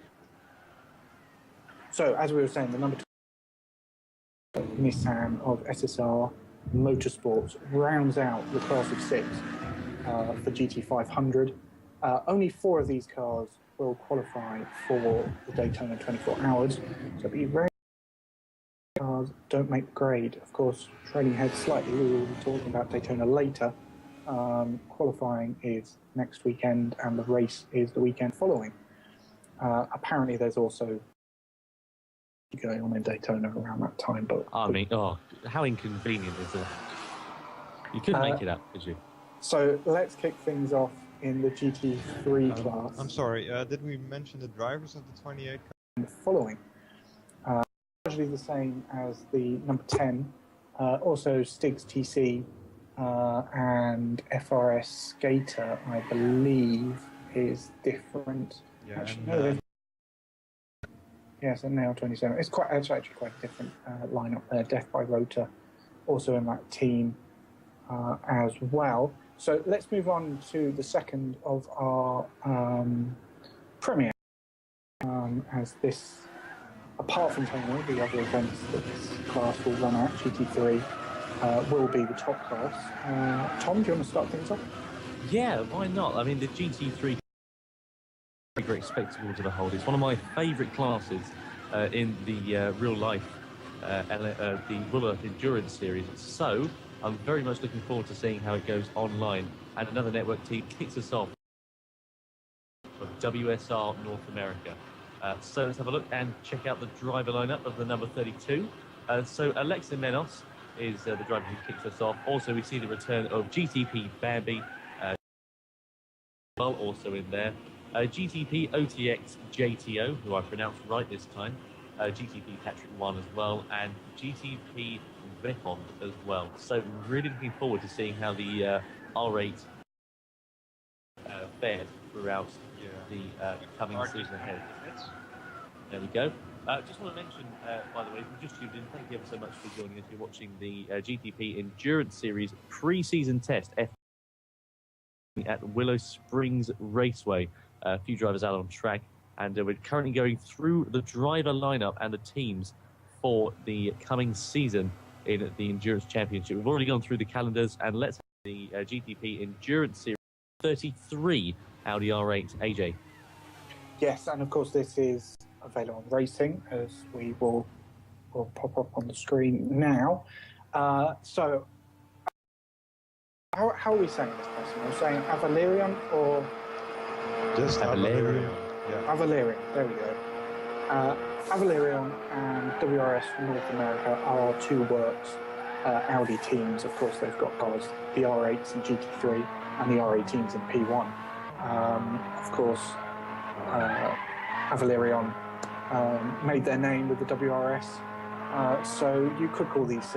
as we were saying, the number 2 Nissan of SSR Motorsports rounds out the class of 6 for GT500. Only 4 of these cars will qualify for the Daytona 24 Hours, so be ready. Cars don't make the grade. Of course, trailing ahead slightly, we will be talking about Daytona later. Qualifying is next weekend and the race is the weekend following. Apparently there's also going on in Daytona around that time, but I mean, how inconvenient is that? You couldn't make it up, could you? So let's kick things off in the GT3 class. I'm sorry, did we mention the drivers of the 28 car? Following. Largely the same as the number 10, also Stig's TC and FRS Skater, I believe, is different. Yeah, Actually, and, no, yes, and now 27. It's actually quite a different lineup there. Death by Rotor, also in that team as well. So let's move on to the second of our premiere, as this apart from Daytona, the other events that this class will run at, GT3, will be the top class. Tom, do you want to start things off? Yeah, why not? I mean, the GT3 is a great spectacle to behold. It's one of my favourite classes in the real life, the Will Earth Endurance Series. So I'm very much looking forward to seeing how it goes online. And another network team kicks us off of WSR North America. So let's have a look and check out the driver lineup of the number 32. So Alexa Menos is the driver who kicks us off. Also, we see the return of GTP Bambi, well, also in there. GTP OTX JTO, who I pronounced right this time. GTP Patrick 1 as well, and GTP Vehond as well. So really looking forward to seeing how the R8 fared throughout the coming season ahead. There we go. Just want to mention, by the way, if you just tuned in, thank you ever so much for joining us. You're watching the GTP Endurance Series pre-season test at Willow Springs Raceway. A few drivers out on track, and we're currently going through the driver lineup and the teams for the coming season in the Endurance Championship. We've already gone through the calendars, and let's have the GTP Endurance Series 33 Audi R8. AJ. Yes, and of course this is available on Racing, as we will pop up on the screen now. So, how are we saying this person? We're saying Valyrian or Just Valyrian. Yeah. Valyrian, there we go. Valyrian and WRS North America are our two works Audi teams. Of course, they've got cars, the R8s in GT3 and the R18s in P1. Of course, Valyrian made their name with the WRS, so you could call these.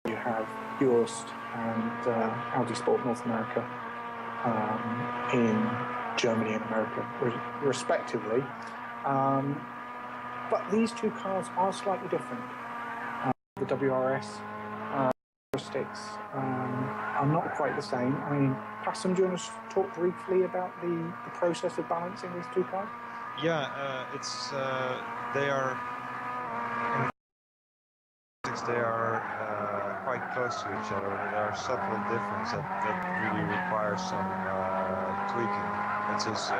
You have Eurst and Audi Sport North America in Germany and America, respectively. But these two cars are slightly different. The WRS characteristics are not quite the same. I mean, Passam, do you want to talk briefly about the process of balancing these two cars? Yeah, they are quite close to each other. There are subtle differences that really require some tweaking. This is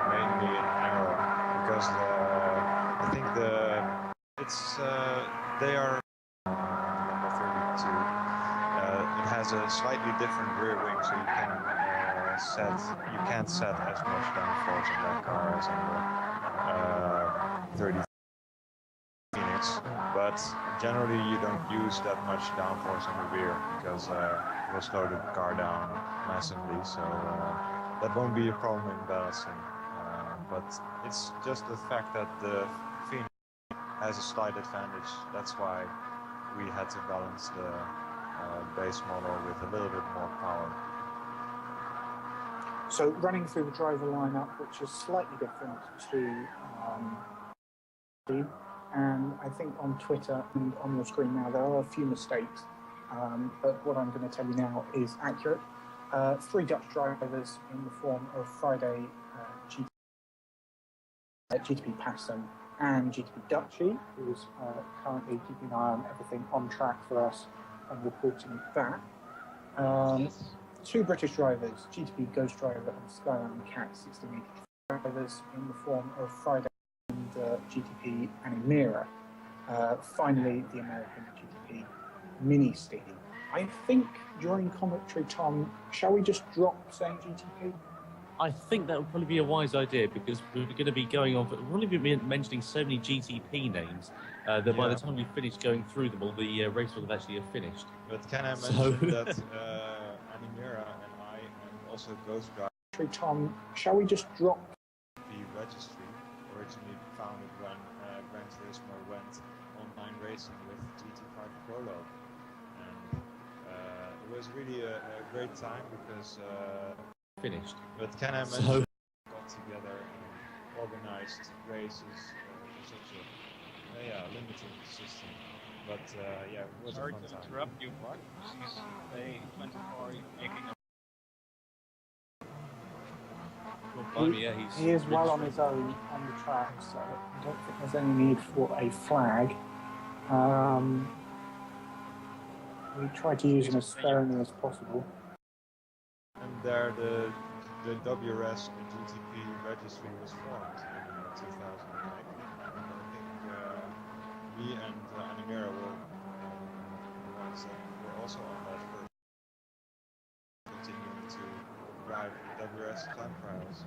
mainly an error because I think they are number 32. It has a slightly different rear wing, so you can't set as much downforce in that car as on the 30 Phoenix, but generally you don't use that much downforce on the rear because it will slow the car down massively, so that won't be a problem in balancing. But it's just the fact that the Phoenix has a slight advantage. That's why we had to balance the base model with a little bit more power. So running through the driver lineup, which is slightly different to and I think on Twitter and on your screen now there are a few mistakes, but what I'm going to tell you now is accurate. 3 Dutch drivers in the form of Friday GTP Passam and GTP Dutchy, who's currently keeping an eye on everything on track for us and reporting that. 2 British drivers, GTP Ghost Driver and Skyline Cat 1680 drivers in the form of Friday and GTP Animira. Finally, the American GTP Mini Steam. I think during commentary, Tom, shall we just drop saying GTP? I think that would probably be a wise idea because we're going to be going on. We're only going to be mentioning so many GTP names that by the time we finish going through them all, the race will have actually finished. But can I mention that Animira and I and also Ghost Driver, Tom, shall we just drop the registry originally founded when Gran Turismo went online racing with GT5 Prologue, and it was really a great time because finished. But can I mention got together and organized races with such a limited system, but it was Sorry a fun to time. interrupt you, Mark. She's a 24 making a Blimey, yeah, he is really well on strong. his own on the track, so I don't think there's any need for a flag. We try to use him as sparingly as possible. And there the WRS and GTP registry was formed in 2009. And I think me and Animera were the ones that were also on that first, continuing to drive the WRS time trials.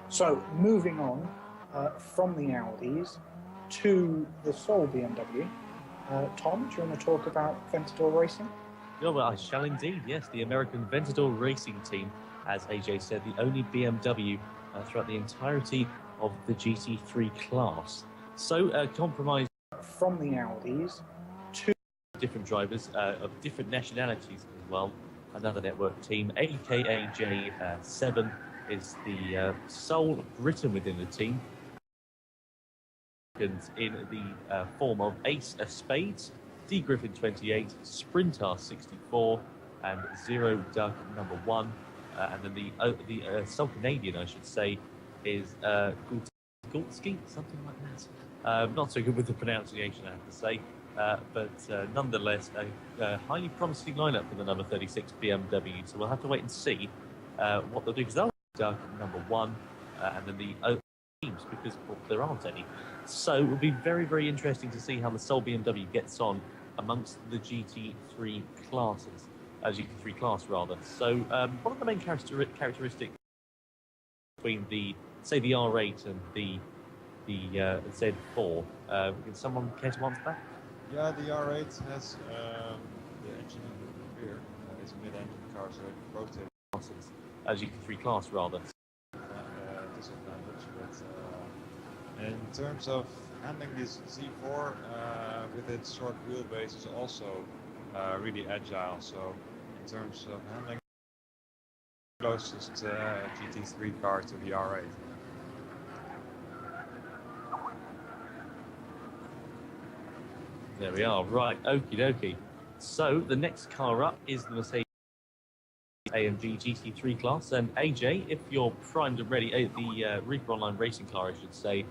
So, moving on from the Audis to the sole BMW. Tom, do you want to talk about Ventador Racing? Yeah, well, I shall indeed, yes. The American Ventador Racing Team, as AJ said, the only BMW throughout the entirety of the GT3 class. So, compromised from the Audis to different drivers of different nationalities as well. Another network team, aka J7, is the sole Briton within the team. In the form of Ace of Spades, D Griffin 28, Sprintar 64, and Zero Duck number 1. And then the sole Canadian, I should say, is Gultsky, something like that. Not so good with the pronunciation, I have to say. But nonetheless, a highly promising lineup for the number 36 BMW. So we'll have to wait and see what they'll do, because they'll Duck number 1, and then the teams, because well, there aren't any. So it will be very, very interesting to see how the sole BMW gets on amongst the GT3 classes, GT3 class rather. So what are the main characteristics between the R8 and the Z4? Can someone care to answer that? Yeah, the R8 has the engine in the rear. It's a mid-engine car, so it rotates. Classes, GT3 class rather. Disadvantage, but in terms of handling this Z4 with its short wheelbase is also really agile. So in terms of handling, closest GT3 car to the R8. There we are. Right, okie dokie. So the next car up is the Mercedes AMG GT3 class, and AJ, if you're primed and ready, the Reaper Online racing car, I should say,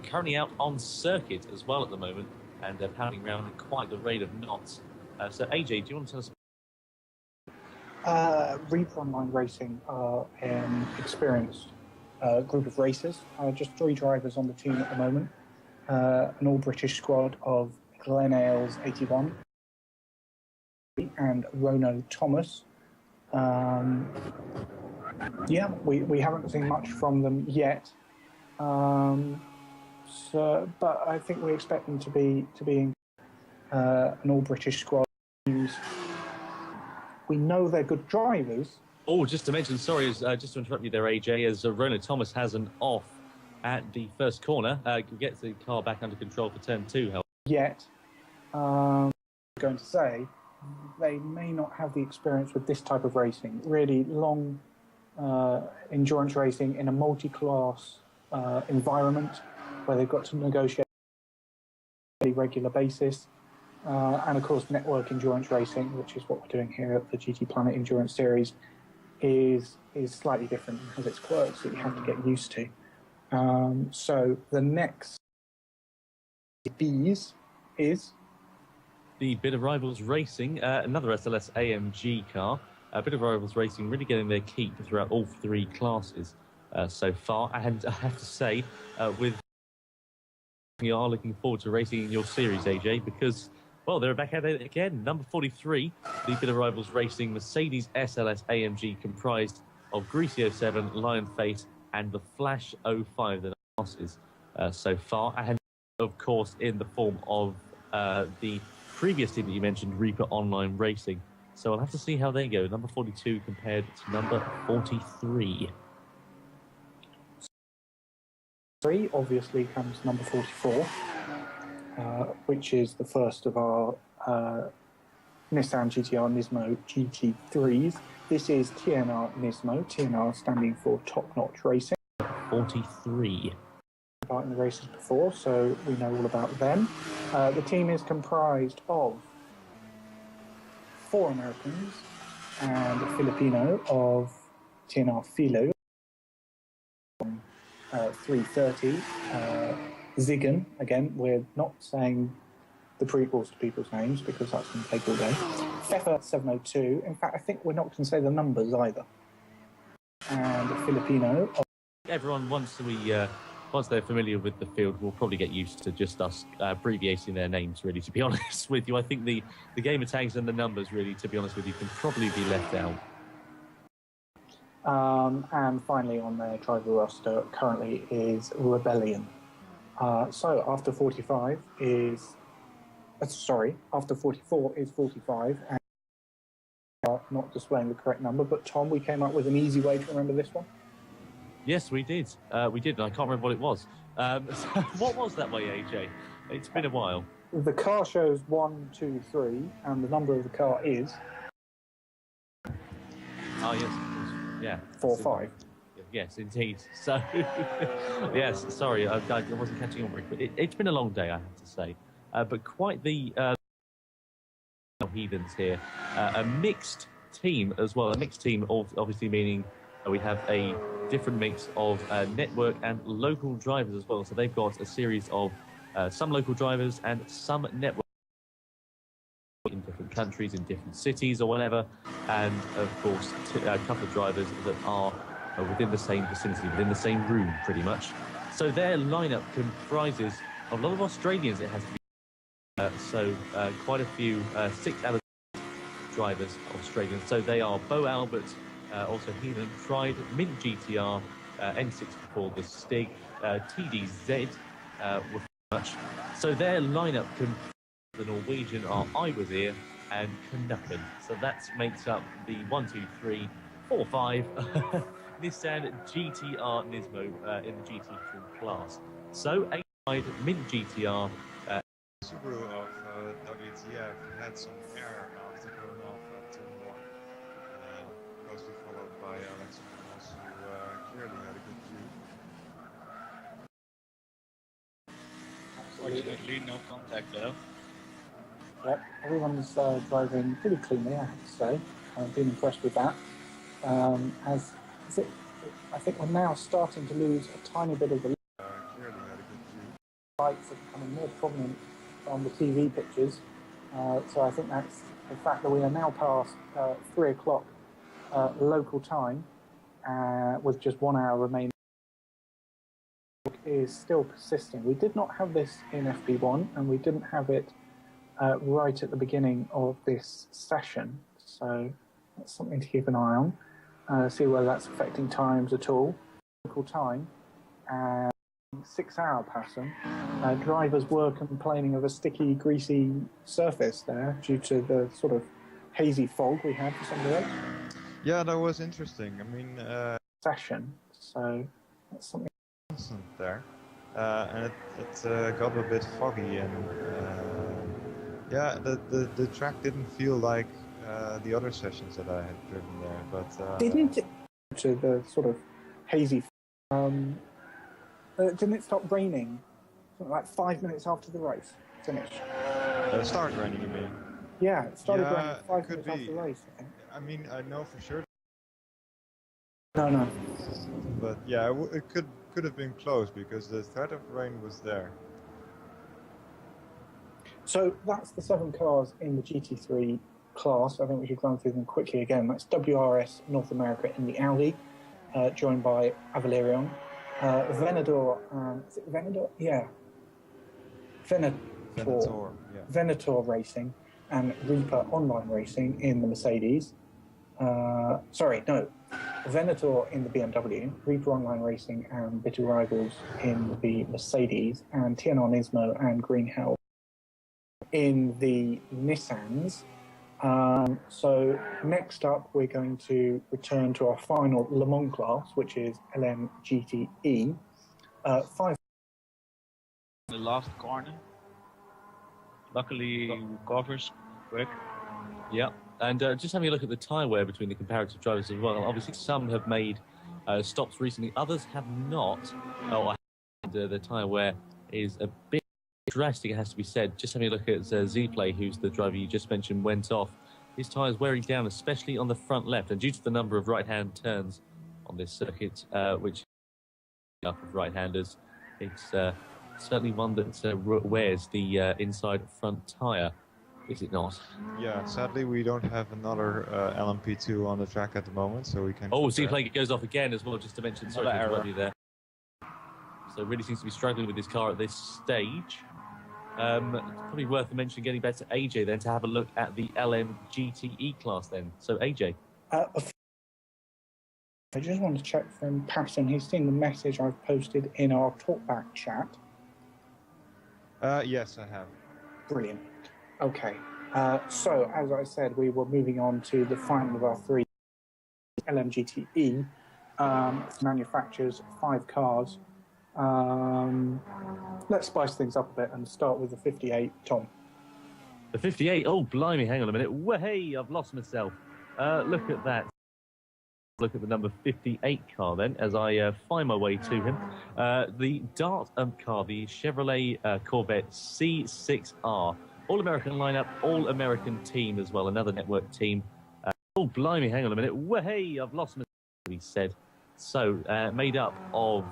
currently out on circuit as well at the moment, and pounding around at quite the rate of knots. So AJ, do you want to tell us? Reaper Online Racing are an experienced group of racers, just 3 drivers on the team at the moment, an all-British squad of Glenn Ailes 81 and Rono Thomas. Yeah, we haven't seen much from them yet, so, but I think we expect them to be in an all-British squad. We know they're good drivers. Oh, just to mention, sorry, just to interrupt you there, AJ, as Rono Thomas has an off at the first corner, gets the car back under control for turn 2. However. Yet, I'm going to say, they may not have the experience with this type of racing. Really long endurance racing in a multi-class environment where they've got to negotiate on a regular basis. And of course, network endurance racing, which is what we're doing here at the GTPlanet Endurance Series, is slightly different and has its quirks that you have to get used to. So the next B's is the Bit of Rivals Racing, another SLS AMG car. Bit of Rivals Racing really getting their keep throughout all 3 classes so far. And I have to say, we are looking forward to racing in your series, AJ, because, well, they're back at it again. Number 43, the Bit of Rivals Racing Mercedes SLS AMG, comprised of Greasy 07, Lion Fate, and the Flash 05, the classes so far. And, of course, in the form of the previous team that you mentioned, Reaper Online Racing. So I'll have to see how they go. Number 42 compared to number 43. Obviously comes number 44, which is the first of our Nissan GTR Nismo GT3s. This is TNR Nismo, TNR standing for Top Notch Racing. 43. In the races before, so we know all about them. The team is comprised of 4 Americans and a Filipino of TNR Philo, 330, Zigan, again, we're not saying the prequels to people's names because that's going to take all day. Fefa 702, in fact, I think we're not going to say the numbers either. And Filipino. Everyone, once they're familiar with the field, will probably get used to just us abbreviating their names, really, to be honest with you. I think the gamer tags and the numbers, really, to be honest with you, can probably be left out. And finally on their driver roster currently is Rebellion. So after 45 is... after 44 is 45, and not displaying the correct number, but Tom, we came up with an easy way to remember this one. Yes, we did. And I can't remember what it was. So what was that way, AJ? It's been a while. The car shows 1, 2, 3, and the number of the car is... Oh, yes, of course. Yeah. 4, 5. Yes, indeed. So, yes, sorry, I wasn't catching on very quick. It's been a long day, I have to say. But quite the heathens here. A mixed team as well. A mixed team, obviously meaning we have a different mix of network and local drivers as well. So they've got a series of some local drivers and some network in different countries, in different cities or whatever. And, of course, a couple of drivers that are within the same vicinity, within the same room, pretty much. So their lineup comprises a lot of Australians, it has to be. So quite a few 6 out of drivers Australians. So they are Bo Albert, also Heathen, Pride, Mint GTR, N64, the Stig, TDZ, with much. So their lineup the Norwegian are Iwazir and Knucklen. So that makes up the 1, 2, 3, 4, 5 Nissan GTR Nismo in the GT3 class. So a Mint GTR. Subaru of WTF had some air after going off at turn 1, closely followed by Alex Moss, who clearly had a good view. Fortunately, no contact though. Yep, everyone's driving pretty cleanly, I have to say. I've been impressed with that. I think we're now starting to lose a tiny bit of the Clearly had a good view. lights are becoming more prominent on the TV pictures. So I think that's the fact that we are now past 3 o'clock local time with just 1 hour remaining is still persisting. We did not have this in FP1 and we didn't have it right at the beginning of this session. So that's something to keep an eye on. See whether that's affecting times at all. Local time. 6-hour pattern, drivers were complaining of a sticky, greasy surface there due to the sort of hazy fog we had for some of the race. Yeah, that was interesting. I mean, Session, so that's something constant there, and it got a bit foggy, and yeah, the track didn't feel like the other sessions that I had driven there, but didn't it to the sort of hazy. Didn't it stop raining something like 5 minutes after the race finished? Start raining, you mean? Yeah, it started Yeah, raining 5 could minutes after be. the race, I think. I mean, I know for sure. No. But yeah, it could have been close because the threat of rain was there. So that's the 7 cars in the GT3 class. I think we should run through them quickly again. That's WRS North America in the Audi, joined by Valyrian. Venador, is it Venador? Yeah. Venator. Yeah. Venator Racing and Reaper Online Racing in the Mercedes. Venator in the BMW, Reaper Online Racing and Bitter Rivals in the Mercedes, and TNR Nismo and Green Hell in the Nissans. So next up, we're going to return to our final Le Mans class, which is LMGTE. 5. The last corner. Luckily, covers quick. Yeah, and just having a look at the tyre wear between the comparative drivers as well. Obviously, some have made stops recently, others have not. The tyre wear is a bit drastic, it has to be said. Just having a look at Z-Play, who's the driver you just mentioned, went off. His tyre's wearing down, especially on the front left, and due to the number of right-hand turns on this circuit, which up of right-handers. It's certainly one that wears the inside front tyre, is it not? Yeah, sadly we don't have another LMP2 on the track at the moment, so we can... Oh, seems like it goes off again as well, just to mention, sorry to interrupt you there. So really seems to be struggling with this car at this stage. Probably worth mentioning getting back to AJ then to have a look at the LM GTE class then. So AJ. I just want to check from Patton. He's seen the message I've posted in our talkback chat. Yes, I have. Brilliant. Okay. So, as I said, we were moving on to the final of our three. LMGTE manufactures 5 cars. Let's spice things up a bit and start with the 58, Tom. The 58? Oh, blimey, hang on a minute. Hey, I've lost myself. Look at that. Look at the number 58 car then, as I find my way to him. The Dart car, the Chevrolet Corvette C6R. All-American lineup, all-American team as well, another network team. Oh, blimey, hang on a minute. Hey, I've lost myself, he said. So, made up of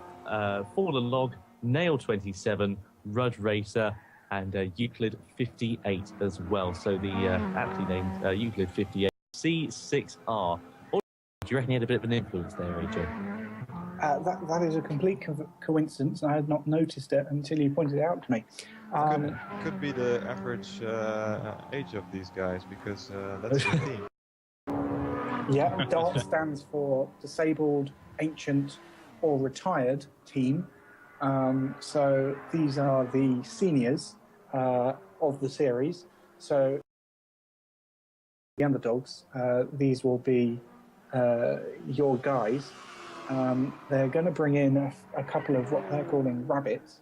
Fallen Log, Nail 27, Rudd Racer, and Euclid 58 as well. So the aptly named Euclid 58 C6R. Do you reckon he had a bit of an influence there, AJ? That is a complete coincidence. I had not noticed it until you pointed it out to me. Could be the average age of these guys, because that's the theme. Yeah, DART stands for Disabled, Ancient, or Retired Team. So these are the seniors of the series. So the underdogs, these will be your guys. They're going to bring in a couple of what they're calling rabbits,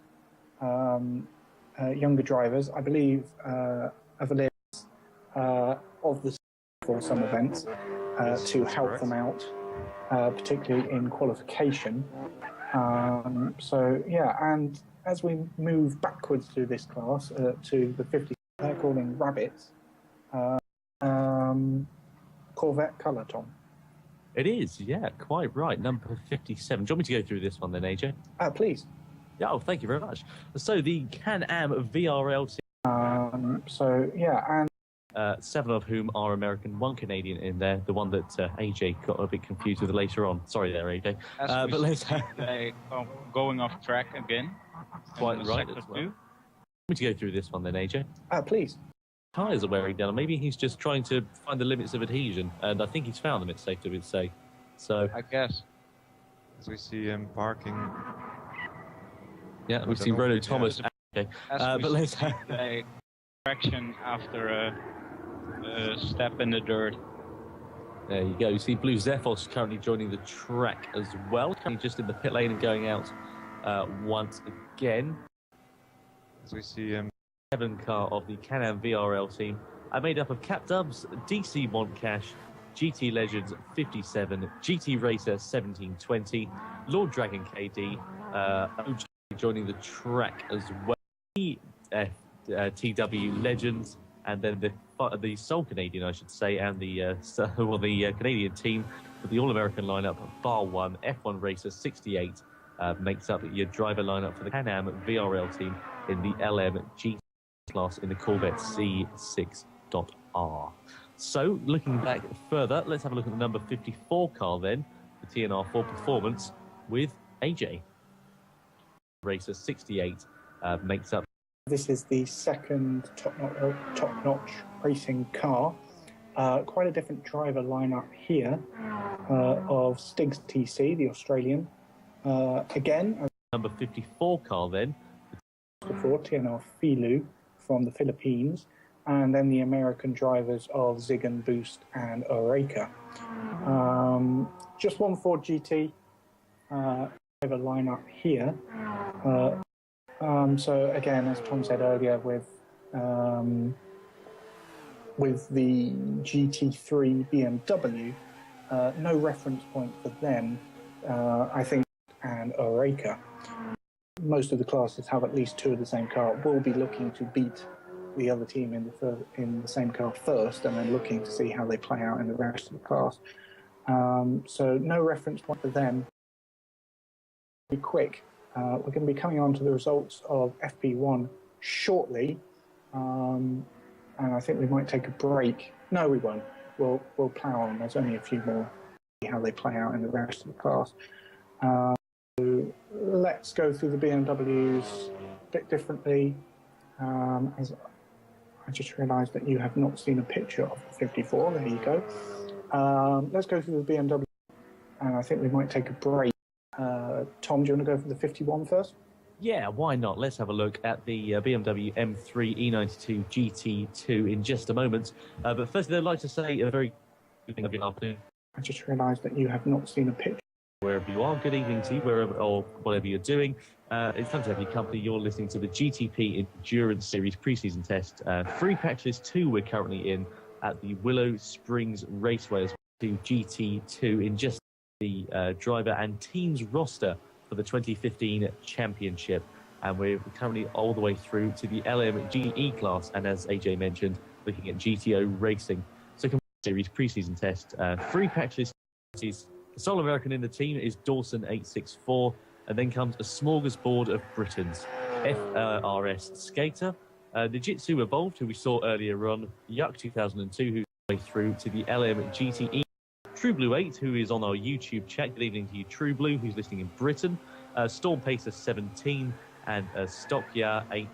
younger drivers, I believe, valyrians of the for some events to help them out, particularly in qualification. So yeah, and as we move backwards through this class to the 50, they're calling rabbits. Corvette colour, Tom. It is, yeah, quite right. Number 57. Do you want me to go through this one then, AJ? Please. Yeah, oh, thank you very much. So the Can-Am VRL. So yeah, and 7 of whom are American, 1 Canadian in there. The one that AJ got a bit confused with later on. Sorry there, AJ. But let's going off track again. Quite right as well. Do you want me to go through this one then, AJ? Please. Tyres are wearing down. Maybe he's just trying to find the limits of adhesion, and I think he's found them, it's safe to say. So I guess. As we see him parking. Yeah, we've seen Rono Thomas. Okay. But let's a traction after a step in the dirt. There you go. You see Blue Zephos currently joining the track as well. Currently just in the pit lane and going out once again. As we see him. 7 car of the Can-Am VRL team are made up of Cap Dubs, DC Montcash, GT Legends 57, GT Racer 1720, Lord Dragon KD, OG joining the track as well, TW Legends, and then the sole Canadian, I should say, and the Canadian team with the All-American lineup, Bar 1, F1 Racer 68, makes up your driver lineup for the Can-Am VRL team in the LMG class in the Corvette C6.R. So, looking back further, let's have a look at the number 54 car then, the TNR4 Performance, with AJ. Racer 68 makes up. This is the second top-notch racing car. Quite a different driver lineup here of Stiggs TC, the Australian. Again, number 54 car then. Before TNR Filu from the Philippines, and then the American drivers of Zigan, Boost, and Oreca. Just one Ford GT driver lineup here. So again, as Tom said earlier, with the GT3 BMW, no reference point for them, I think, and Oreca. Most of the classes have at least 2 of the same car. Will be looking to beat the other team in the same car first, and then looking to see how they play out in the rest of the class. So no reference point for them. Be quick. We're going to be coming on to the results of FP1 shortly, and I think we might take a break. No, we won't. We'll plough on. There's only a few more. See how they play out in the rest of the class. So let's go through the BMWs a bit differently. As I just realised that you have not seen a picture of the 54. There you go. Let's go through the BMW, and I think we might take a break. Tom, do you want to go for the 51 first? Yeah, why not? Let's have a look at the BMW M3 E92 GT2 in just a moment. But firstly, I'd like to say a very good afternoon. I just realised that you have not seen a picture. Wherever you are, good evening to you, wherever or whatever you're doing. It's time to have your company. You're listening to the GTP Endurance Series pre-season test. Free practice 2 we're currently in at the Willow Springs Raceway as well to GT2 in just the driver and teams roster for the 2015 championship. And we're currently all the way through to the LMGE class. And as AJ mentioned, looking at GTO racing. So series pre-season test. Free practice. The sole American in the team is Dawson864. And then comes a smorgasbord of Britons. FRS Skater, Nijitsu Evolved, who we saw earlier on, Yuck 2002, who's way through to the LMGTE. True Blue 8, who is on our YouTube chat. Good evening to you, True Blue, who's listening in Britain. Storm Pacer 17 and Stock Yate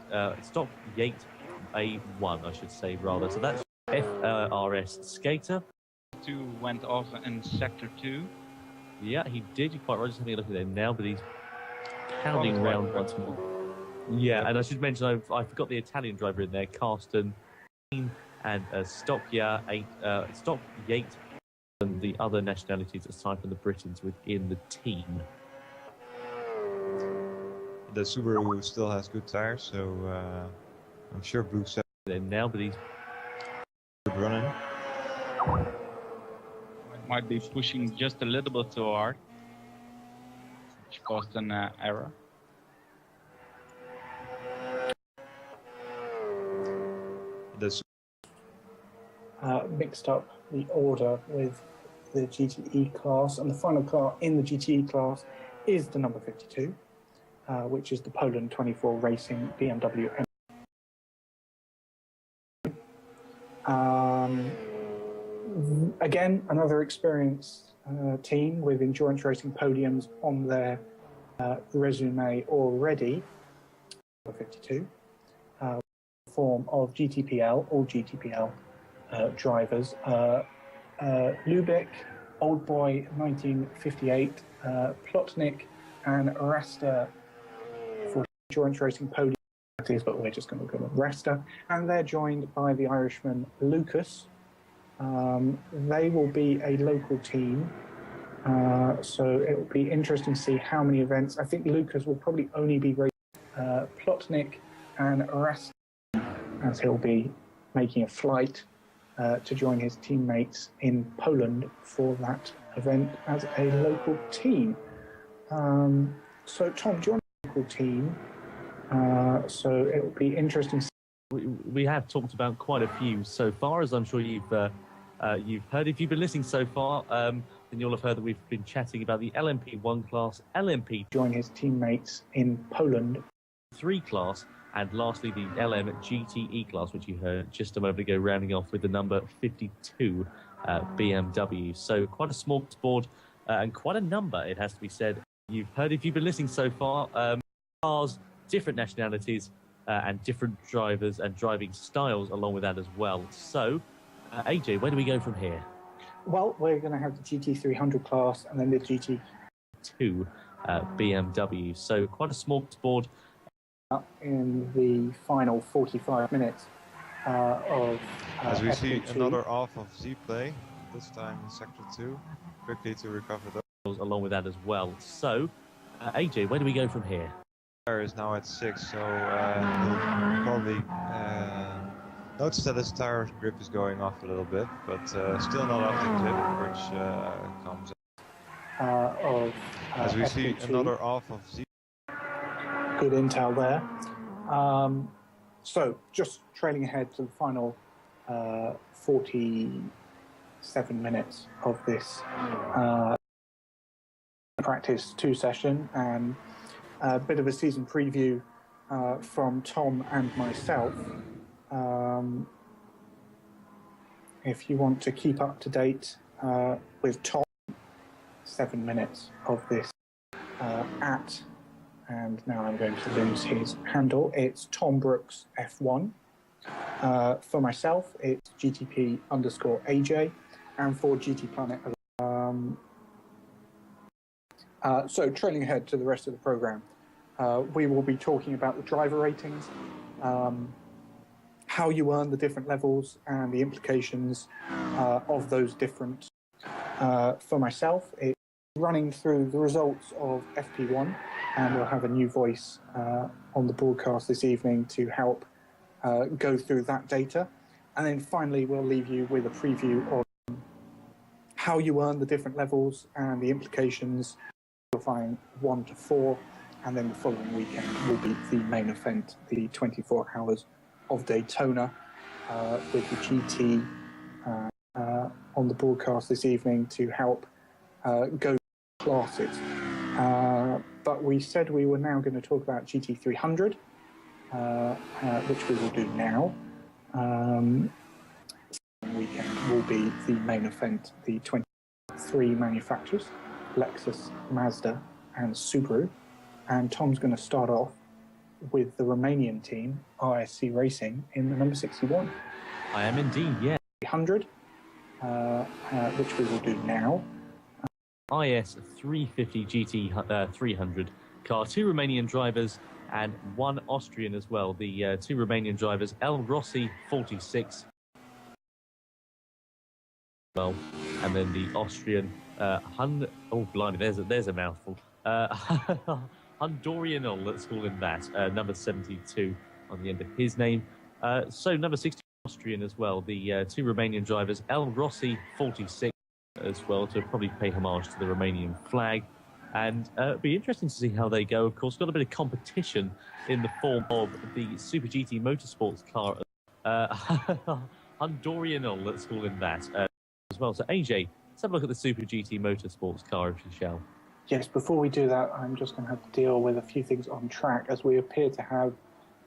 A1, I should say, rather. So that's FRS Skater. 2 went off in Sector 2. Yeah, he did. You're quite right. Just having a look at him now, but he's pounding round once more. Yeah, and I should mention, I forgot the Italian driver in there, Carsten, and Stock Yate, and the other nationalities aside from the Britons within the team. The Subaru still has good tires, so I'm sure Blue 7 now, but he's running. Might be pushing just a little bit too hard, which caused an error. Mixed up the order with the GTE class, and the final car in the GTE class is the number 52, which is the Poland 24 Racing BMW. Again, another experienced team with endurance racing podiums on their resume already. Number 52, form of GTPL, all GTPL drivers. Lubick, Old Boy 1958, Plotnik, and Rasta for endurance racing podium. But we're just going to go with Rasta. And they're joined by the Irishman Lucas. They will be a local team, so it will be interesting to see how many events. I think Lucas will probably only be racing Plotnik and Rasta, as he'll be making a flight to join his teammates in Poland for that event as a local team. So, Tom, do you want a local team? So it will be interesting. We have talked about quite a few so far, as I'm sure you've heard. If you've been listening so far, then you'll have heard that we've been chatting about the LMP1 class, LMP join his teammates in Poland 3 class, and lastly the LMGTE class, which you heard just a moment ago, rounding off with the number 52 BMW. So quite a smorgasbord and quite a number, it has to be said. You've heard, if you've been listening so far, cars, different nationalities, and different drivers and driving styles along with that as well. So, AJ, where do we go from here? Well, we're going to have the GT300 class and then the GT2 BMW. So quite a smorgasbord. In the final 45 minutes of as we FP2. see another off of Z-Play, this time in Sector 2, quickly to recover those. Along with that as well. So, AJ, where do we go from here? Tire is now at 6, so he'll probably notice that his tire grip is going off a little bit, but still not off the clip, which comes as we see another off of Z. Good intel there. So just trailing ahead to the final 40 7 minutes of this practice 2 session and a bit of a season preview from Tom and myself. If you want to keep up to date with Tom, 7 minutes of this and now I'm going to lose his handle. It's Tom Brooks F1. For myself, it's GTP_AJ, and for GTPlanet. So trailing ahead to the rest of the program, we will be talking about the driver ratings, how you earn the different levels, and the implications of those different. For myself, it's running through the results of FP1, and we'll have a new voice on the broadcast this evening to help go through that data. And then finally, we'll leave you with a preview of how you earn the different levels and the implications, qualifying 1 to 4, and then the following weekend will be the main event, the 24 Hours of Daytona, with the GT on the broadcast this evening to help go classes. But we said we were now going to talk about GT300, which we will do now. Weekend will be the main event, the 23 manufacturers, Lexus, Mazda, and Subaru. And Tom's going to start off with the Romanian team, RSC Racing, in the number 61. I am indeed, yeah. 300, which we will do now. IS 350 GT 300 car, 2 Romanian drivers and 1 Austrian as well. The 2 Romanian drivers, El Rossi 46, well, and then the Austrian oh blimey, there's a mouthful. Hungarian, let's call him that. Number 72 on the end of his name. So number 60 Austrian as well. The 2 Romanian drivers, El Rossi 46 as well, to probably pay homage to the Romanian flag. And it'll be interesting to see how they go. Of course, got a bit of competition in the form of the Super GT Motorsports car. Hungarian, let's call him that, as well. So AJ, let's have a look at the Super GT Motorsports car, if you shall. Yes, before we do that, I'm just going to have to deal with a few things on track, as we appear to have,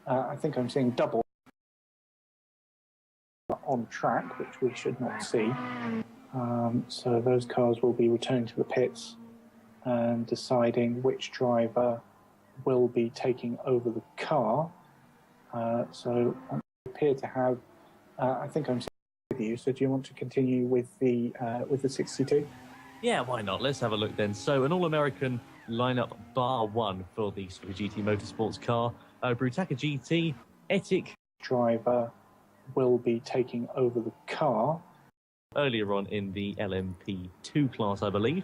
I think I'm seeing double on track, which we should not see. So those cars will be returning to the pits and deciding which driver will be taking over the car. So I appear to have, I think I'm with you. So do you want to continue with the 62? Yeah, why not? Let's have a look then. So an all-American lineup bar 1 for the Super GT Motorsports car. Brutaka GT, Etic driver will be taking over the car. Earlier on in the LMP2 class, I believe.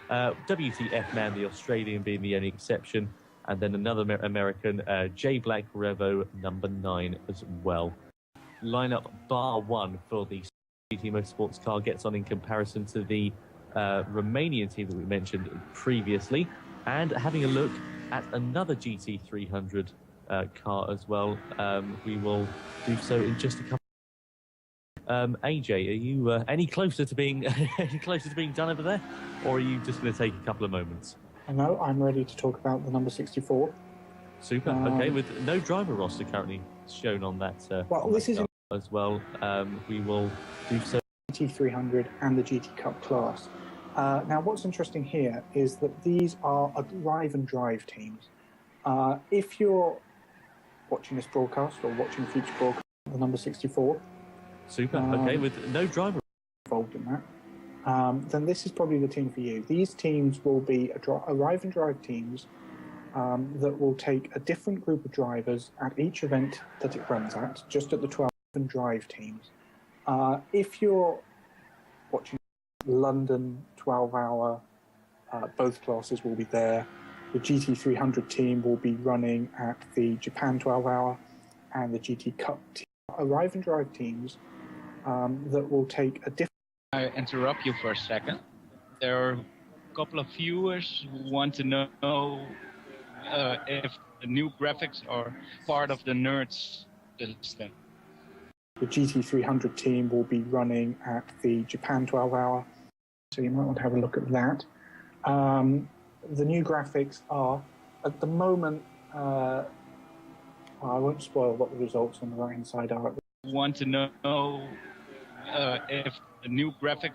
WTF Man, the Australian, being the only exception. And then another American, J Black Revo, number 9 as well. Lineup bar 1 for the GT Motorsports car gets on in comparison to the Romanian team that we mentioned previously. And having a look at another GT300 car as well, we will do so in just a couple. AJ, are you any closer to being done over there, or are you just going to take a couple of moments? No, I'm ready to talk about the number 64. Super. Okay, with no driver roster currently shown on that. Well, this is as well. We will do so. GT300 and the GT Cup class. Now, what's interesting here is that these are arrive and drive teams. If you're watching this broadcast or watching future broadcast, the number 64. Super. Okay, with no driver involved in that, then this is probably the team for you. These teams will be arrive and drive teams that will take a different group of drivers at each event that it runs at, just at the 12 and drive teams. If you're watching London 12-hour, both classes will be there. The GT300 team will be running at the Japan 12-hour, and the GT Cup team. Arrive and drive teams that will take a different... I interrupt you for a second. There are a couple of viewers who want to know if the new graphics are part of the nerds system. The GT300 team will be running at the Japan 12-hour, so you might want to have a look at that. The new graphics are, at the moment, I won't spoil what the results on the right-hand side are. Want to know if the new graphics...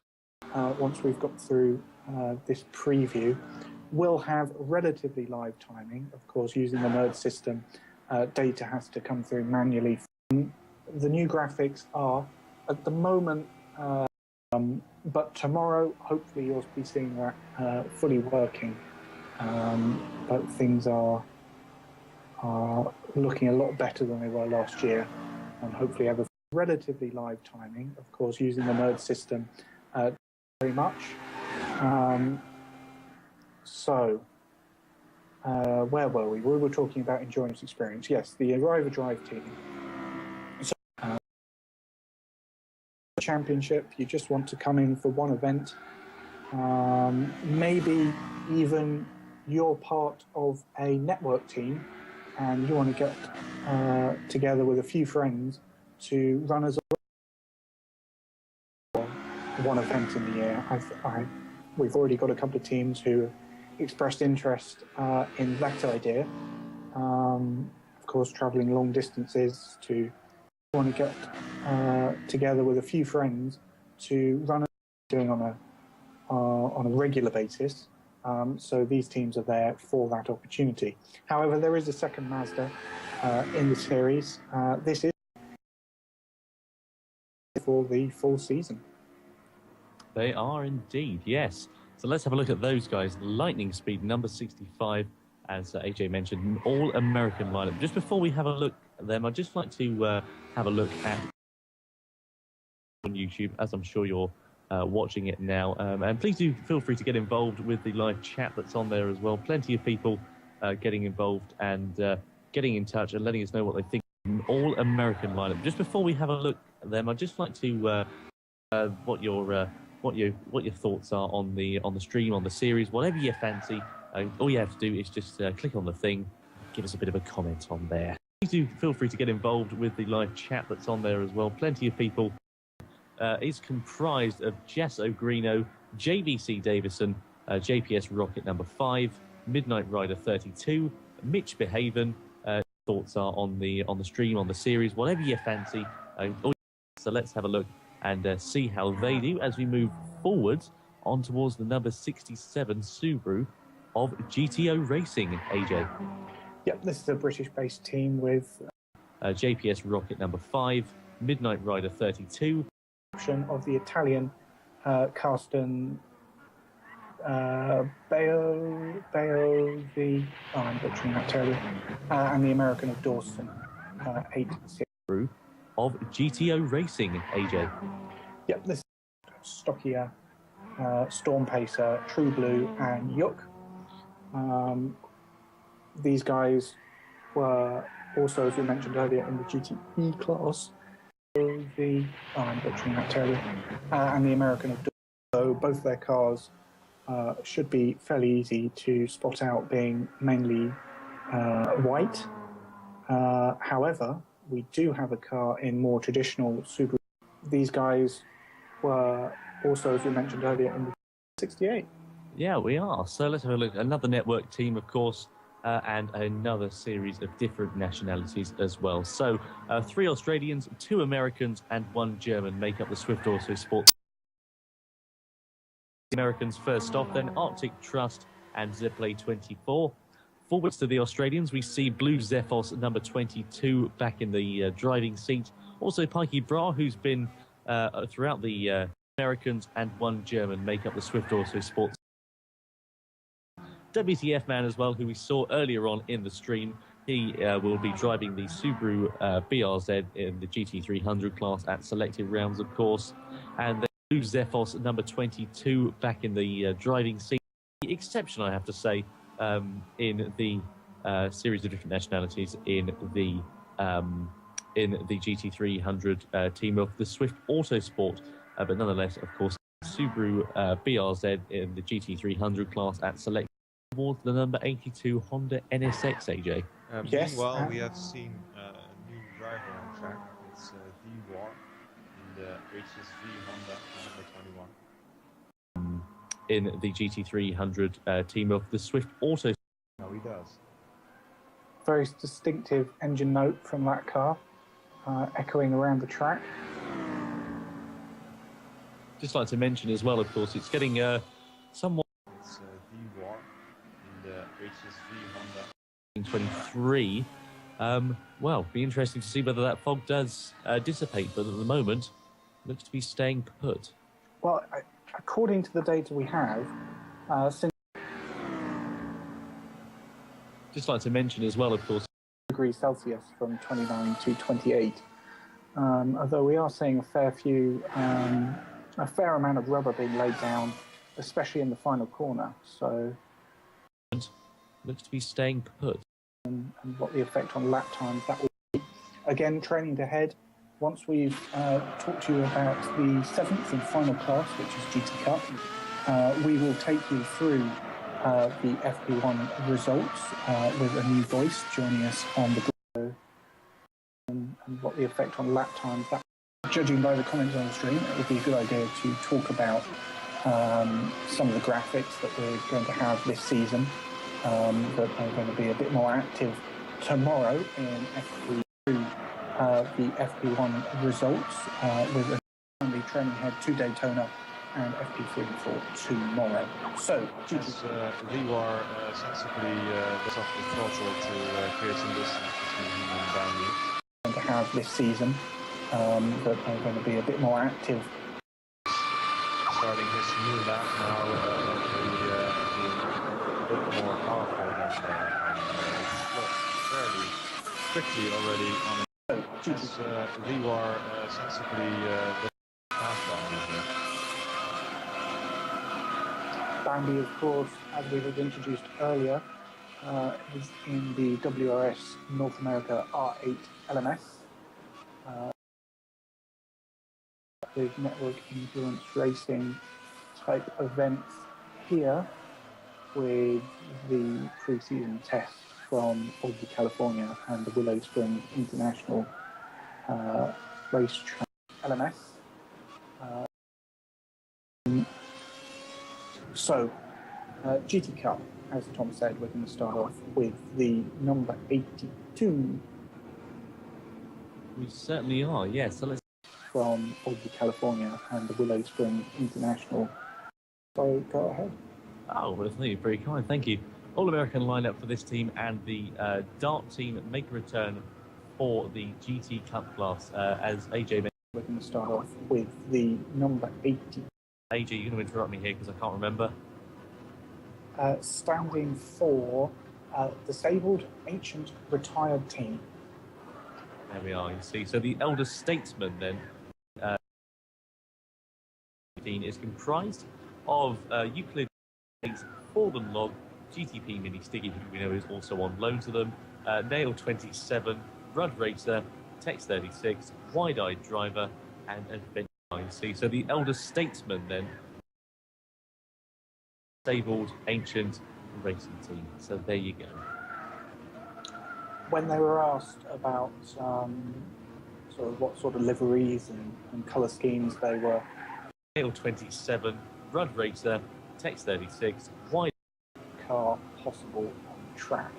Once we've got through this preview, we'll have relatively live timing. Of course, using the nerd system, data has to come through manually. The new graphics are, at the moment, but tomorrow, hopefully you'll be seeing that fully working. But things are looking a lot better than they were last year, and hopefully have a relatively live timing. Of course, using the nerd system very much. Where were we? We were talking about endurance experience. Yes, the Arriver Drive team. Championship, you just want to come in for one event, maybe even you're part of a network team and you want to get together with a few friends to run as one event in the year. We've already got a couple of teams who expressed interest in that idea. Of course, traveling long distances to want to get together with a few friends to run doing on a regular basis. So these teams are there for that opportunity. However, there is a second Mazda in the series. This is for the full season. They are indeed, yes. So let's have a look at those guys. Lightning Speed, number 65, as AJ mentioned, an all-American lineup. Just before we have a look at them, I'd just like to have a look at on YouTube, as I'm sure you're watching it now. And please do feel free to get involved with the live chat that's on there as well. Plenty of people getting involved and getting in touch and letting us know what they think. An all-American lineup. Just before we have a look at them, I'd just like to what your thoughts are on the stream, on the series, whatever you fancy. All you have to do is just click on the thing, give us a bit of a comment on there. Please do feel free to get involved with the live chat that's on there as well. Plenty of people. It's comprised of Jess O'Greeno, JVC Davison, JPS Rocket number 5, Midnight Rider 32, Mitch Behaven. Thoughts are on the stream, on the series, whatever you fancy. So let's have a look and see how they do as we move forward on towards the number 67 Subaru of GTO Racing, AJ. Yep, this is a British-based team with JPS Rocket number 5, Midnight Rider 32. Option of the Italian Carsten I'm butchering that terribly, and the American of Dawson 86. Of GTO Racing, AJ. Yep, this is stockier Storm Pacer, True Blue, and Yook. These guys were also, as we mentioned earlier, in the GTE class. I'm butchering that terribly, and the American of Dawson. So both their cars should be fairly easy to spot out, being mainly white. However, we do have a car in more traditional Subaru. These guys were also, as we mentioned earlier, in the 68. Yeah, we are. So let's have a look. Another network team, of course, and another series of different nationalities as well. So 3 Australians, 2 Americans, and 1 German make up the Swift Auto Sport. Americans first off, then Arctic Trust and Zeppelin 24. Forwards to the Australians, we see Blue Zephos number 22 back in the driving seat. Also Pikey Bra, who's been throughout the Americans, and 1 German make up the Swift Auto Sports. WTF man as well, who we saw earlier on in the stream. He will be driving the Subaru BRZ in the GT300 class at selected rounds, of course. And then Blue Zephos number 22 back in the driving seat. The exception, I have to say, in the series of different nationalities in the GT300 team of the Swift Autosport, but nonetheless, of course, Subaru BRZ in the GT300 class at select towards the number 82 Honda NSX, AJ. Meanwhile, we have seen a new driver on track. It's the War in the HSV Honda number 21. In the GT300 team of the Swift Auto. No, he does. Very distinctive engine note from that car, echoing around the track. Just like to mention as well, of course, it's getting somewhat. It's the War in the HSV Honda 23. Well, be interesting to see whether that fog does dissipate, but at the moment, looks to be staying put. Well, according to the data we have, since Just like to mention as well, of course, degrees Celsius from 29 to 28. Although we are seeing a fair amount of rubber being laid down, especially in the final corner. So, looks to be staying put. And what the effect on lap times that will be. Again, training ahead. Once we've talked to you about the seventh and final class, which is GT Cup, we will take you through the FP1 results with a new voice joining us on the grid, and what the effect on lap times that. Judging by the comments on the stream, it would be a good idea to talk about some of the graphics that we're going to have this season that are going to be a bit more active tomorrow in FP2, the FP1 results with a family training head to Daytona and FP3 and 4 tomorrow. So, we were sensibly just off the throttle to create some distance between him and Bambi. Going to have this season that are going to be a bit more active. Starting his new lap now, being a bit more powerful than fairly quickly already on it. We were sensibly fast on here. Bambi, of course, as we have introduced earlier, is in the WRS North America R8 LMS. Big network endurance racing type events here with the pre-season test from Albany, California and the Willow Springs International Racetrack LMS. So, GT Cup, as Tom said, we're going to start off with the number 82. We certainly are, yes. So let's. From Albany, California and the Willow Springs International. So, go ahead. Oh, well, thank you, very kind, thank you. All-American lineup for this team, and the Dart team make a return for the GT Cup class, as AJ mentioned. We're going to start off with the number 80. AJ, you're going to interrupt me here because I can't remember. Standing for Disabled Ancient Retired Team. There we are, you see. So the Elder Statesman then is comprised of Euclid 8, Forden Log, GTP Mini Stiggy, who we know is also on loan to them, Nail 27, Rudd Racer, Tex 36, Wide-Eyed Driver, and Adventure. You see, so the Elder Statesman then, Disabled Ancient Racing Team. So there you go. When they were asked about sort of what sort of liveries and colour schemes they were. Nail 27, Rudd Racer, Tex 36, Wide car possible on the track,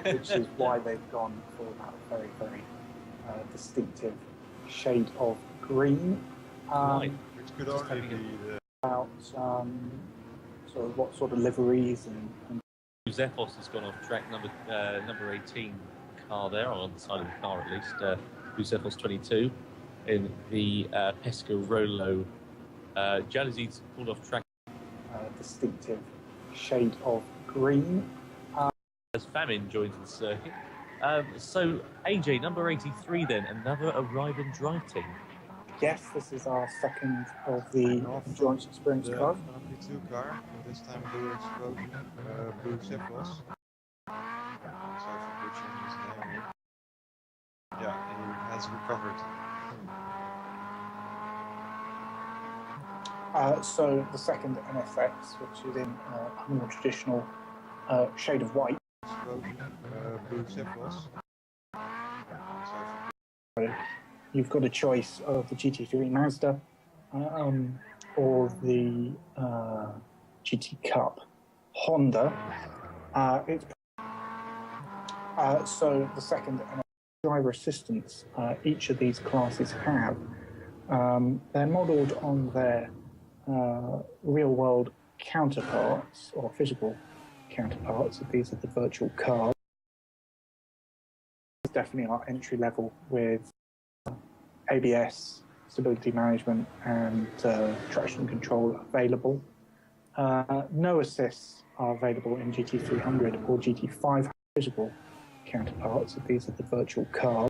which is why they've gone for that very, very distinctive shade of green. Which could only be about sort of what sort of liveries and Zephos has gone off track, number 18 car there, on the side of the car at least. Zephos 22 in the Pescarolo. Jalazid's pulled off track. Distinctive shade of green. As Famine joins the circuit. So AJ, number 83 then, another Arrive and Drive team. Yes, this is our second of the endurance experience cars. Two car, this time blue explosion, blue Zephos. Sorry for butchering his name here. Yeah, he has recovered. So the second NSX, which is in a more traditional shade of white. Explosion, blue Zephos. Sorry for you've got a choice of the GT3 Mazda or the GT Cup Honda. So the second driver assistance each of these classes have, they're modelled on their real-world counterparts or physical counterparts. These are the virtual cars. It's definitely our entry level with ABS, stability management, and traction control available. No assists are available in GT300 or GT500 physical counterparts. These are the virtual cars.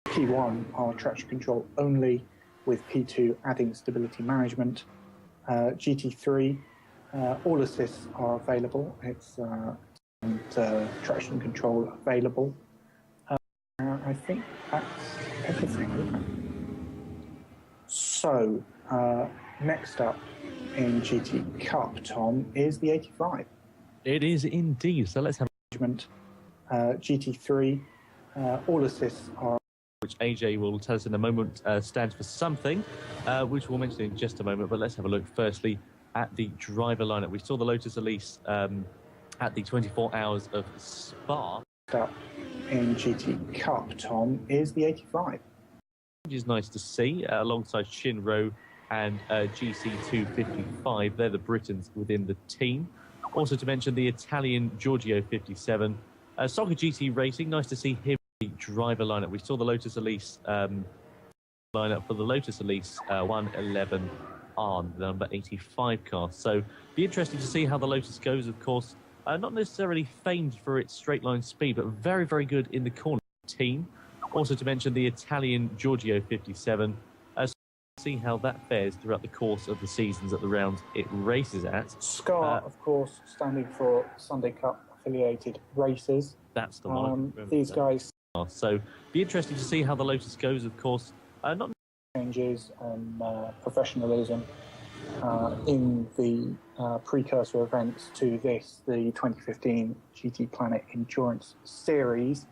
P1 are traction control only, with P2 adding stability management. GT3, all assists are available. It's and traction control available. I think that's everything. So next up in GT Cup, Tom, is the 85. It is indeed. So let's have GT3, all assists are, which AJ will tell us in a moment, stands for something, which we'll mention in just a moment. But let's have a look firstly at the driver lineup. We saw the Lotus Elise at the 24 Hours of Spa. Up in GT Cup, Tom, is the 85. Which is nice to see, alongside Shinro and GC255. They're the Britons within the team. Also to mention the Italian Giorgio 57. Soccer GT Racing, nice to see him in the driver lineup. We saw the Lotus Elise lineup for the Lotus Elise 111R, the number 85 car. So be interesting to see how the Lotus goes, of course. Not necessarily famed for its straight line speed, but very, very good in the corner team. Also to mention the Italian Giorgio 57. See how that fares throughout the course of the seasons at the round it races at. SCAR, of course, standing for Sunday Cup affiliated races. That's the one. These guys. So be interesting to see how the Lotus goes, of course. Not changes and professionalism in the precursor events to this, the 2015 GTPlanet Endurance Series,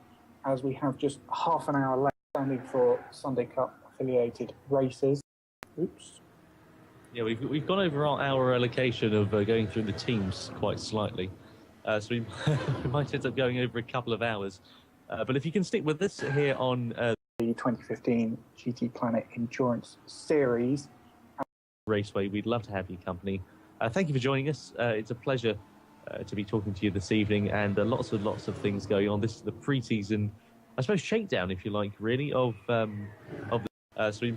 as we have just half an hour left standing for Sunday Cup affiliated races. Oops. Yeah, we've gone over our allocation of going through the teams quite slightly. So we might end up going over a couple of hours. But if you can stick with us here on the 2015 GTPlanet Endurance Series Raceway, we'd love to have your company. Thank you for joining us. It's a pleasure to be talking to you this evening, and lots of things going on. This is the pre-season, I suppose, shakedown, if you like, really, of the. So we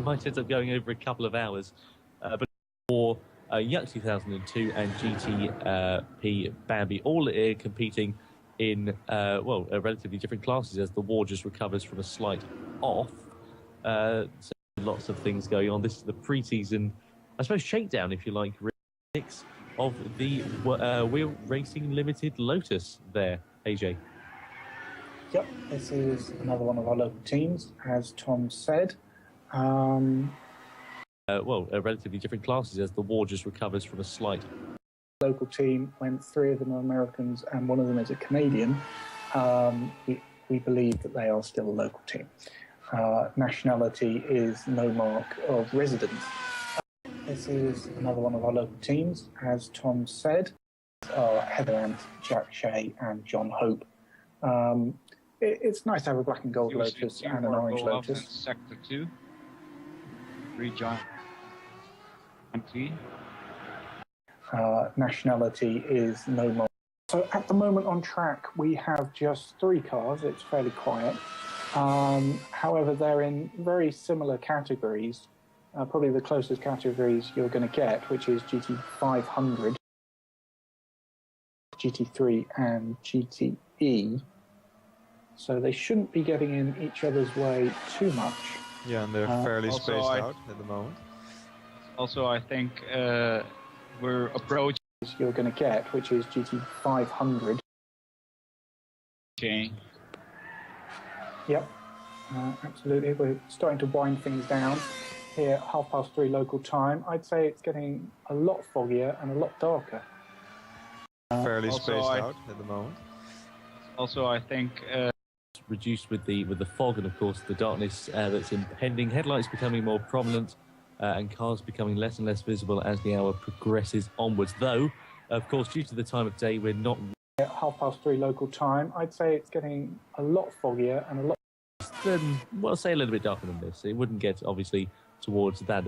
might end up going over a couple of hours. But for Yuck 2002 and GTP Bambi, all competing in, relatively different classes as the war just recovers from a slight off. So lots of things going on. This is the pre-season, I suppose, shakedown, if you like, of the Wheel Racing Limited Lotus there, AJ. Yep, this is another one of our local teams, as Tom said. Relatively different classes as the war just recovers from a slight. Local team, when three of them are Americans and one of them is a Canadian, we believe that they are still a local team. Nationality is no mark of residence. This is another one of our local teams, as Tom said. Heather Ant, Jack Shea, and John Hope. It's nice to have a black and gold Lotus and an orange Lotus. Sector 2. Rejoin. Nationality is no more. So at the moment on track, we have just 3 cars. It's fairly quiet. However, they're in very similar categories. Probably the closest categories you're going to get, which is GT500, GT3, and GTE. So they shouldn't be getting in each other's way too much. Yeah, and they're fairly spaced out at the moment. Also, I think we're approaching. You're going to get, which is GT500. Okay. Yep, absolutely. We're starting to wind things down here at 3:30 local time. I'd say it's getting a lot foggier and a lot darker. Fairly spaced out at the moment. Also, I think reduced with the fog and, of course, the darkness that's impending. Headlights becoming more prominent and cars becoming less and less visible as the hour progresses onwards. Though, of course, due to the time of day, we're not... At 3:30 local time, I'd say it's getting a lot foggier and a lot... well, say a little bit darker than this. It wouldn't get, obviously, towards that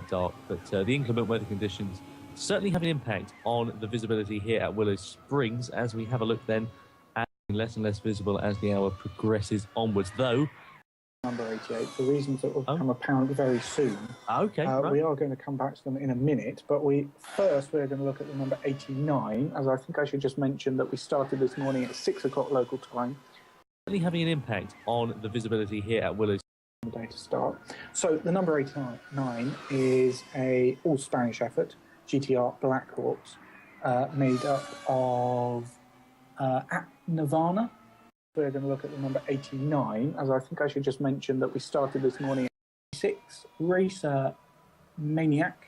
dark, but the inclement weather conditions certainly have an impact on the visibility here at Willow Springs as we have a look then at less and less visible as the hour progresses onwards. Though... Number 88, for reasons that will become apparent very soon. Okay, right. We are going to come back to them in a minute, but we're going to look at the number 89, as I think I should just mention that we started this morning at 6 o'clock local time. Certainly having an impact on the visibility here at Willow The day to start. So the number 89 is a all-Spanish effort, GTR Black Hawks, made up of at Nirvana. We're going to look at the number 89, as I think I should just mention that we started this morning at 6. Racer Maniac,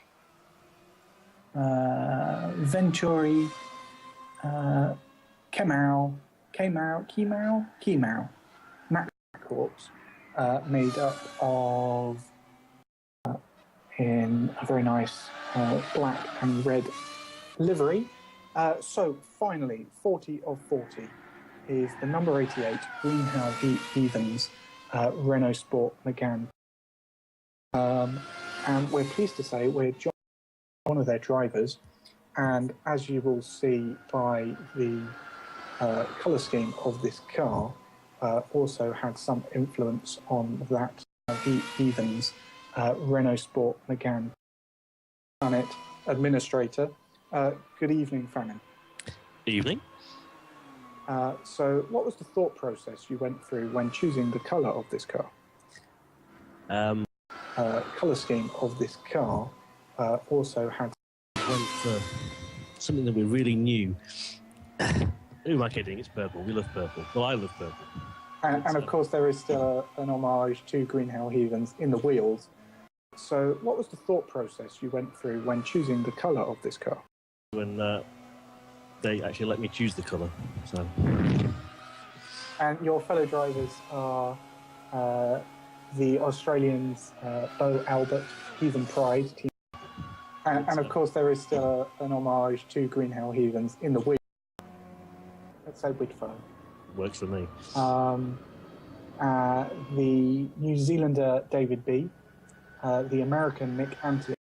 Venturi, Kemau, Mac Corps, made up of in a very nice black and red livery. So finally, 40 of 40 is the number 88 Greenhow Heathens Renault Sport Megane. And we're pleased to say we're one of their drivers, and as you will see by the colour scheme of this car, also had some influence on that Heathens Renault Sport Megane. Planet Administrator. Good evening, Fannin. Evening. So what was the thought process you went through when choosing the colour of this car? Colour scheme of this car also had... Went for something that we really knew. Who am I kidding? It's purple. We love purple. Well, I love purple. And of course there is still an homage to Greenhow Heathens in the wheels. So what was the thought process you went through when choosing the colour of this car? When they actually let me choose the colour. So. And your fellow drivers are the Australians Bo Albert, Heathen Pride team. And of course there is still an homage to Greenhow Heathens in the wheels. Let's say Whitford. Works for me. The New Zealander David B, the American Nick Anthony,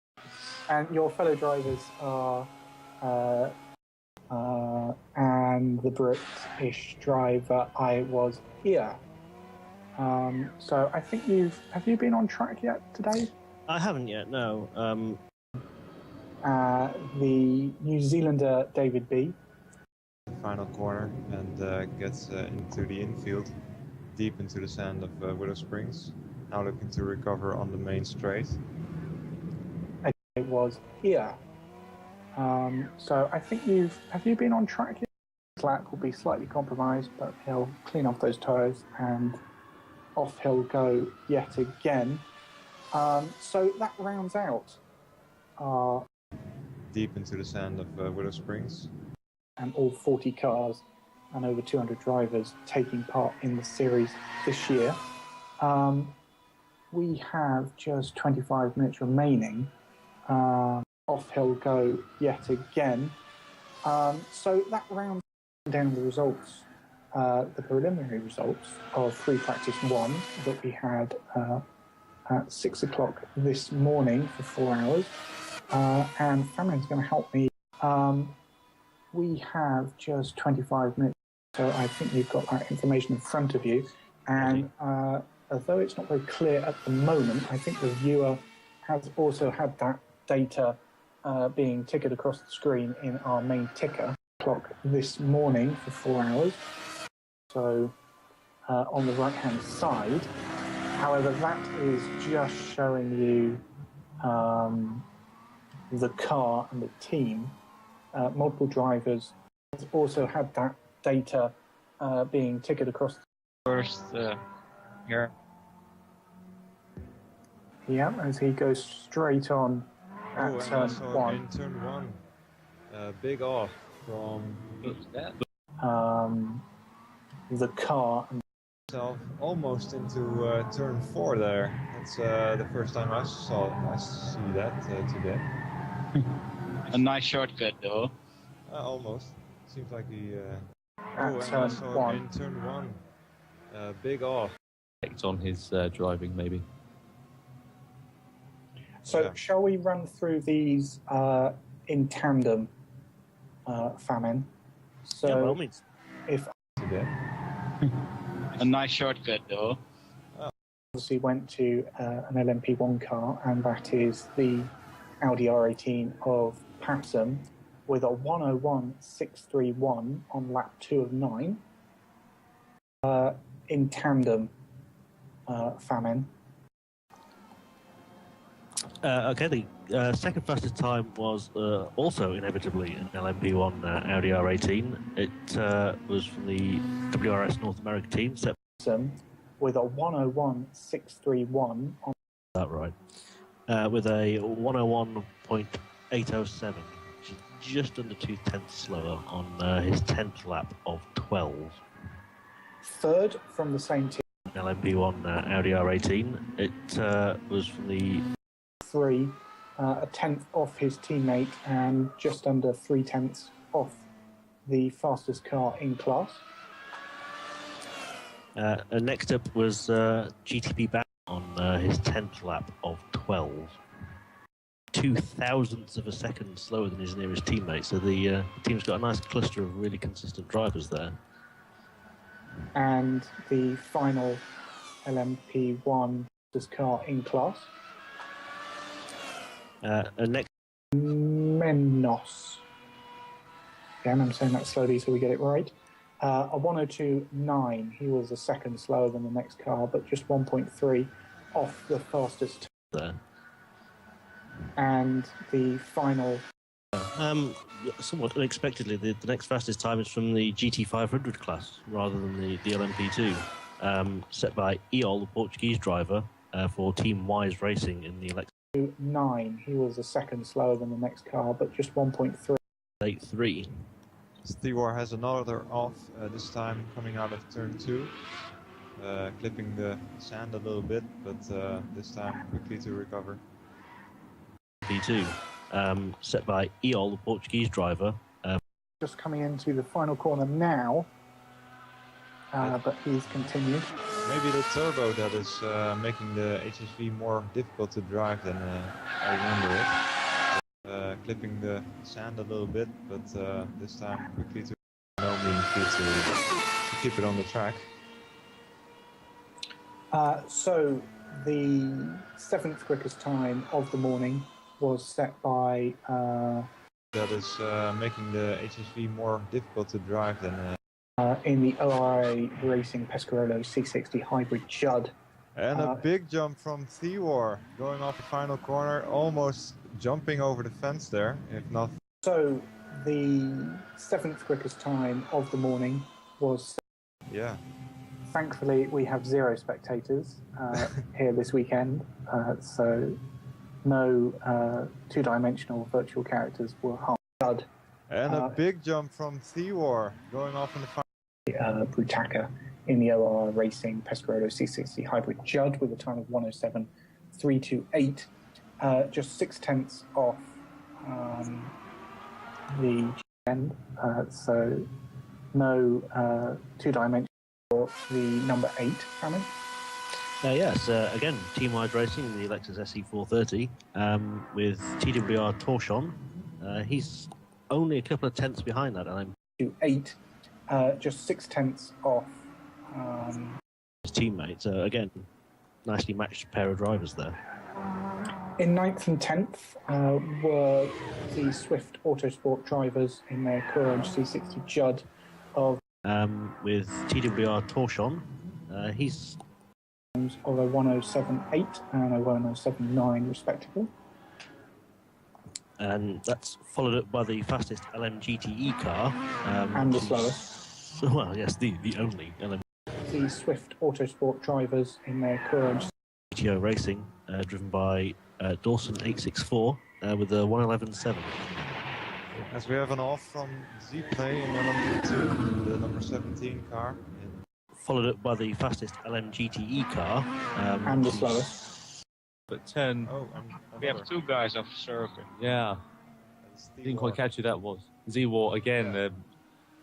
and your fellow drivers are and the British driver I was here. So I think have you been on track yet today? I haven't yet, no. The New Zealander David B. Final corner and gets into the infield, deep into the sand of Willow Springs. Now looking to recover on the main straight. It was here. So I think have you been on track yet? Slack will be slightly compromised, but he'll clean off those tyres and off he'll go yet again. So that rounds out our... Deep into the sand of Willow Springs. And all 40 cars and over 200 drivers taking part in the series this year. We have just 25 minutes remaining. Off he'll go yet again. So that rounds down the results, the preliminary results of free practice 1 that we had at 6 o'clock this morning for 4 hours. And Famin's going to help me. We have just 25 minutes, so I think you've got that information in front of you. And although it's not very clear at the moment, I think the viewer has also had that data being tickered across the screen in our main ticker clock this morning for 4 hours. So on the right-hand side. However, that is just showing you the car and the team. Multiple drivers also had that data being tickered across. First, here. Yeah, as he goes straight on at turn 1. In turn 1, big off from The car and Almost into turn 4 there. That's the first time I see that today. A nice shortcut though. Almost. Seems like he. At turn also 1. in turn 1. Big off. On his driving, maybe. So, Yeah. shall we run through these in tandem, Famine? So, Yeah, by all means. if Today. A nice shortcut though. obviously went to an LMP1 car, and that is the Audi R18 of Papsum with a 101.631 on lap 2 of 9. In tandem, Famine. Okay, the second fastest time was also inevitably an LMP1 Audi R18. It was from the WRS North America team, set With a 101.631 on that right, with a 101.807, which is just under 2/10 slower on his 10th lap of 12. third from the same team. LMP1 Audi R18. It was from the 3, a tenth off his teammate and just under 3/10 off the fastest car in class. and next up was GTP back on his 10th lap of 12. 0.02 of a second slower than his nearest teammate, so the team's got a nice cluster of really consistent drivers there. And the final LMP1 fastest car in class. And next, Menos. Again, I'm saying that slowly so we get it right. A 102.9. He was a second slower than the next car, but just 1.3 off the fastest. there. And the final. Somewhat unexpectedly, the next fastest time is from the GT500 class rather than the LMP2, set by Eol, the Portuguese driver, for Team Wise Racing in the 9. He was a second slower than the next car, but just 1.3. 8.3. Stewart has another off, this time coming out of turn 2. Clipping the sand a little bit, but this time quickly to recover. P2, set by Eol, the Portuguese driver. Just coming into the final corner now, but he's continued. Maybe the turbo that is making the HSV more difficult to drive than I remember it. Clipping the sand a little bit, but this time quickly to no means good to keep it on the track. So the 7th quickest time of the morning was set by That is making the HSV more difficult to drive than in the ORA Racing Pescarolo C60 Hybrid Judd. and a big jump from Thewar going off the final corner, almost jumping over the fence there, if not. So the 7th quickest time of the morning was. Yeah. Thankfully, we have 0 spectators here this weekend, so no two-dimensional virtual characters were harmed. And a big jump from Thewar going off in the final. Brutaka in the OR Racing Pescarolo C60 Hybrid Judd with a time of 107.328, just 0.6 off the end, so no two-dimensional for the number 8 coming. Yes, again, Team Wise Racing in the Lexus SE430 with TWR Torchon. He's only a couple of tenths behind that LMP2. To 8, just 0.6 off His teammate. So again, nicely matched pair of drivers there. In 9th and 10th were the Swift Autosport drivers in their Courage C60 Judd of with TWR Torchon. He's of a 107.8 and a 107.9 respectively. And that's followed up by the fastest LMGTE car. And the which is- slowest. Well, yes, the only LM The Swift Autosport drivers in their Courage. GTO Racing, driven by Dawson 864 with a 111.7. As we have an off from Z-Play in LMP2, the number 17 car. followed up by the fastest LMGTE car. And the slowest. But turn. Oh, We have two guys off circuit. Yeah. Didn't quite catch who that was. Z-War again. Yeah.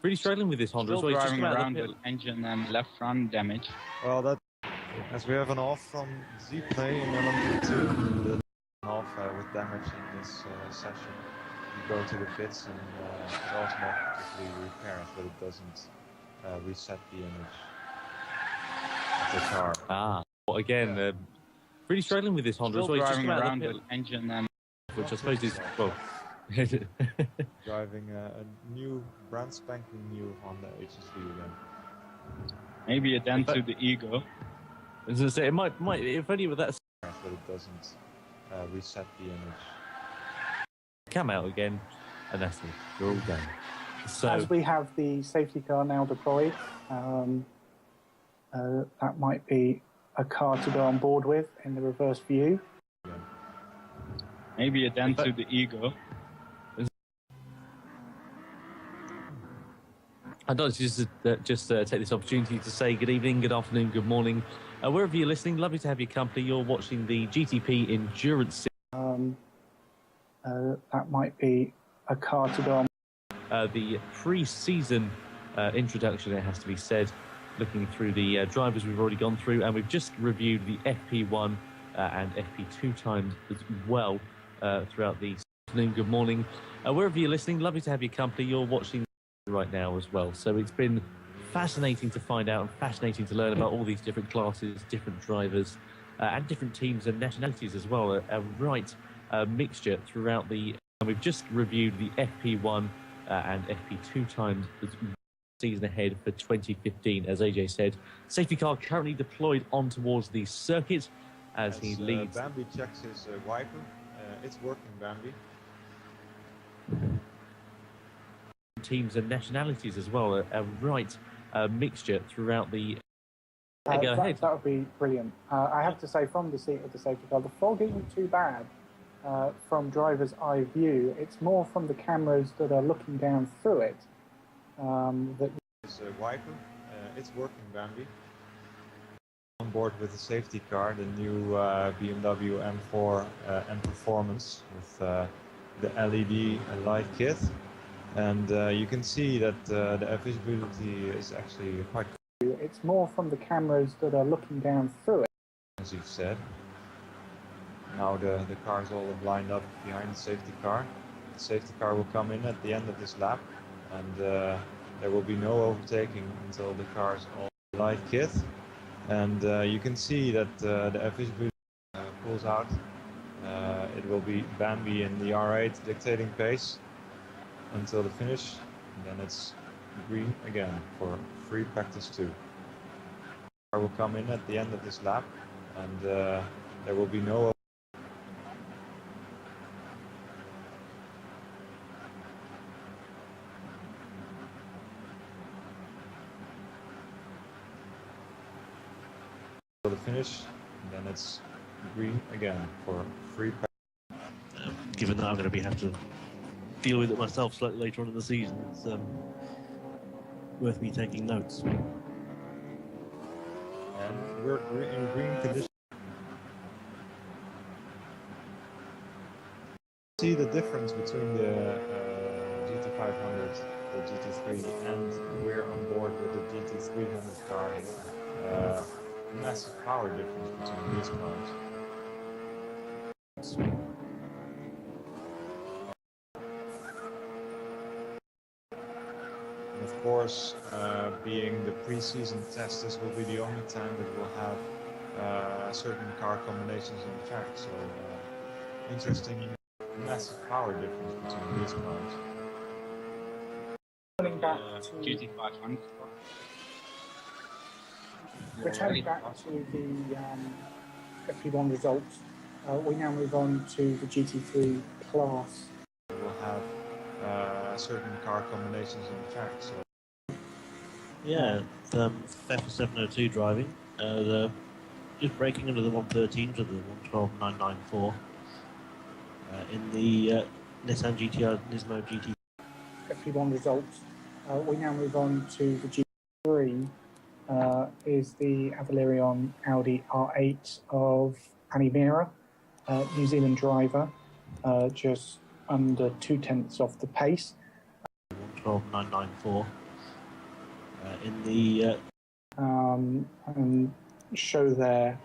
Really struggling with this Honda as Still well. He's just driving come out of the around pit. with engine and left front damage. Well, that as we have an off from Z-Play in LMP2, the off with damage in this session. You go to the pits and it automatically repairs, but it doesn't reset the image of the car. Ah. Well, again, really struggling with this Honda as Still well. He's just driving come out of around the with pit, engine and which I suppose is well. Driving a new, brand spanking new Honda HSV again. maybe a dent to the ego. As I say, it might, if only with that But it doesn't reset the image. come out again, and that's it. We're all done. So As we have the safety car now deployed, that might be a car to go on board with in the reverse view. Maybe a dent to the ego. I'd like to just take this opportunity to say good evening, good afternoon, good morning. Wherever you're listening, lovely to have your company. You're watching the GTP Endurance Series. That might be a car to go on. The pre-season introduction, it has to be said, looking through the drivers we've already gone through, and we've just reviewed the FP1 and FP2 times as well throughout the afternoon, good morning. Wherever you're listening, lovely to have your company. You're watching right now as well. So it's been fascinating to find out and fascinating to learn about all these different classes, different drivers, and different teams and nationalities as well. A right mixture throughout the... And we've just reviewed the FP1 and FP2 times as season ahead for 2015. As AJ said, safety car currently deployed on towards the circuit as he leads. Bambi checks his wiper. It's working, Bambi. Teams and nationalities as well. A right mixture throughout the... Go ahead. That would be brilliant. I have to say, from the seat of the safety car, the fog isn't too bad from driver's eye view. It's more from the cameras that are looking down through it. That His wiper. It's working, Bambi. On board with the safety car, the new BMW M4 M Performance with the LED light kit. And you can see that the visibility is actually quite good. It's more from the cameras that are looking down through it. As you've said. Now the cars all lined up behind the safety car. The safety car will come in at the end of this lap, and there will be no overtaking until the cars all light kit. And you can see that the visibility pulls out. It will be Bambi in the R8 dictating pace until the finish, and then it's green again for free practice 2. Car will come in at the end of this lap, and there will be no the finish, and then it's green again for free practice. Given that I'm going to have to deal with it myself slightly later on in the season, it's worth me taking notes. And we're in green condition. See the difference between the GT500, the GT3, and we're on board with the GT300 car here. Massive power difference between these cars. And of course, being the pre-season test, this will be the only time that we'll have certain car combinations on the track. So interesting, massive power difference between these cars. Turning back to GT500. returning back to the FP1 results, we now move on to the GT3 class. We'll have certain car combinations on the track. So Yeah, FF 702 driving. Just breaking into the 113s with the 112.994 in the Nissan GTR Nismo GT. FP1 results, we now move on to the GT3 is the valyrian Audi R8 of Panimera, New Zealand driver, just under 2/10 off the pace. 112.994 in the and show their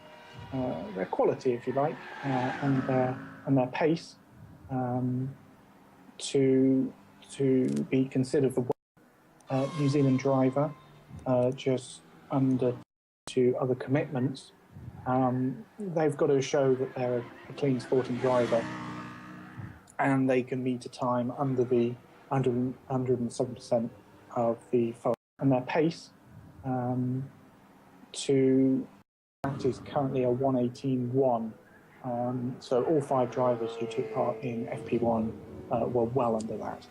quality, if you like, and their pace to be considered for New Zealand driver, just under to other commitments. They've got to show that they're a clean sporting driver, and they can meet a time under the 107% of the photo. And their pace that is currently a 118.1. So all 5 drivers who took part in FP1 were well under that.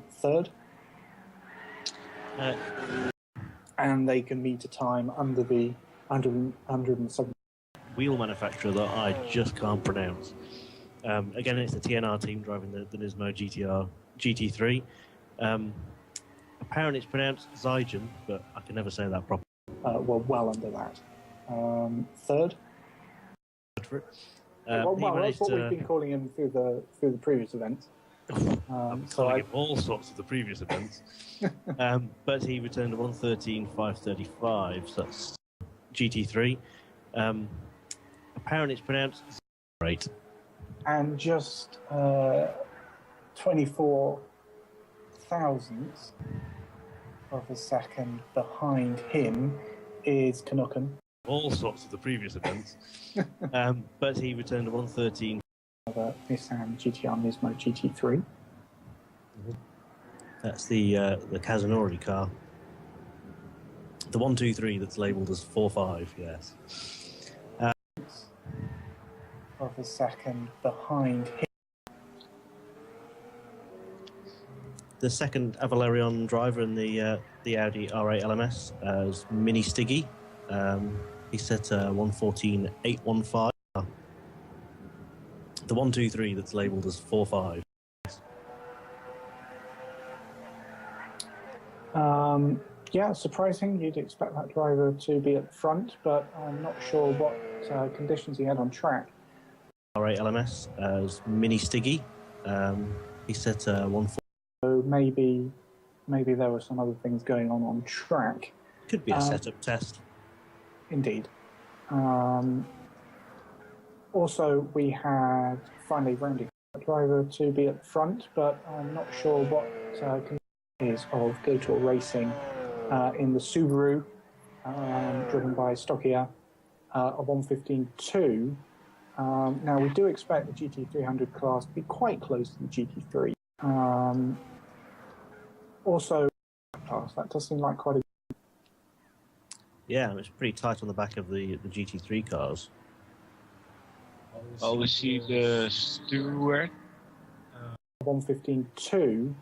Third, and they can meet a time under the 107. Wheel manufacturer that I just can't pronounce. Again, it's the TNR team driving the Nismo GT3. Apparently it's pronounced Zygen, but I can never say that properly. Were well under that. Third. That's what we've been calling him through the previous events. I'm calling him all sorts of the previous events. But he returned a 113.535, so that's GT3. Apparently it's pronounced right. And just 24 thousandths of a second behind him is Canucken. All sorts of the previous events. But he returned a 113. Nissan GTR Nismo GT3. That's the Kazunori car. The 123 that's labelled as 4.5, yes. Of a second behind him. The second Valerian driver in the Audi R8 LMS is Mini Stiggy. He set 114.815. The 123 that's labelled as 4.5. Yeah, surprising. You'd expect that driver to be at the front, but I'm not sure what conditions he had on track. R8 LMS is Mini Stiggy. He set 114. So maybe there were some other things going on track. Could be a setup test. Indeed. Also, we had finally rounded driver to be at the front, but I'm not sure what is of Go Tour Racing in the Subaru, driven by Stockia, a 115.2. Now, we do expect the GT300 class to be quite close to the GT3. Also, class, that does seem like quite a... Yeah, it's pretty tight on the back of the GT3 cars. Oh, we see the Stewart. 115.2.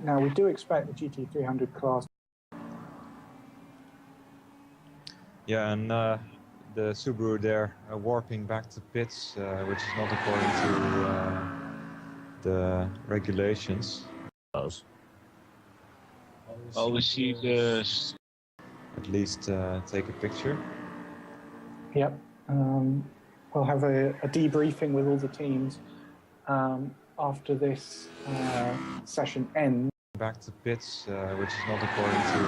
Now, we do expect the GT300 class... Yeah, and the Subaru there warping back to pits, which is not according to the regulations. Oh, we see the... At least take a picture. Yep. We'll have a debriefing with all the teams after this session ends. Back to pits, which is not according to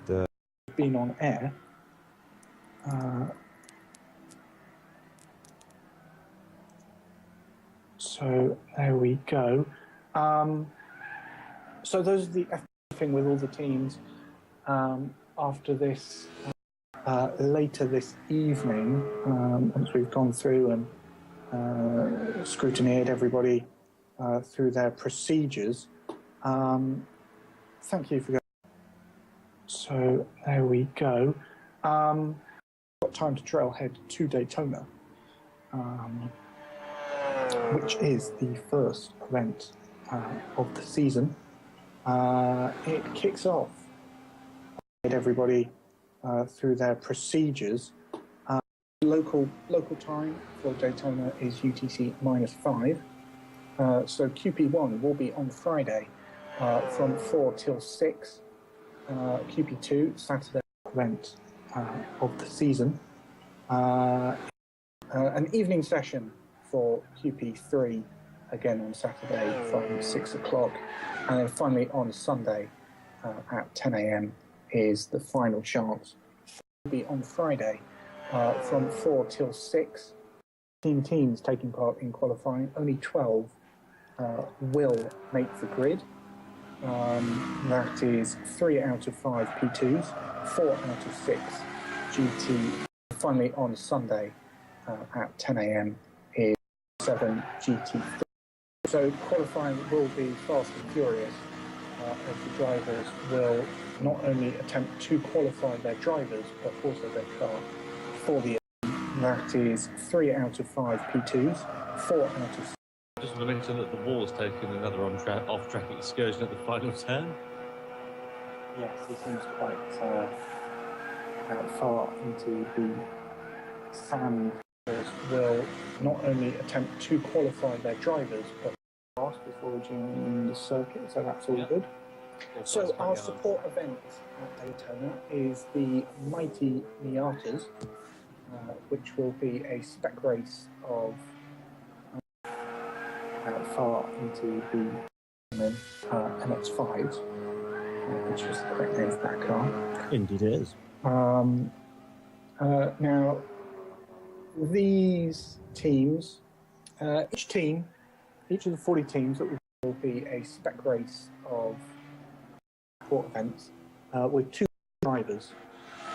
the... Been on air. So there we go. So those are the thing with all the teams after this later this evening, once we've gone through and scrutinized everybody through their procedures. Thank you for going. So there we go. Got time to trailhead to Daytona, which is the first event of the season. It kicks off. Everybody through their procedures. Local time for Daytona is UTC -5. So QP1 will be on Friday from 4 till 6. QP2 Saturday event of the season. An evening session for QP3 again on Saturday from 6 o'clock, and then finally on Sunday at 10 a.m. is the final chance. It'll be on Friday from 4 till 6. Teams taking part in qualifying. Only 12 will make the grid. That is 3 out of 5 P2s, 4 out of 6 GT. Finally on Sunday at 10 a.m. is 7 GT3. So qualifying will be fast and furious as the drivers will not only attempt to qualify their drivers but also their car for the event. That is 3 out of 5 P2s, 4 out of 6. Just want to mention that the wall has taken another off-track excursion at the final turn. Yes, he seems quite far into the sand. Will not only attempt to qualify their drivers, but fast before joining the circuit, so that's all good. So our support event at Daytona is the Mighty Miatas, which will be a spec race of far into the MX-5s, which is the correct name for that car. Indeed it is. Now, these teams, each of the 40 teams that will be a spec race of sport events with 2 drivers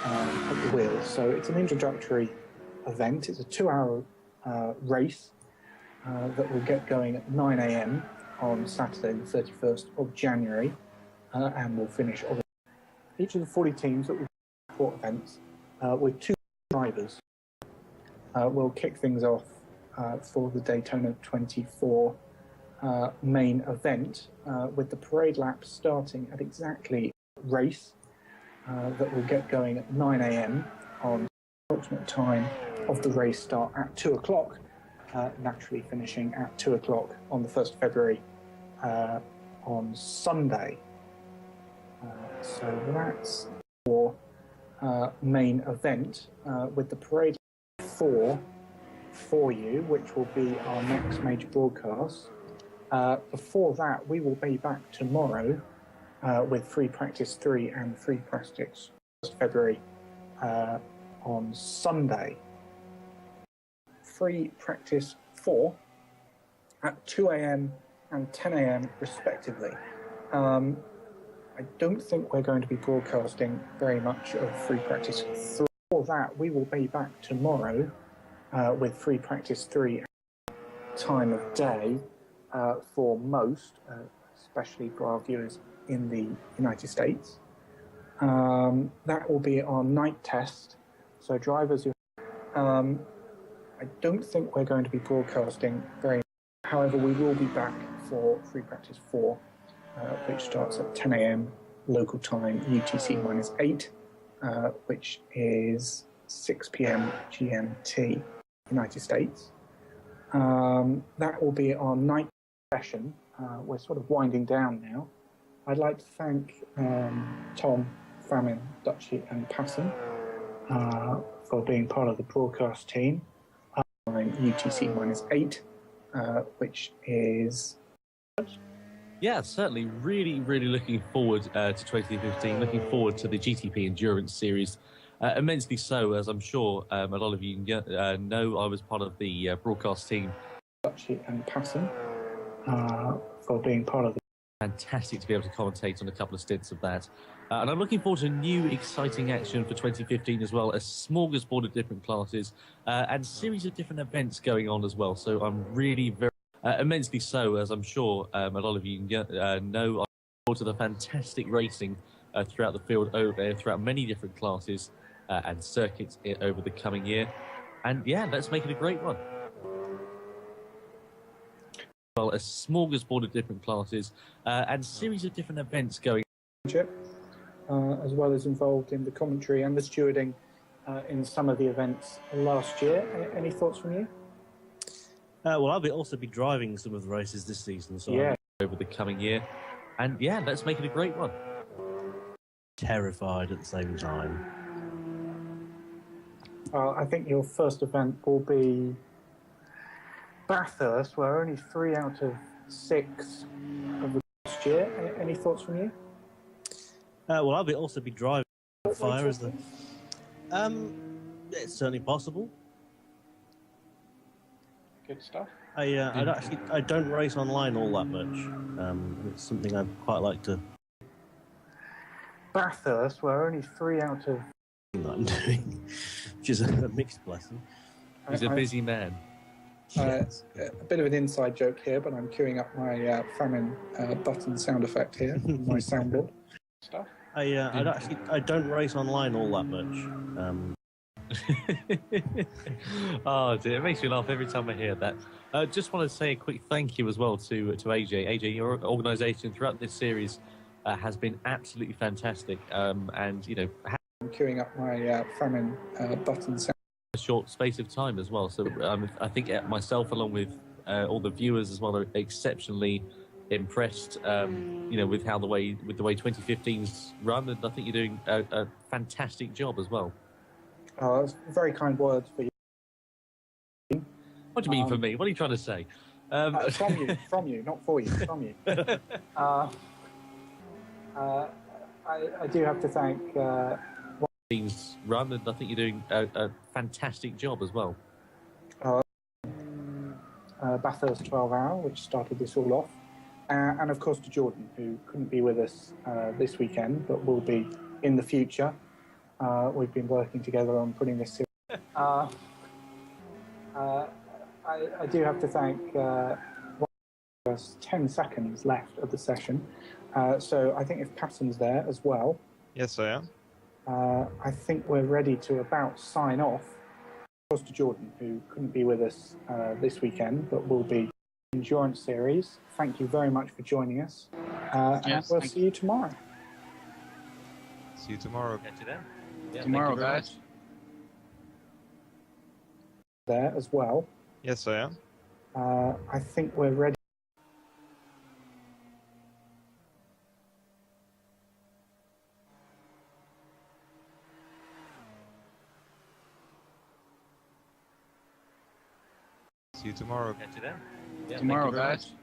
at the wheels. So it's an introductory event. It's a 2-hour race that will get going at 9 a.m. on Saturday, the 31st of January, and will finish. Each of the 40 teams that will be sport events with 2 drivers will kick things off for the Daytona 24 main event with the parade lap starting at exactly race that will get going at 9 a.m. on the approximate time of the race start at 2 o'clock, naturally finishing at 2 o'clock on the 1st of February on Sunday. So that's for main event with the parade for you, which will be our next major broadcast. Before that, we will be back tomorrow with Free Practice 3 and Free Practice 1st February on Sunday. Free Practice 4 at 2 a.m. and 10 a.m. respectively. I don't think we're going to be broadcasting very much of Free Practice 3. For that, we will be back tomorrow with Free Practice 3 time of day for most, especially for our viewers in the United States. That will be our night test. So drivers who... I don't think we're going to be broadcasting very much. However, we will be back for Free Practice 4, which starts at 10 a.m. local time, UTC-8, which is 6 p.m. GMT, United States. That will be our night session. We're sort of winding down now. I'd like to thank Tom, Framin, Dutchy and Passon for being part of the broadcast team. UTC-8, which is... Yeah, certainly. Really looking forward to 2015. Looking forward to the GTP Endurance Series. Immensely so, as I'm sure a lot of you know. I was part of the broadcast team. Dutchy and Passon for being part of the... Fantastic to be able to commentate on a couple of stints of that. And I'm looking forward to new exciting action for 2015 as well, a smorgasbord of different classes and series of different events going on as well. So I'm really very immensely so, as I'm sure a lot of you know. I'm looking forward to the fantastic racing throughout the field over there, throughout many different classes and circuits over the coming year. And yeah, let's make it a great one. Well, a smorgasbord of different classes and series of different events going. As well as involved in the commentary and the stewarding in some of the events last year. Any thoughts from you? Well, I'll also be driving some of the races this season, so yeah, over the coming year. And yeah, let's make it a great one. terrified at the same time. I think your first event will be Bathurst, where only 3 out of 6 of the last year. Any thoughts from you? Well, I'll also be driving fire as the. It's certainly possible. Good stuff. I don't race online all that much. It's something I'd quite like to. Bathurst, where only 3 out of That I'm doing, which is a mixed blessing. He's a busy man. A bit of an inside joke here, but I'm queuing up my famine button sound effect here on my soundboard. Stuff. I don't race online all that much. Oh dear, it makes me laugh every time I hear that. Just want to say a quick thank you as well to AJ. AJ, your organisation throughout this series has been absolutely fantastic. And you know, I'm queuing up my famine button sound. A short space of time as well. So I think myself, along with all the viewers as well, are exceptionally impressed. You know, with the way 2015's run, and I think you're doing a fantastic job as well. That's very kind words for you. What do you mean for me? What are you trying to say? From you, not for you, from you. I do have to thank. Team's run, and I think you're doing a fantastic job as well. Bathurst 12 Hour, which started this all off, and of course to Jordan, who couldn't be with us this weekend, but will be in the future. We've been working together on putting this series. I do have to thank. There's 10 seconds left of the session, so I think if Captain's there as well. Yes, I am. I think we're ready to about sign off. Of course to Jordan, who couldn't be with us this weekend, but will be Endurance Series. Thank you very much for joining us, and we'll see you tomorrow. See you tomorrow. Catch you then. Yeah, Tomorrow, guys. There as well. Yes, I am. I think we're ready. See you tomorrow. Catch you then. Yeah, Tomorrow, guys.